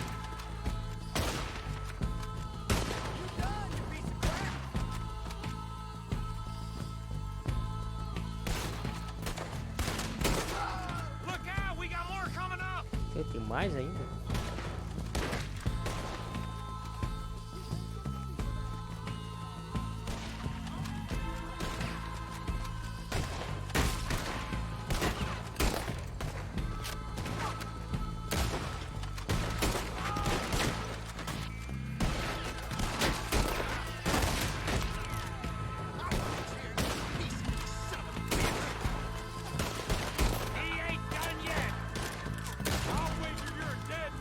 Tem mais ainda? He ain't done yet! I'll wager you're a dead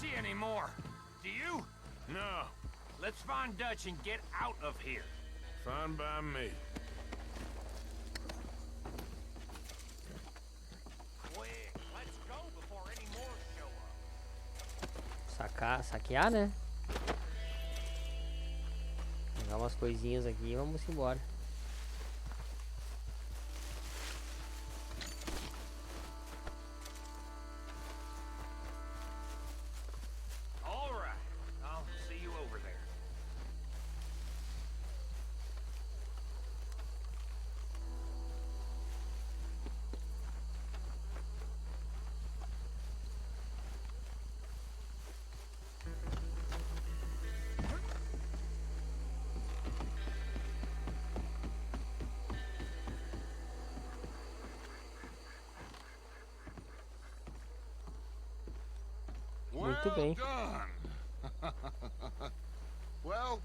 see any more. Do you? No. Let's find Dutch and get out of here. Fine by me. Quick, let's go before any more show up. Saquear, né? Pegar umas coisinhas aqui e vamos embora. All right, I'll see you over there. Muito bem. Done. Well,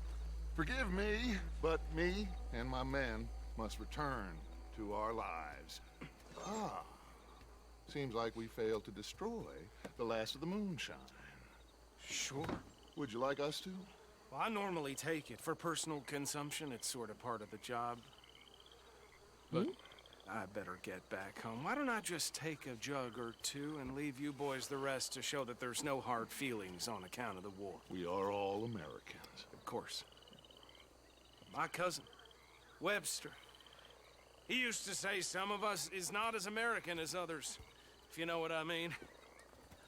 forgive me, but me and my men must return to our lives. Ah, seems like we failed to destroy the last of the moonshine. Sure. Would you like us to? Well, I normally take it. For personal consumption, it's sort of part of the job. But I better get back home. Why don't I just take a jug or two and leave you boys the rest to show that there's no hard feelings on account of the war? We are all Americans. Of course. My cousin, Webster, he used to say some of us is not as American as others, if you know what I mean.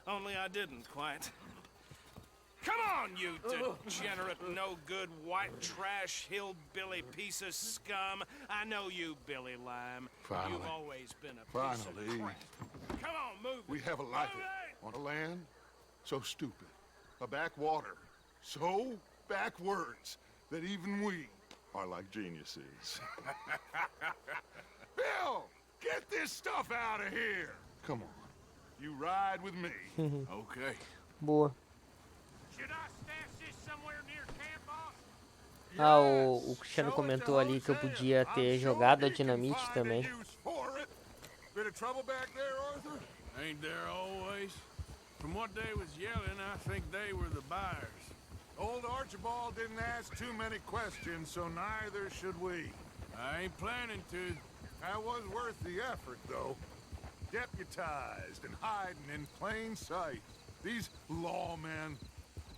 Only I didn't quite. Come on, you degenerate, no-good, white trash, hillbilly piece of scum. I know you, Billy Lime. Finally. You've always been a piece of Finally. crap. Come on, move We it. have a life Move on a land so stupid, a backwater so backwards that even we are like geniuses. Bill, get this stuff out of here. Come on, you ride with me. Okay. Boa. Should I stash this somewhere near camp, boss? Ah, o Cristiano comentou ali que eu podia ter jogado a dinamite também. Bit of trouble back there, Arthur? Ain't there always? From what they was yelling, I think they were the buyers. Old Archibald didn't ask too many questions, so neither should we. I ain't planning to. That was worth the effort, though. Deputized and hiding in plain sight. These lawmen,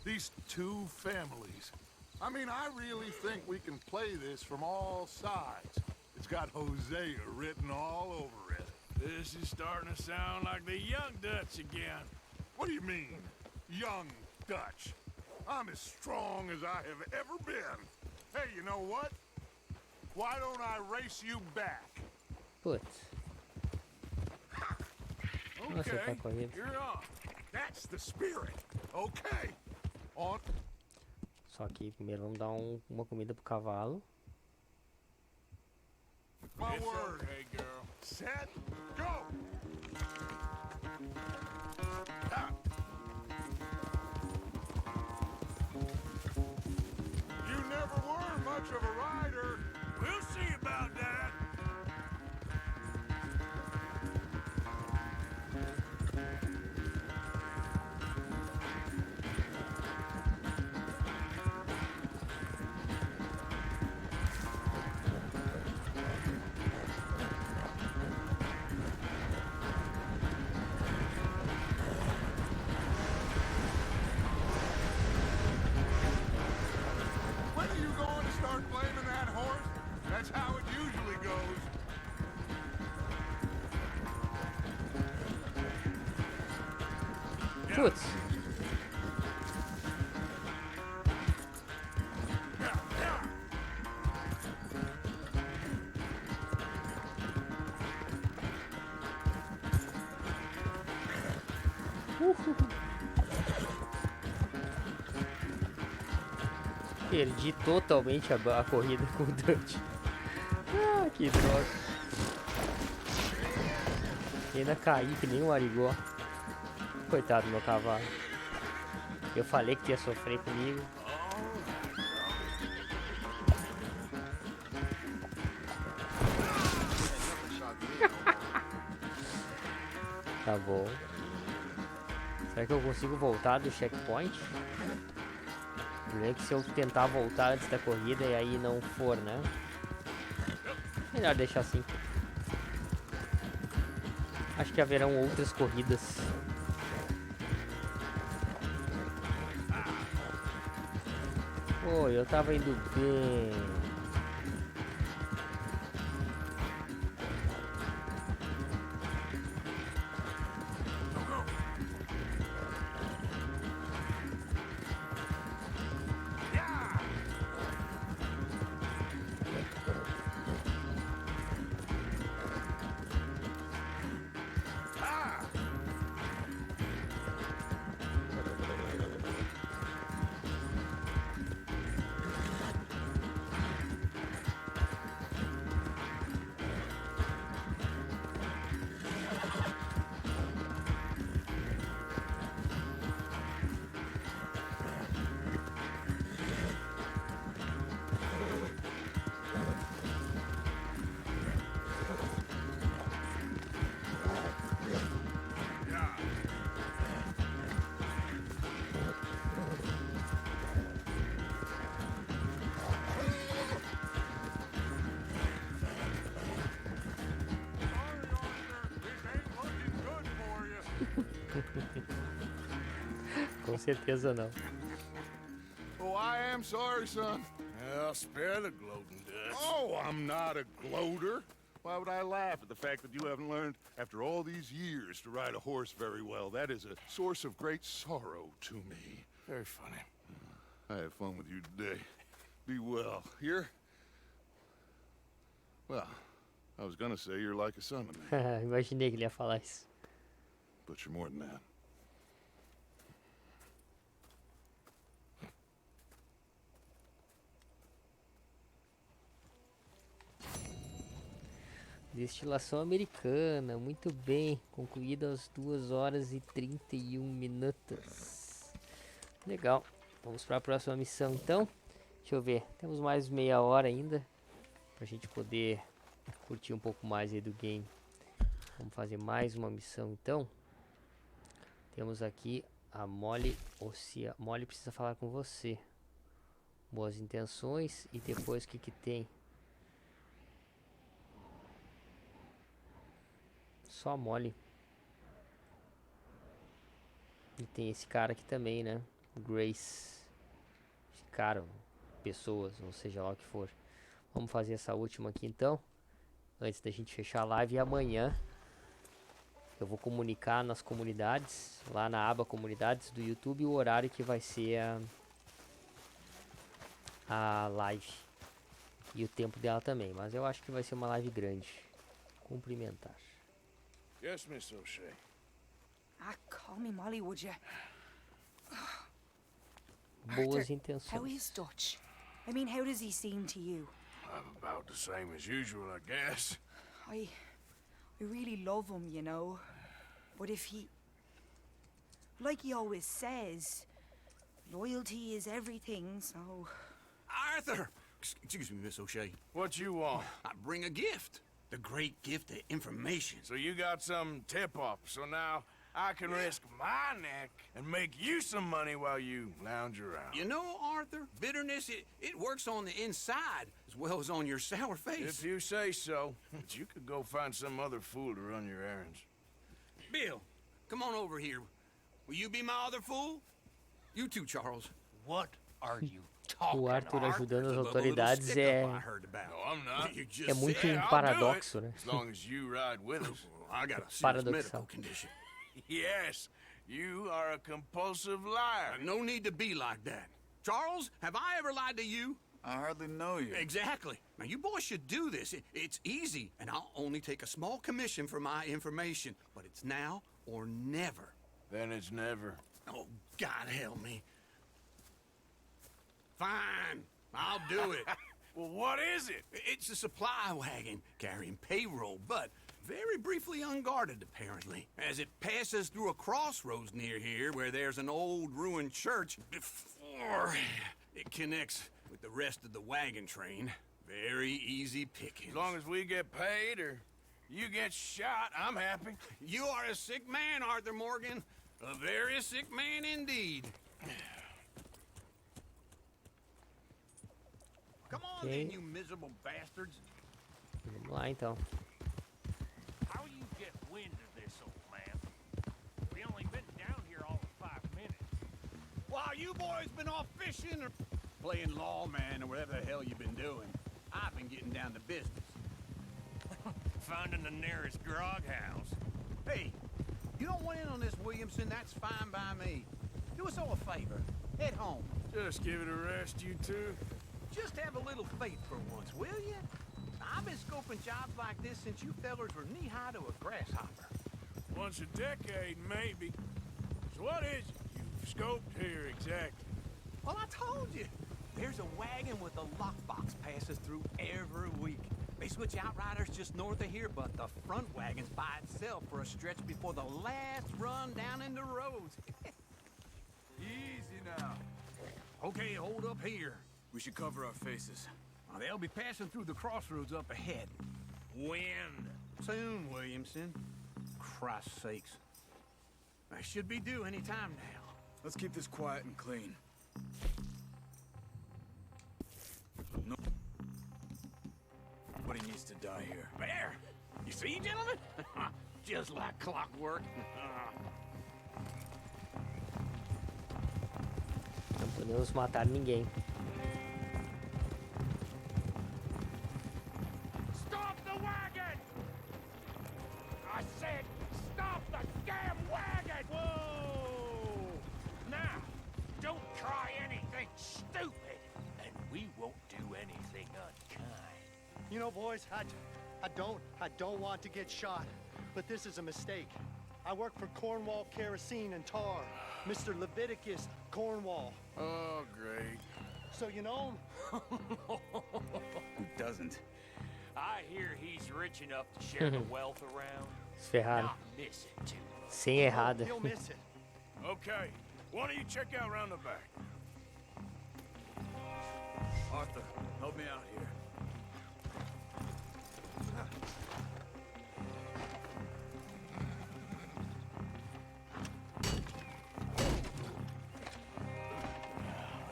these two families. I mean, I really think we can play this from all sides. It's got Hosea written all over it. This is starting to sound like the young Dutch again. What do you mean, young Dutch? I'm as strong as I have ever been. Hey, you know what? Why don't I race you back? Putz. Nossa, Okay, tá correndo. you're on. That's the spirit. Okay. On. Só que primeiro vamos dar uma comida pro cavalo. My It's word. okay, girl. Set. Go. Ah. You never were much of a rider. We'll see about that. When are you going to start blaming that horse? That's how it usually goes. Putz. Perdi totalmente a corrida com o Dutch. Ah, que droga. Ainda caí que nem um arigó. Coitado do meu cavalo. Eu falei que ia sofrer comigo. Tá bom. Será que eu consigo voltar do checkpoint? Primeiro que se eu tentar voltar antes da corrida e aí não for, né? Melhor deixar assim. Acho que haverão outras corridas. Pô, eu tava indo bem. Com certeza não. Oh, I am sorry, son. Well, spare the gloating, Dutch. Oh, I'm not a gloater. Why would I laugh at the fact that you haven't learned, after all these years, to ride a horse very well? That is a source of great sorrow to me. Very funny. I had fun with you today. Be well. Here? Well, I was gonna say you're like a son to me. Imaginei que ele ia falar isso. But you're more than that. Destilação americana, muito bem, concluída às 2 horas e 31 minutos. Legal, vamos para a próxima missão então. Deixa eu ver, temos mais meia hora ainda pra gente poder curtir um pouco mais aí do game. Vamos fazer mais uma missão então. Temos aqui a Molly. Molly precisa falar com você. Boas intenções. E depois o que que tem? Só a Molly. E tem esse cara aqui também, né? Grace. Esse cara, pessoas, ou seja lá o que for. Vamos fazer essa última aqui então. Antes da gente fechar a live. E amanhã eu vou comunicar nas comunidades, lá na aba comunidades do YouTube, o horário que vai ser a live. E o tempo dela também. Mas eu acho que vai ser uma live grande. Cumprimentar. Yes, Miss O'Shea. Ah, call me Molly, would you? Boas How intenções. is Dutch? I mean, how does he seem to you? About the same as usual, I guess. I really love him, you know. But if he... Like he always says, loyalty is everything, so... Arthur! Excuse me, Miss O'Shea. What you want? I bring a gift. The great gift of information. So you got some tip-off, so now I can risk my neck and make you some money while you lounge around. You know, Arthur, bitterness, it works on the inside as well as on your sour face. If you say so. But you could go find some other fool to run your errands. Bill, come on over here. Will you be my other fool? You too, Charles. What are you O Arthur ajudando as autoridades é muito paradoxo, né? As long as you ride with us. I got a serious Paradoxal. medical condition. Yes, you are a compulsive liar. No need to be like that. Charles, have I ever lied to you? I hardly know you. Exactly. Now, you boys should do this. It's easy, and I'll only take a small commission for my information. But it's now or never. Then it's never. Oh, God help me. Fine, I'll do it. Well, what is it? It's a supply wagon carrying payroll, but very briefly unguarded, apparently. As it passes through a crossroads near here where there's an old ruined church before it connects with the rest of the wagon train. Very easy pickings. As long as we get paid or you get shot, I'm happy. You are a sick man, Arthur Morgan. A very sick man indeed. Come on then, you miserable bastards. Vamos lá então. How you get wind of this, old man? We only been down here all of 5 minutes. While you boys been off fishing or playing lawman or whatever the hell you've been doing, I've been getting down to business. Finding the nearest grog house. Hey, you don't want in on this, Williamson, that's fine by me. Do us all a favor. Head home. Just give it a rest, you two. Just have a little faith for once, will you? I've been scoping jobs like this since you fellers were knee-high to a grasshopper. Once a decade, maybe. So what is it you've scoped here exactly? Well, I told you. There's a wagon with a lockbox passes through every week. They switch outriders just north of here, but the front wagon's by itself for a stretch before the last run down into roads. Easy now. Okay, hold up here. We should cover our faces. Well, they'll be passing through the crossroads up ahead. When? Soon, Williamson. Christ's sakes. I should be due any time now. Let's keep this quiet and clean. Nobody needs to die here. There! You see, gentlemen? Just like clockwork. Não podemos matar ninguém. Stop the wagon! I said, stop the damn wagon! Whoa! Now, don't try anything stupid, and we won't do anything unkind. You know, boys, I don't want to get shot, but this is a mistake. I work for Cornwall Kerosene and Tar, Mr. Leviticus Cornwall. Oh, great. So you know him? Who doesn't? I hear he's rich enough to share the wealth around. Ferrado. Not miss it too. Sem errada. He'll miss it. Okay, why don't you check out around the back? Arthur, help me out here.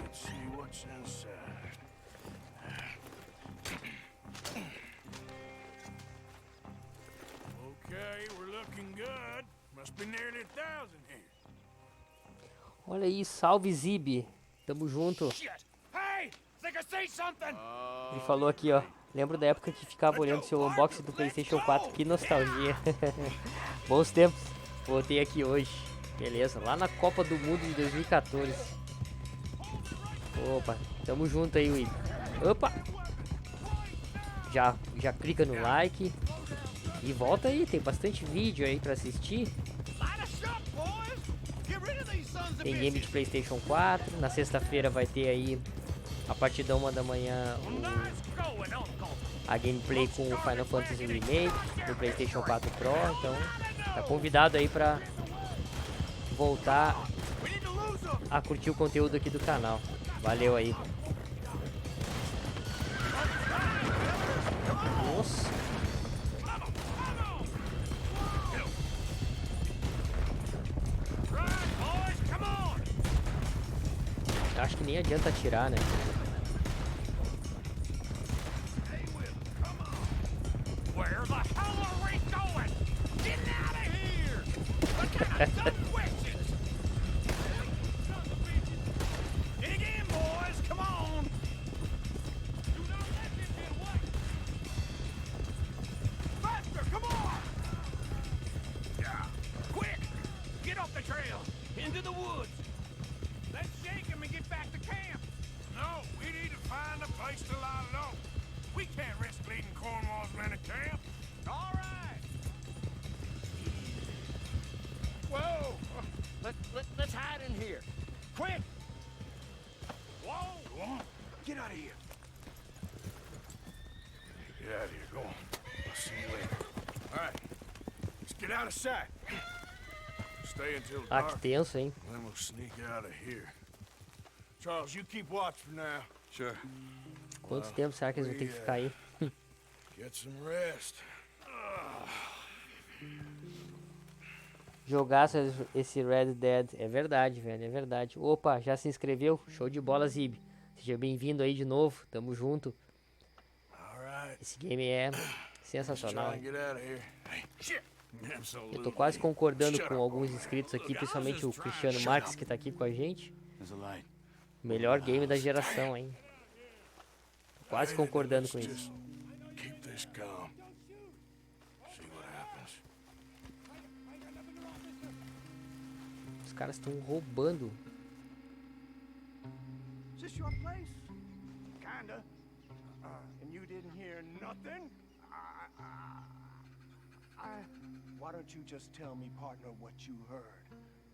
Let's see what's inside. Okay, we're looking good. Must be nearly 1,000 here. Olha aí, salve Zib. Tamo junto. Hey, think I see something? Ele falou aqui, ó. Lembro da época que ficava olhando seu unboxing do PlayStation 4. Que nostalgia. Bons tempos. Voltei aqui hoje. Beleza, lá na Copa do Mundo de 2014. Opa, tamo junto aí, Will. Opa! Já clica no like. E volta aí, tem bastante vídeo aí pra assistir. Tem game de PlayStation 4. Na sexta-feira vai ter aí, a partir da 1 da manhã, a gameplay com o Final Fantasy Remake do PlayStation 4 Pro. Então, tá convidado aí pra voltar a curtir o conteúdo aqui do canal. Valeu aí. Nossa. Acho que nem adianta atirar, né? Where the hell are we going? Get out of here! What kind of dumb questions? Dig in, boys! Come on! Do not let this get away! Faster! Come on! Yeah. Quick! Get off the trail! Into the woods! Let's shake him and get back to camp! No, we need to find a place to lie low. We can't risk leading Cornwall's men to camp. All right! Whoa! Let's hide in here. Quick! Whoa! Go on. Get out of here. Get out of here. Go on. I'll see you later. All right. Let's get out of sight. Stay until Ah, dark. que tenso, hein? Then we'll sneak out of here. Charles, you keep watch for now. Sure. Quanto tempo será que eles vão ter que ficar aí? Get some rest. jogar esse Red Dead. É verdade, velho, é verdade. Opa, já se inscreveu? Show de bola, Zib. Seja bem-vindo aí de novo, tamo junto. Esse game é sensacional. Hein? Eu tô quase concordando com alguns inscritos aqui, principalmente o Cristiano Marques, que tá aqui com a gente. Melhor game da geração, hein? Tô quase concordando com isso. Os caras estão roubando. Is this your place? Kinda. And you didn't hear nothing? Why don't you just tell me, partner, what you heard?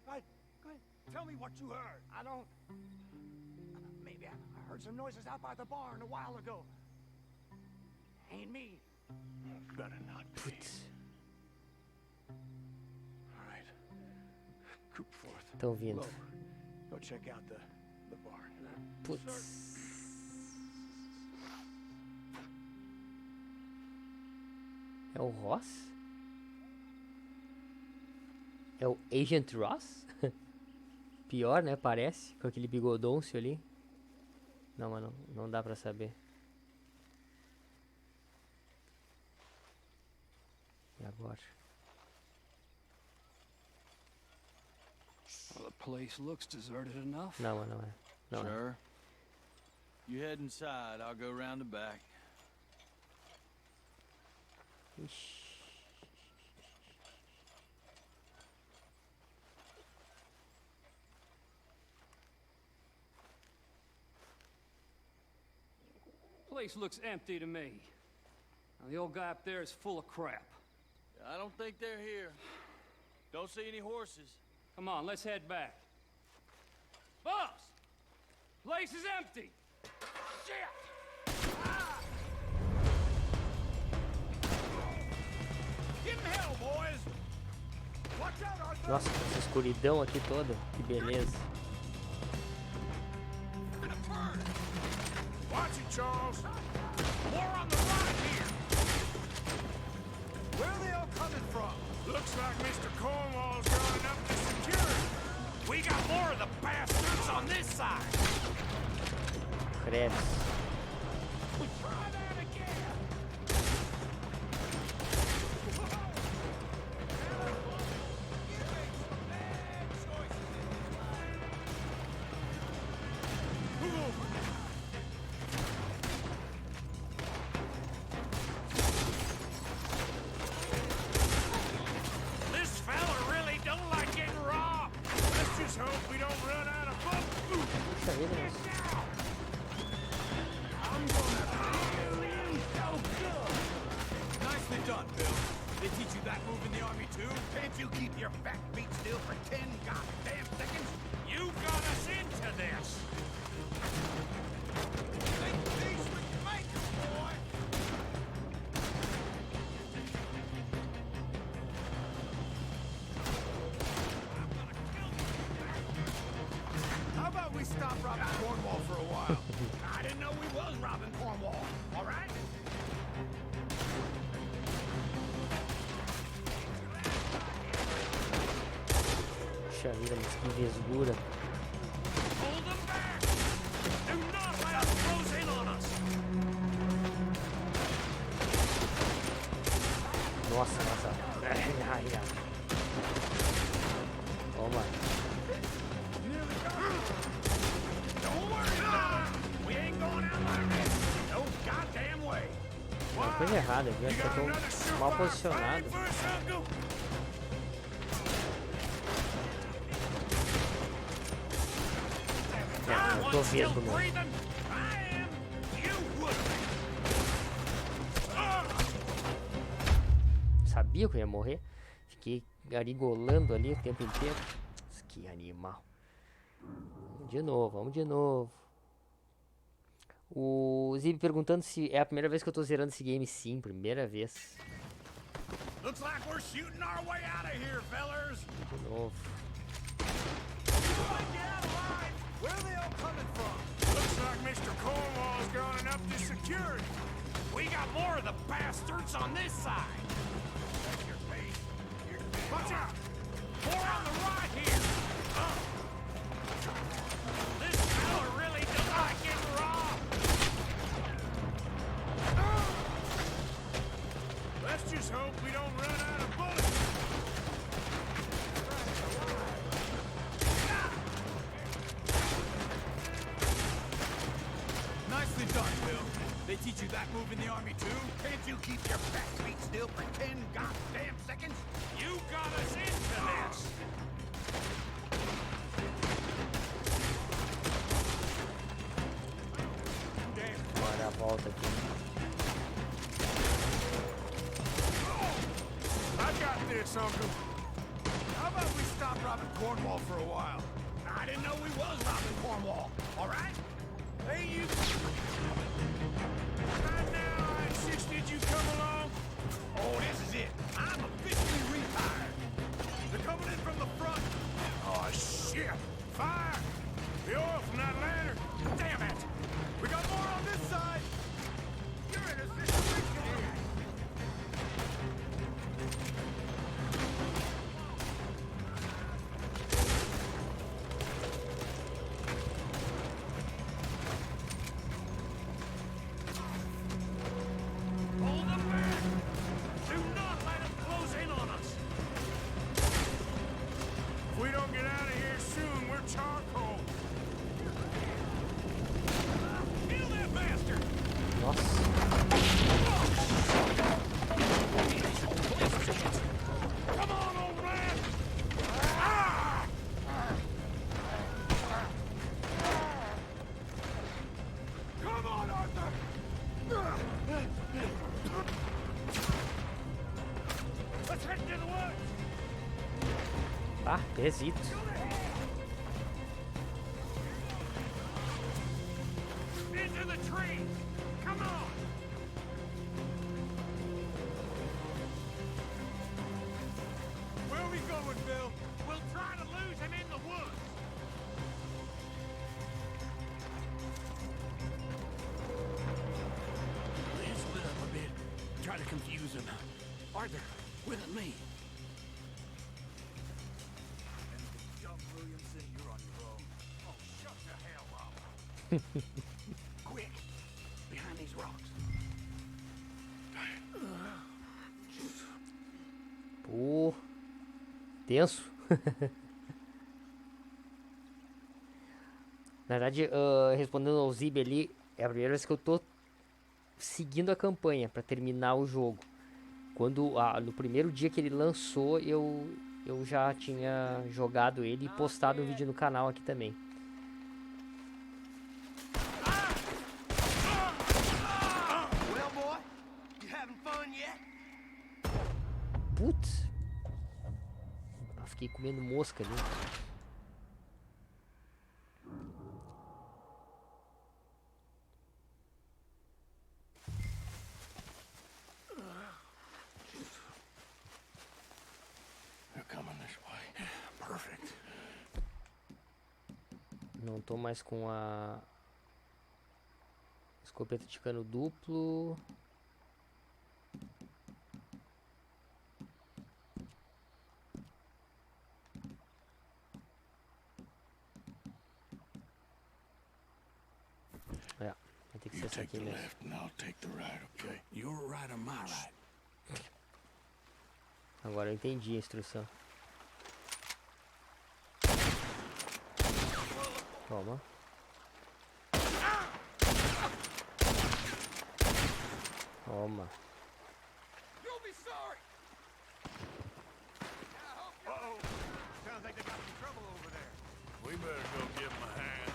Go ahead. Tell me what you heard. I don't... Maybe I heard some noises out by the barn a while ago. Ain't me. Better not be. All right. Coop forth. Estão vindo. Go check out the barn. Putz. É o Ross? É o Agent Ross? Pior, né? Parece. Com aquele bigodôncio ali. Não, mas não dá pra saber. E agora? Well, the place looks deserted enough. Não, mas não é. Não Sure. You head inside, I'll go round the back. Ixi. Place looks empty to me. Now, the old guy up there is full of crap. I don't think they're here. Don't see any horses. Come on, let's head back. Boss! Place is empty! Shit! Ah! Give him hell, boys! Watch out, Arthur! Nossa, essa escuridão aqui toda. Que beleza. Watch it, Charles. More on the right here. Where are they all coming from? Looks like Mr. Cornwall's drawing up the security. We got more of the bastards on this side. Credo. Try that again. This fella really don't like getting robbed. Let's just hope we don't run out of food. Puxa vida, nossa. Nicely done, Bill. They teach you that move in the army too? Can't you keep your back beat still for 10 goddamn seconds? You got us into this. Make peace with your maker, boy. How about we stop robbing Cornwall for a while? I didn't know we was robbing Cornwall. All right? Puxa vida, mas que vesgura. Hold them back! Do not let us close in on us! Nossa, nossa. Ai. Toma. Don't worry, we ain't going out like this. No goddamn way. Uma coisa errada, viu? Acho que eu tô mal posicionado. É, eu tô vendo, meu. Sabia que eu ia morrer. Fiquei garigolando ali o tempo inteiro. Que animal. Vamos de novo. O Zib perguntando se é a primeira vez que eu tô zerando esse game. Sim, primeira vez. Looks like we're shooting our way out of here, fellers. De novo. Where are they all coming from? Looks like Mr. Cornwall's drawing up the security. We got more of the bastards on this side. Watch out! teach you that move in the army too? Can't you keep your fat feet still for 10 goddamn seconds? You got us into this! Bora a volta aqui. I got this, Uncle. How about we stop robbing Cornwall for a while? I didn't know we was robbing Cornwall, all right? Hey, you... Right now, I insisted you come along. Oh, this is it. I'm officially retired. They're coming in from the front. Oh, shit. Fire! The oil from that lantern. Damn it! We got more on this side. You're in a situation here. Hold them back! Do not let them close in on us! If we don't get out of here soon, we're charcoal. Kill that bastard! Come on, old man! Ah! Come on, Arthur! Let's head to the woods! Ah, pesito. Into the trees! Come on! Where are we going, Bill? We'll try to lose him in the woods! Let's split up a bit. Try to confuse him. Arthur, with me. Jump, Williamson, you're on your own. Oh, shut the hell up! Quick! Behind these rocks. Pô, tenso. Na verdade, respondendo ao Zib ali, é a primeira vez que eu tô seguindo a campanha para terminar o jogo. Quando no primeiro dia que ele lançou, eu já tinha jogado ele e postado um vídeo no canal aqui também. Well, boy, you having fun yet? Putz! Eu fiquei comendo mosca ali. They're coming this way. Perfect. Não tô mais com a escopeta de cano duplo. É, vai ter que ser essa aqui mesmo. Left and I'll take the right, okay? Your right or my right? Agora eu entendi a instrução. Toma. Toma. You'll be sorry! Uh-oh. Sounds like they got some trouble over there. We better go give him a hand.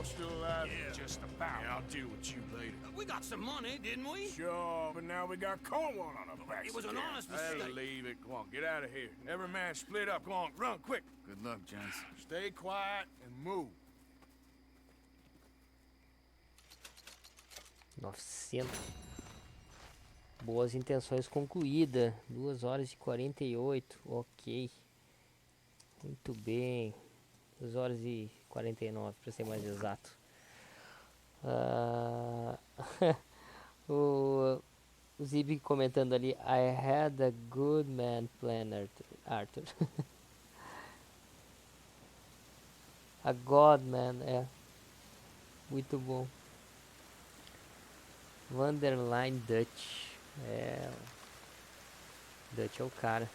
y'all still alive? Yeah. Just about. Yeah, I'll deal with you later. We got some money, didn't we? Sure, but now we got Cornwall on our backs. It was an again. honest Hey, mistake. leave it. Come on, get out of here. Every man split up. Come on, run quick. Good luck, gents. Stay quiet and move. 900. Boas intenções concluída. 2 horas e 48. Ok. Muito bem. 2 horas e 49, para ser mais exato. O Zib comentando ali: I had a good man plan, Arthur. A God man, é. Muito bom. Vanderline Dutch. É. Dutch é o cara.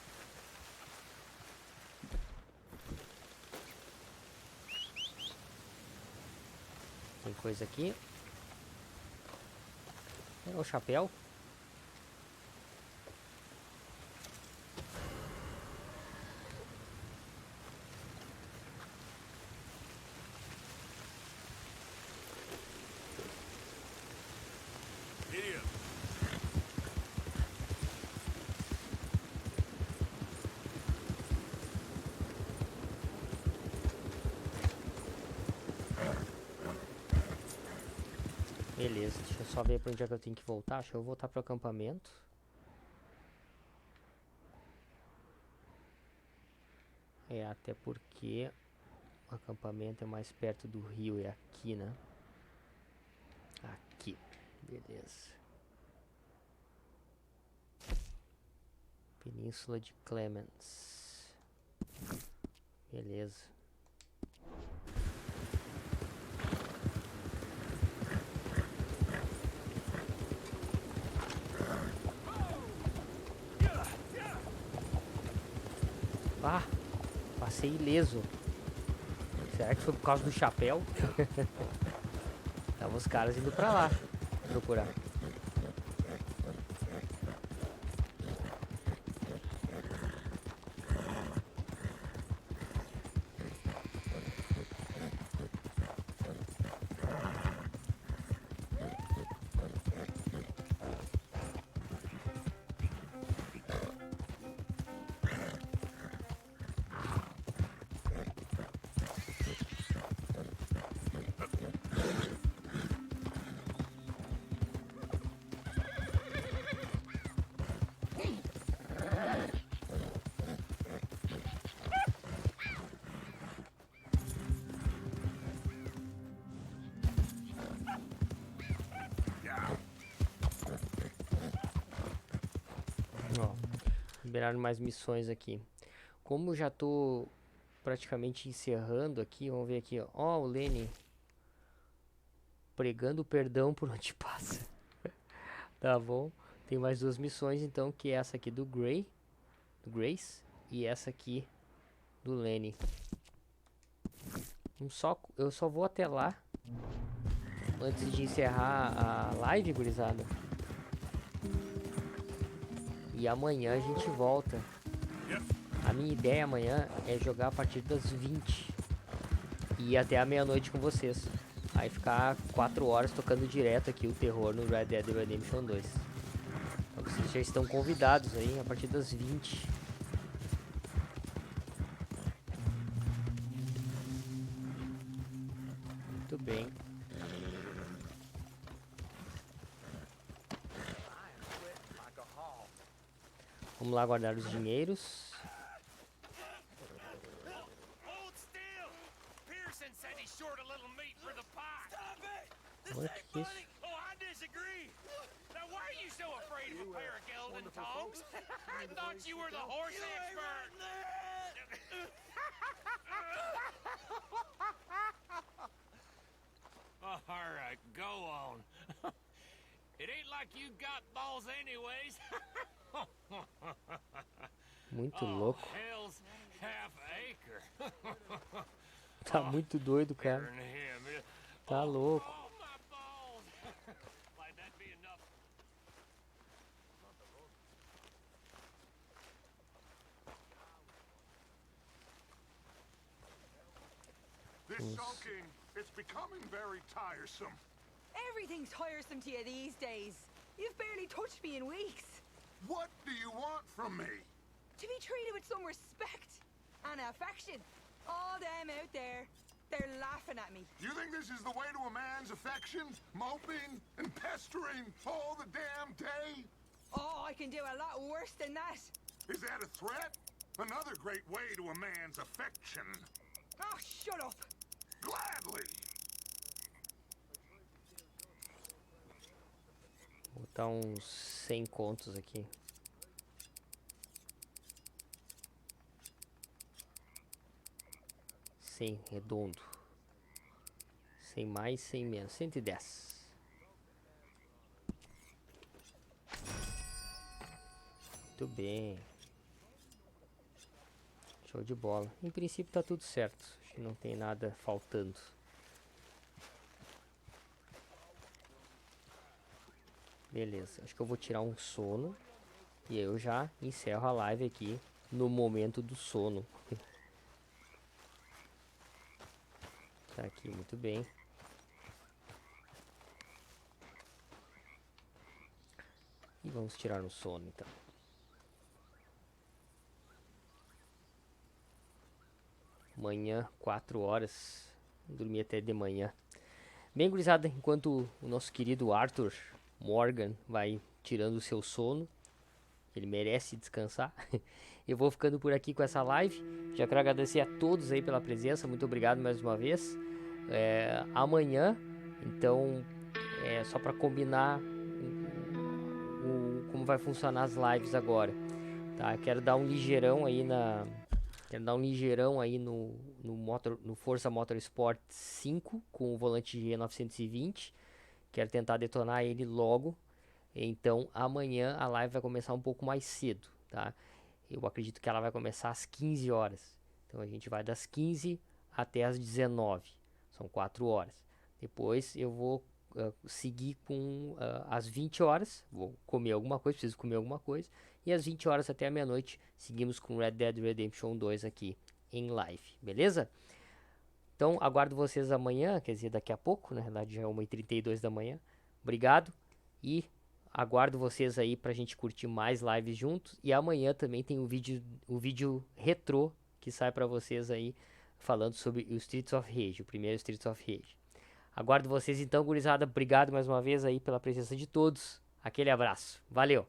Tem coisa aqui. É o chapéu. Beleza, deixa eu só ver pra onde é que eu tenho que voltar. Acho que eu vou voltar pro acampamento. É, até porque o acampamento é mais perto do rio, é aqui, né? Aqui, beleza. Península de Clemens. Beleza. Ah, passei ileso. Será que foi por causa do chapéu? Tava os caras indo pra lá procurar. Ó, liberaram mais missões aqui. Como já tô praticamente encerrando aqui, vamos ver aqui, ó, o Lenny pregando perdão por onde passa. Tá bom? Tem mais 2 missões então, que é essa aqui do Grace, e essa aqui do Lenny. Eu só vou até lá antes de encerrar a live, gurizada. E amanhã a gente volta. A minha ideia amanhã é jogar a partir das 20 e ir até a meia-noite com vocês. Aí ficar 4 horas tocando direto aqui o terror no Red Dead Redemption 2. Então vocês já estão convidados aí a partir das 20. Muito bem. Vamos lá guardar os dinheiros. Olha que isso. All right, go on. It ain't like you got balls anyways. Muito louco. Hell's half acre. Tá muito doido, cara. Tá louco. This sulking It's becoming very tiresome. Everything's tiresome to you these days. You've barely touched me in weeks. What do you want from me? To be treated with some respect and affection. All them out there, they're laughing at me. You think this is the way to a man's affection? Moping and pestering all the damn day? Oh, I can do a lot worse than that. Is that a threat? Another great way to a man's affection. Oh, shut up. Gladly. Vou botar uns 100 contos aqui. Sem redondo. Sem mais, sem menos. 110. Muito bem. Show de bola. Em princípio tá tudo certo. Acho que não tem nada faltando. Beleza. Acho que eu vou tirar um sono. E aí eu já encerro a live aqui no momento do sono. Tá aqui, muito bem. E vamos tirar o sono então. Amanhã, 4 horas. Dormir até de manhã. Bem, gurizada, enquanto o nosso querido Arthur Morgan vai tirando o seu sono, ele merece descansar. Eu vou ficando por aqui com essa live. Já quero agradecer a todos aí pela presença. Muito obrigado mais uma vez. Amanhã, então, só para combinar como vai funcionar as lives agora, tá? Quero dar um ligeirão aí no Forza Motorsport 5 com o volante G920. Quero tentar detonar ele logo. Então amanhã a live vai começar um pouco mais cedo, tá? Eu acredito que ela vai começar às 15 horas. Então a gente vai das 15 até as 19. São 4 horas. Depois eu vou seguir com às 20 horas. Vou comer alguma coisa, preciso comer alguma coisa. E às 20 horas até a meia-noite seguimos com Red Dead Redemption 2 aqui em live, beleza? Então aguardo vocês amanhã, quer dizer daqui a pouco, na verdade já é 1h32 da manhã. Obrigado e aguardo vocês aí pra gente curtir mais lives juntos. E amanhã também tem o vídeo retrô que sai pra vocês aí, falando sobre o Streets of Rage, o primeiro Streets of Rage. Aguardo vocês então, gurizada. Obrigado mais uma vez aí pela presença de todos. Aquele abraço. Valeu!